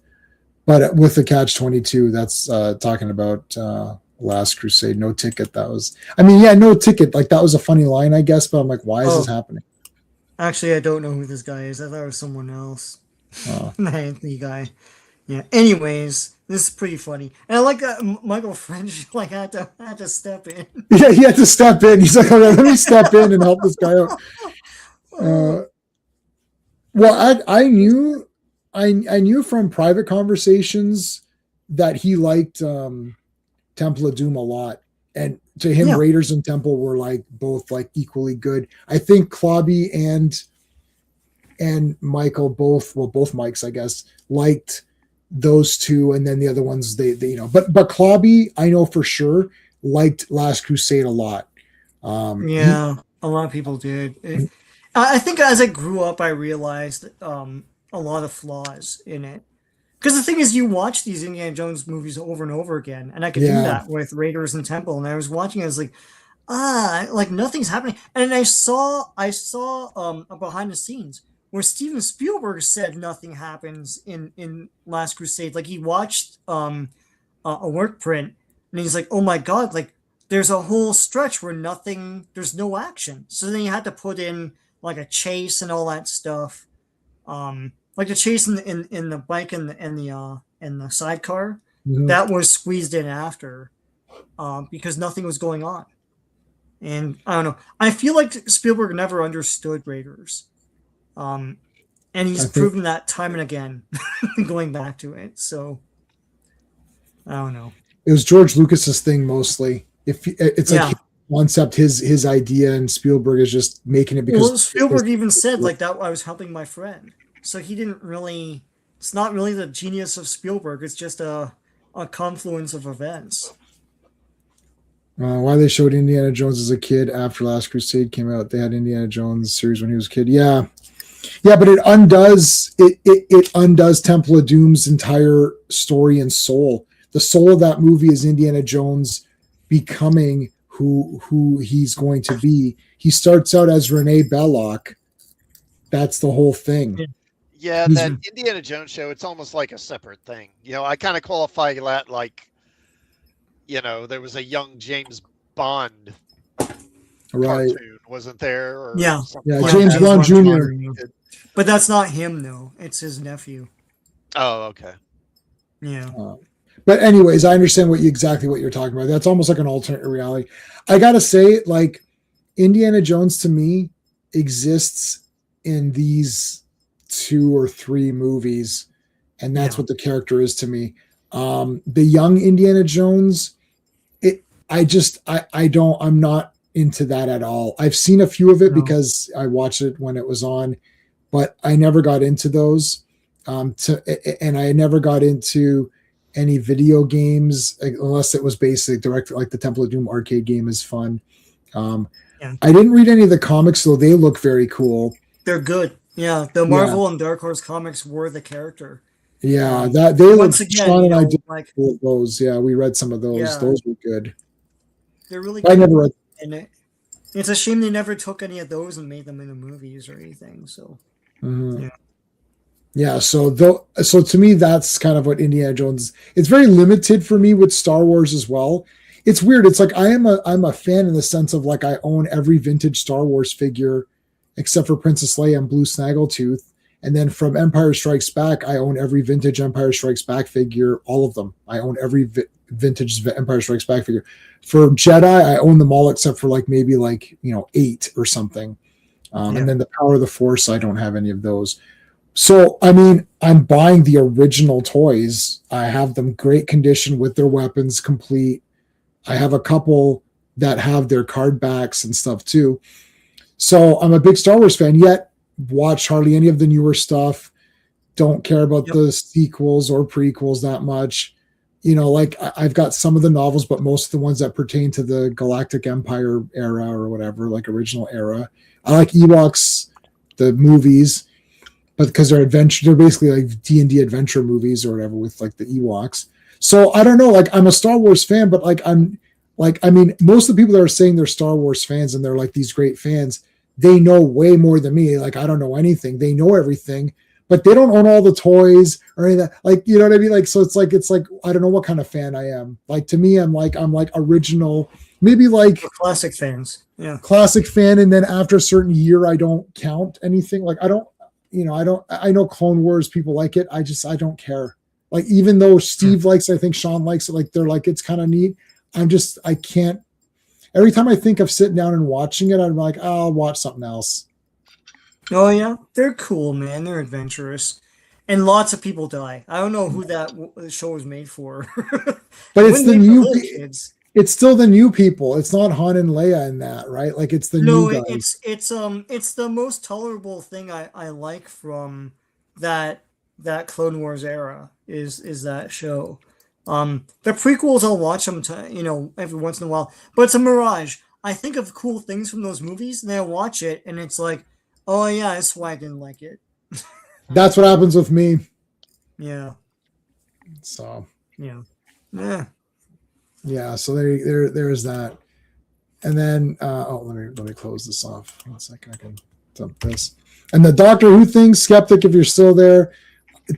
but with the Catch-22, that's talking about Last Crusade. No ticket. That was, no ticket. Like that was a funny line, I guess, but I'm like, why is this happening? Actually, I don't know who this guy is. I thought it was someone else. Oh. The Anthony guy. Yeah. Anyways, this is pretty funny, and I like that Michael French had to step in. Yeah, he had to step in. He's like, okay, let me step in and help this guy out. Well, I knew from private conversations that he liked Temple of Doom a lot, and to him, Raiders and Temple were both equally good. I think Clobby and Michael both Mikes, I guess, liked those two, and then the other ones they but Clobby, I know for sure, liked Last Crusade a lot. A lot of people did. I think as I grew up, I realized a lot of flaws in it. Because the thing is, you watch these Indiana Jones movies over and over again, and I could do that with Raiders and Temple. And I was watching, I was like, nothing's happening. And I saw a behind the scenes where Steven Spielberg said nothing happens in Last Crusade. Like he watched a work print, and he's like, oh my God, there's a whole stretch where there's no action. So then you had to put in a chase and all that stuff. Like the chase in the bike and the sidecar, that was squeezed in after, because nothing was going on. And I don't know. I feel like Spielberg never understood Raiders, and he's proven that time and again, going back to it. So I don't know. It was George Lucas's thing mostly. It's his concept, his idea, and Spielberg is just making it because Spielberg even said that I was helping my friend. So he didn't really. It's not really the genius of Spielberg. It's just a confluence of events. Why they showed Indiana Jones as a kid after Last Crusade came out? They had Indiana Jones series when he was a kid. Yeah, but it undoes Temple of Doom's entire story and soul. The soul of that movie is Indiana Jones becoming who he's going to be. He starts out as Renee Belloc. That's the whole thing. Yeah, He's- that Indiana Jones show, it's almost like a separate thing. I kind of qualify that like, there was a young James Bond Right. cartoon, wasn't there? Or Yeah. something Yeah, like James that. Bond Jr. But that's not him though. It's his nephew. Oh, okay. Yeah. But anyways, I understand exactly what you're talking about. That's almost like an alternate reality. I gotta say, like, Indiana Jones to me exists in these 2 or 3 movies, and that's what the character is to me. The young Indiana Jones, I'm not into that at all. I've seen a few of it because I watched it when it was on, but I never got into those. And I never got into any video games unless it was basic direct, like the Temple of Doom arcade game is fun. I didn't read any of the comics, though. They look very cool. They're good. Yeah, the Marvel and Dark Horse comics were the character. Yeah, that they once look. again, Sean and I did like those. Yeah, we read some of those. Yeah. Those were good. they're really. I Good. never read. And it's a shame they never took any of those and made them into movies or anything. So. Mm-hmm. Yeah. So to me, that's kind of what Indiana Jones. It's very limited for me with Star Wars as well. It's weird. It's like I'm a fan in the sense of like I own every vintage Star Wars figure except for Princess Leia and Blue Snaggletooth. And then from Empire Strikes Back, I own every vintage Empire Strikes Back figure, all of them. I own every vintage Empire Strikes Back figure. For Jedi, I own them all except for like maybe 8 or something. And then the Power of the Force, I don't have any of those. So, I mean, I'm buying the original toys. I have them great condition with their weapons complete. I have a couple that have their card backs and stuff too. So I'm a big Star Wars fan, yet watch hardly any of the newer stuff. Don't care about the sequels or prequels that much. I've got some of the novels, but most of the ones that pertain to the Galactic Empire era or whatever, like original era. I like Ewoks, the movies, but because they're basically like D&D adventure movies or whatever with like the Ewoks. So I don't know, like I'm a Star Wars fan, but most of the people that are saying they're Star Wars fans and they're like these great fans, they know way more than me. Like I don't know anything. They know everything, but they don't own all the toys or anything. Like, you know what I mean? Like, so it's like I don't know what kind of fan I am. Like to me, I'm like original, maybe like classic fans. Yeah. Classic fan. And then after a certain year, I don't count anything. Like I know Clone Wars, people like it. I don't care. Like, even though Steve likes it, I think Sean likes it. Like, they're like, it's kind of neat. I can't, every time I think of sitting down and watching it, I'm like, oh, I'll watch something else. Oh yeah. They're cool, man. They're adventurous. And lots of people die. I don't know who that show was made for. But it's the new kids. It's still the new people. It's not Han and Leia in that, right? Like it's the new guys. It's the most tolerable thing I like from that Clone Wars era is that show. The prequels I'll watch them every once in a while, but it's a mirage. I think of cool things from those movies and then I watch it and it's like, oh yeah, that's why I didn't like it. That's what happens with me. Yeah. So yeah. So there's that. And then let me close this off. 1 second, I can dump this. And the Doctor Who thing, skeptic, if you're still there,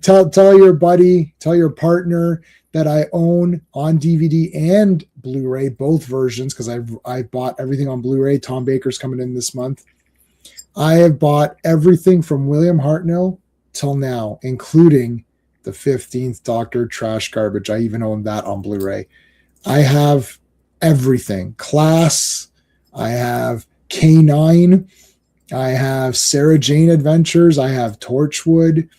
tell your buddy, tell your partner that I own on DVD and Blu-ray both versions, because I bought everything on Blu-ray. Tom Baker's coming in this month. I have bought everything from William Hartnell till now, including the 15th Doctor Trash Garbage. I even own that on Blu-ray. I have everything. Class. I have K9. I have Sarah Jane Adventures. I have Torchwood.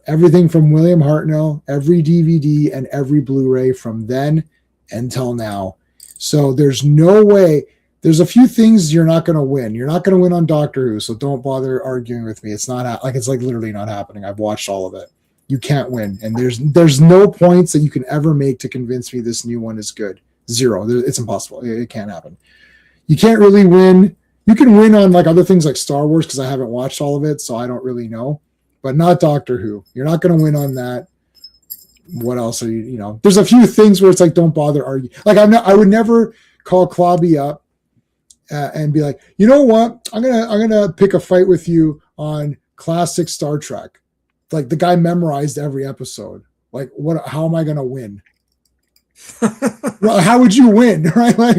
Everything from William Hartnell, every DVD and every Blu-ray from then until now. So there's no way. There's a few things you're not going to win. You're not going to win on Doctor Who, so don't bother arguing with me. It's not it's like literally not happening. I've watched all of it. You can't win, and there's no points that you can ever make to convince me this new one is good. Zero. It's impossible. It can't happen. You can't really win. You can win on like other things like Star Wars because I haven't watched all of it, so I don't really know. But not Doctor Who. You're not going to win on that. What else are you? There's a few things where it's like don't bother arguing. Like I would never call Klobby up and be like, you know what? I'm gonna pick a fight with you on classic Star Trek. Like the guy memorized every episode. Like what? How am I gonna win? Well, how would you win, right? Like,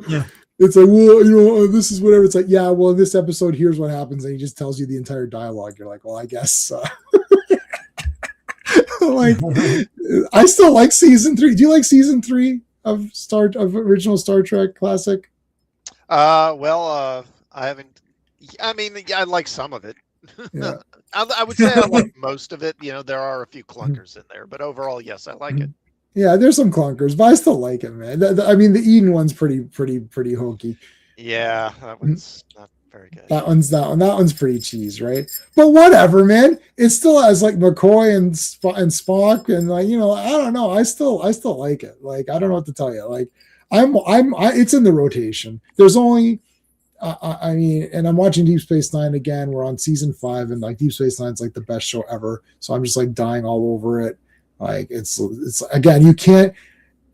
Yeah. it's like, well, this is whatever. It's like, yeah, well, this episode, here's what happens, and he just tells you the entire dialogue. You're like, well, I guess. Like, I still like season 3. Do you like season 3 of original Star Trek classic? I haven't. I mean, I like some of it. Yeah. I would say I like most of it. There are a few clunkers in there, but overall, yes, I like it. Yeah, there's some clunkers, but I still like it, man. I mean, the Eden one's pretty hokey. Yeah, that one's not very good. That one's pretty cheese, right? But whatever, man. It still has like McCoy and Spock, and like I don't know. I still like it. Like I don't know what to tell you. Like it's in the rotation. There's only. I mean, and I'm watching Deep Space Nine again. We're on season 5, and like Deep Space Nine's like the best show ever. So I'm just like dying all over it. Like it's again, you can't.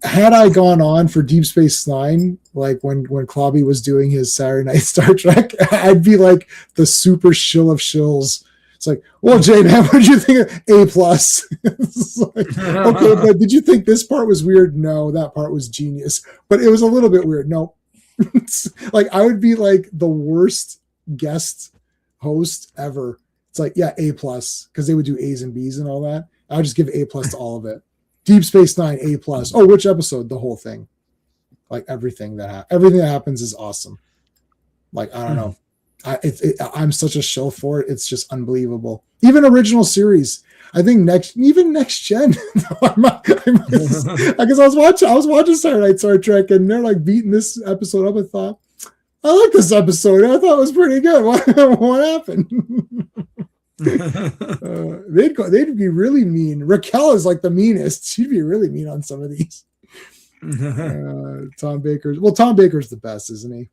Had I gone on for Deep Space Nine, like when Klobby was doing his Saturday Night Star Trek, I'd be like the super shill of shills. It's like, well, Jay, man, what did you think of A+? It's like, okay, but did you think this part was weird? No, that part was genius, but it was a little bit weird. No, like I would be like the worst guest host ever. It's like, yeah, A+, because they would do A's and B's and all that. I would just give A+ to all of it. Deep Space Nine, A+. Oh, which episode? The whole thing. Like everything that happens is awesome. Like I don't know, I'm such a shill for it. It's just unbelievable. Even original series. I think next gen. I guess I was watching Saturday Night Star Trek, and they're like beating this episode up. I thought, I like this episode. I thought it was pretty good. What happened? They'd be really mean. Raquel is like the meanest. She'd be really mean on some of these. Tom Baker's the best, isn't he?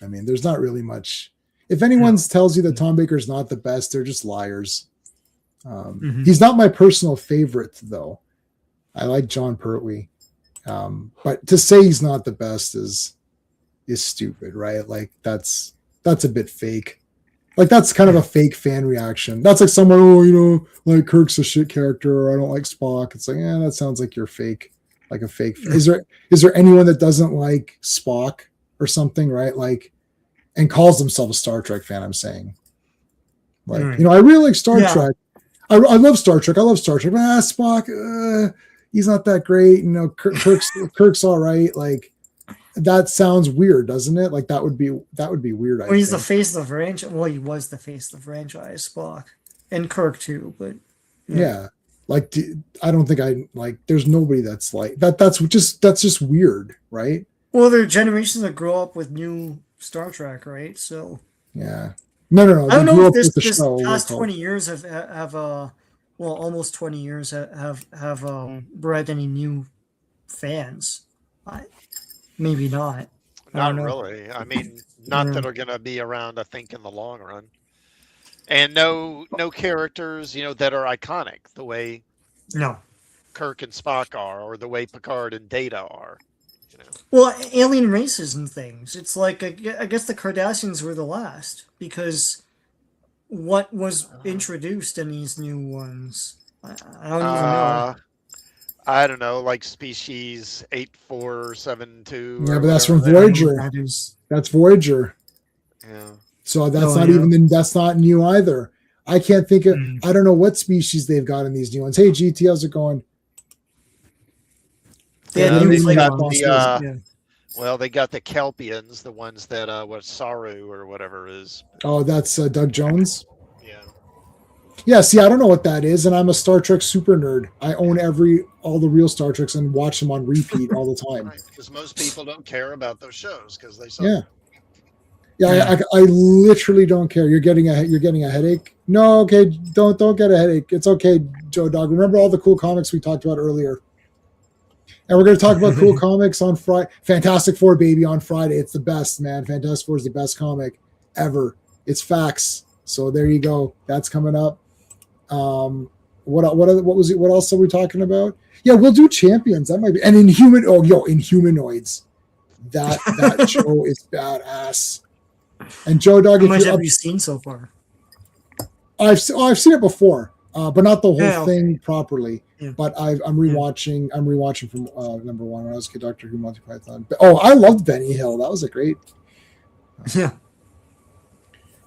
I mean, there's not really much. If anyone tells you that Tom Baker's not the best, they're just liars. He's not my personal favorite, though. I like John Pertwee, but to say he's not the best is stupid, right? Like that's a bit fake. Like that's kind of a fake fan reaction. That's like someone, like Kirk's a shit character, or I don't like Spock. It's like, that sounds like you're fake, like a fake. Is there anyone that doesn't like Spock or something, right? Like, and calls themselves a Star Trek fan? I'm saying, like, I really like Star Trek. I love Star Trek. I love Star Trek. Spock, he's not that great. Kirk's all right. Like, that sounds weird, doesn't it? Like that would be weird. Well, he's the face of the franchise. Well, he was the face of the franchise, Spock, and Kirk too. But yeah, like I don't think there's nobody that's like that. That's just weird, right? Well, there are generations that grow up with new Star Trek, right? So yeah, no. I don't know if this past 20 years have almost 20 years have bred any new fans. Maybe not. Not really. I mean, not that are going to be around, I think, in the long run. And no characters, that are iconic the way Kirk and Spock are, or the way Picard and Data are. Well, alien races and things. It's like, I guess the Cardassians were the last, because what was introduced in these new ones? I don't even know. I don't know, like species 8472. Yeah, but that's from Voyager. That's Voyager. Yeah. So that's not new either. I can't think of. I don't know what species they've got in these new ones. Hey, GT, how's it going? They got the Kelpians, the ones that what Saru or whatever is. Oh, that's Doug Jones. Yeah. Yeah, see, I don't know what that is, and I'm a Star Trek super nerd. I own all the real Star Treks and watch them on repeat all the time. Right, because most people don't care about those shows because they saw. Yeah. Yeah, I literally don't care. You're getting a headache. No, okay, don't get a headache. It's okay, Joe Dog. Remember all the cool comics we talked about earlier. And we're going to talk about cool comics on Friday. Fantastic Four, baby, on Friday. It's the best, man. Fantastic Four is the best comic ever. It's facts. So there you go. That's coming up. What else are we talking about? Yeah, we'll do Champions. That might be, and Inhumanoids. That show is badass. And Joe Dog, How if much you're have up, you seen so far? I've seen it before, but not the whole thing properly. Yeah. But I'm rewatching. I'm rewatching from number one when I was a kid, Doctor Who, Monty Python. But, I loved Benny Hill. That was a great. Yeah.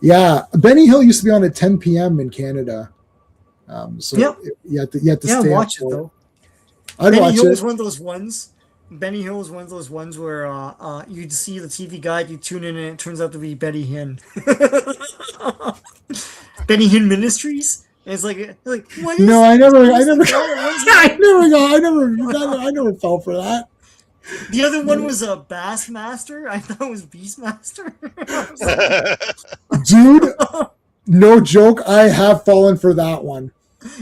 Yeah, Benny Hill used to be on at 10 p.m. in Canada. So Yep. you have to stay watch up it for though. I'd Benny watch Hill it. is one of those ones. Benny Hill is one of those ones where you'd see the TV guide, you tune in, and it turns out to be Benny Hinn. Benny Hinn Ministries. And it's like what is? No, I never, this? I never, What I never fell for that. The other one was a Bassmaster. I thought it was Beastmaster. Dude, no joke. I have fallen for that one.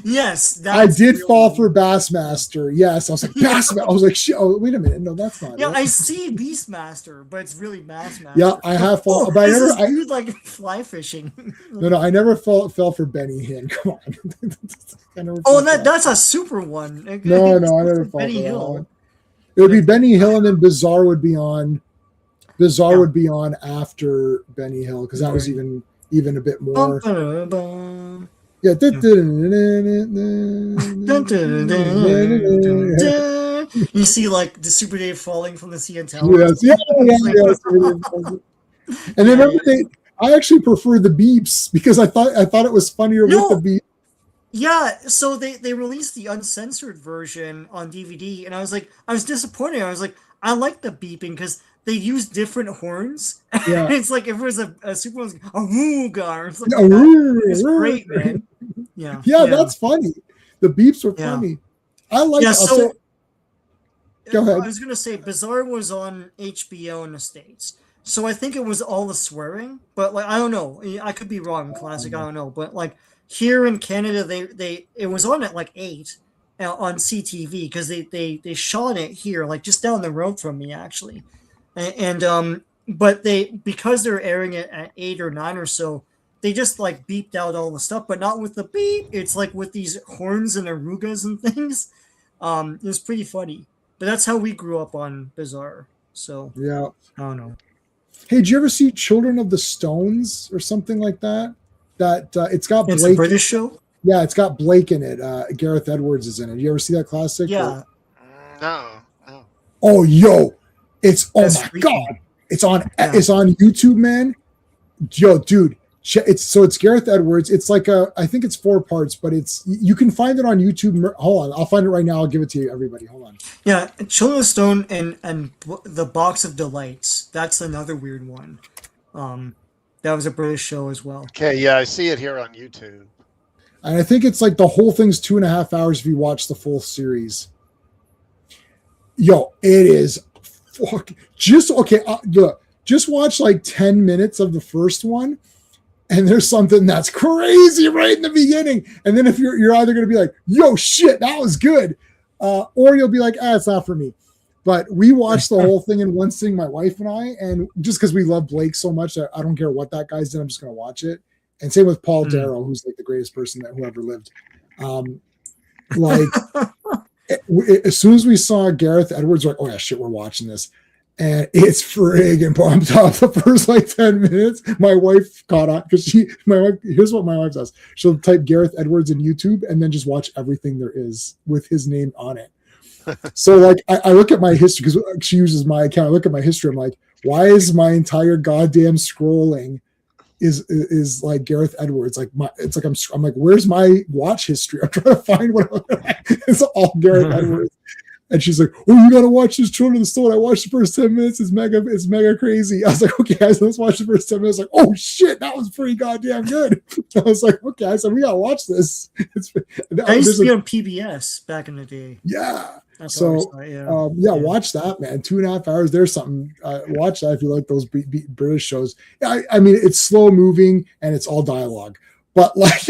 Yes, I did fall for Bassmaster. Yes, I was like Bassmaster. I was like, shit. Oh, wait a minute. No, that's not. Yeah, it. I see Beastmaster, but it's really Bassmaster. Yeah, I have fallen, but I never. Dude like fly fishing. No, I never fell for Benny Hinn. Come on. That's a super one. No, I never fell Benny for that Hill. one. It would be Benny Hill, and then Bizarre would be on. Bizarre would be on after Benny Hill because that was even a bit more. Yeah. You see, like the Super Dave falling from the CN Tower. Yes. And then I actually prefer the beeps because I thought it was funnier with the beeps. Yeah, so they released the uncensored version on DVD, and I was disappointed. I was like, I like the beeping because they use different horns. Yeah. It's like if it was a Super Bowl, a wooga or something like that. It's great, man. Yeah. Yeah, that's funny. The beeps were funny. I like. Yeah, so go ahead. I was gonna say Bizarre was on HBO in the States, so I think it was all the swearing. But like, I don't know. I could be wrong. Classic. I don't know. But like here in Canada, it was on at like 8 on CTV because they shot it here, like just down the road from me actually, and but because they're airing it at 8 or 9 or so. They just like beeped out all the stuff, but not with the beep. It's like with these horns and arugas and things. It was pretty funny. But that's how we grew up on Bizarre. So yeah, I don't know. Hey, did you ever see Children of the Stones or something like that? It's got Blake. It's a British show. Yeah, it's got Blake in it. Gareth Edwards is in it. You ever see that classic? Yeah. No. Oh, yo, it's That's my freaky. god! It's on YouTube, man. Yo, dude. It's Gareth Edwards. It's like I think it's 4 parts, but you can find it on YouTube. Hold on, I'll find it right now. I'll give it to you, everybody. Hold on. Yeah, Children of Stone and the Box of Delights. That's another weird one. That was a British show as well. Okay, yeah, I see it here on YouTube. And I think it's like the whole thing's 2.5 hours if you watch the full series. Yo, it is just watch like 10 minutes of the first one. And there's something that's crazy right in the beginning. And then if you're either going to be like, yo, shit, that was good. Or you'll be like, it's not for me. But we watched the whole thing in one sitting, my wife and I. And just because we love Blake so much, I don't care what that guy's done. I'm just going to watch it. And same with Paul Darrow, who's like the greatest person that who ever lived. As soon as we saw Gareth Edwards, we're like, oh yeah, shit, we're watching this. And it's friggin' pumped up the first like 10 minutes. My wife caught on because here's what my wife does. She'll type Gareth Edwards in YouTube and then just watch everything there is with his name on it. So like I look at my history because she uses my account. I look at my history. I'm like, why is my entire goddamn scrolling is like Gareth Edwards? Like I'm like, where's my watch history? I'm trying to find what it's all Gareth Edwards. And she's like, oh, you got to watch this Children of the Stone. I watched the first 10 minutes. It's mega crazy. I was like, okay, guys, let's watch the first 10 minutes. Like, oh, shit, that was pretty goddamn good. I was like, okay, I said, we got to watch this. I used to be on PBS back in the day. Yeah. That's So, watch that, man. 2.5 hours. There's something. Watch that if you like those British shows. I mean, it's slow moving and it's all dialogue. But like,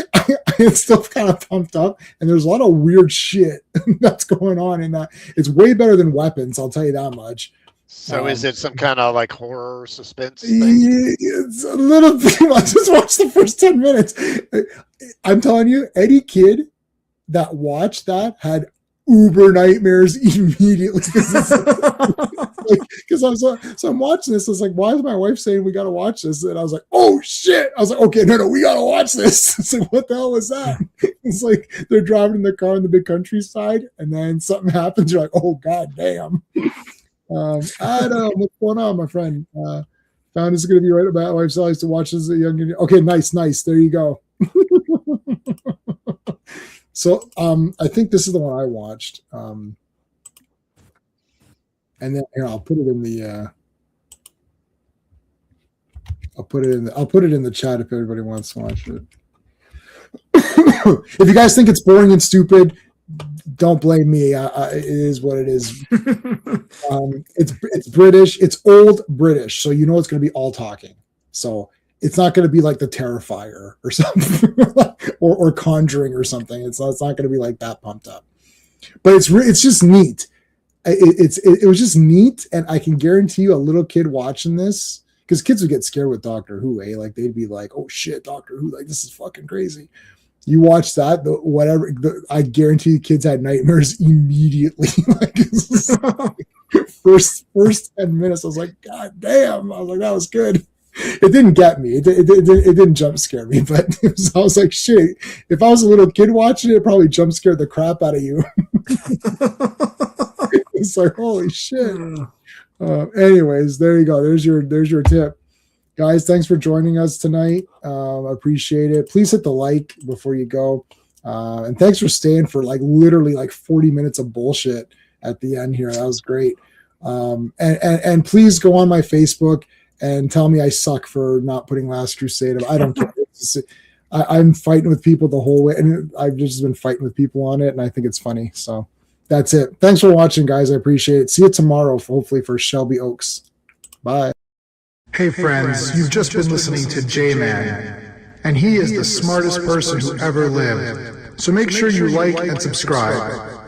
it's still kind of pumped up, and there's a lot of weird shit that's going on in that. It's way better than Weapons, I'll tell you that much. So is it some kind of like horror suspense thing? It's a little bit. I just watched the first 10 minutes. I'm telling you, any kid that watched that had uber nightmares immediately. Because I'm watching this. I was like, why is my wife saying we got to watch this? And I was like, oh shit. I was like, okay, no, we got to watch this. It's like, what the hell is that? It's like they're driving in the car in the big countryside, and then something happens. You're like, oh god damn. Adam, what's going on, my friend? Found is going to be right about wife likes to watch as a young. Okay, nice. There you go. So I think this is the one I watched. And then here I'll put it in the I'll put it in the chat if everybody wants to watch it. If you guys think it's boring and stupid, don't blame me. It is what it is. It's British. It's old British, so you know it's going to be all talking. So it's not going to be like The Terrifier or something, or Conjuring or something. It's not going to be like that pumped up. But it's just neat. It was just neat, and I can guarantee you, a little kid watching this, because kids would get scared with Doctor Who, eh? Like they'd be like, "Oh shit, Doctor Who! Like this is fucking crazy." You watch that, I guarantee you, kids had nightmares immediately. Like first 10 minutes, I was like, "God damn!" I was like, "That was good." It didn't get me. It didn't jump scare me, but I was like, "Shit!" If I was a little kid watching it, probably jump scared the crap out of you. It's like, holy shit. Anyways, there you go. There's your tip. Guys, thanks for joining us tonight. Appreciate it. Please hit the like before you go. And thanks for staying for literally 40 minutes of bullshit at the end here. That was great. And please go on my Facebook and tell me I suck for not putting Last Crusade. I don't care. I'm fighting with people the whole way, and I've just been fighting with people on it, and I think it's funny. So that's it. Thanks for watching, guys. I appreciate it. See you tomorrow, hopefully, for Shelby Oaks. Bye. Hey friends, you've just been listening to J-Man, and he is the smartest person who ever lived. So make sure you like and subscribe.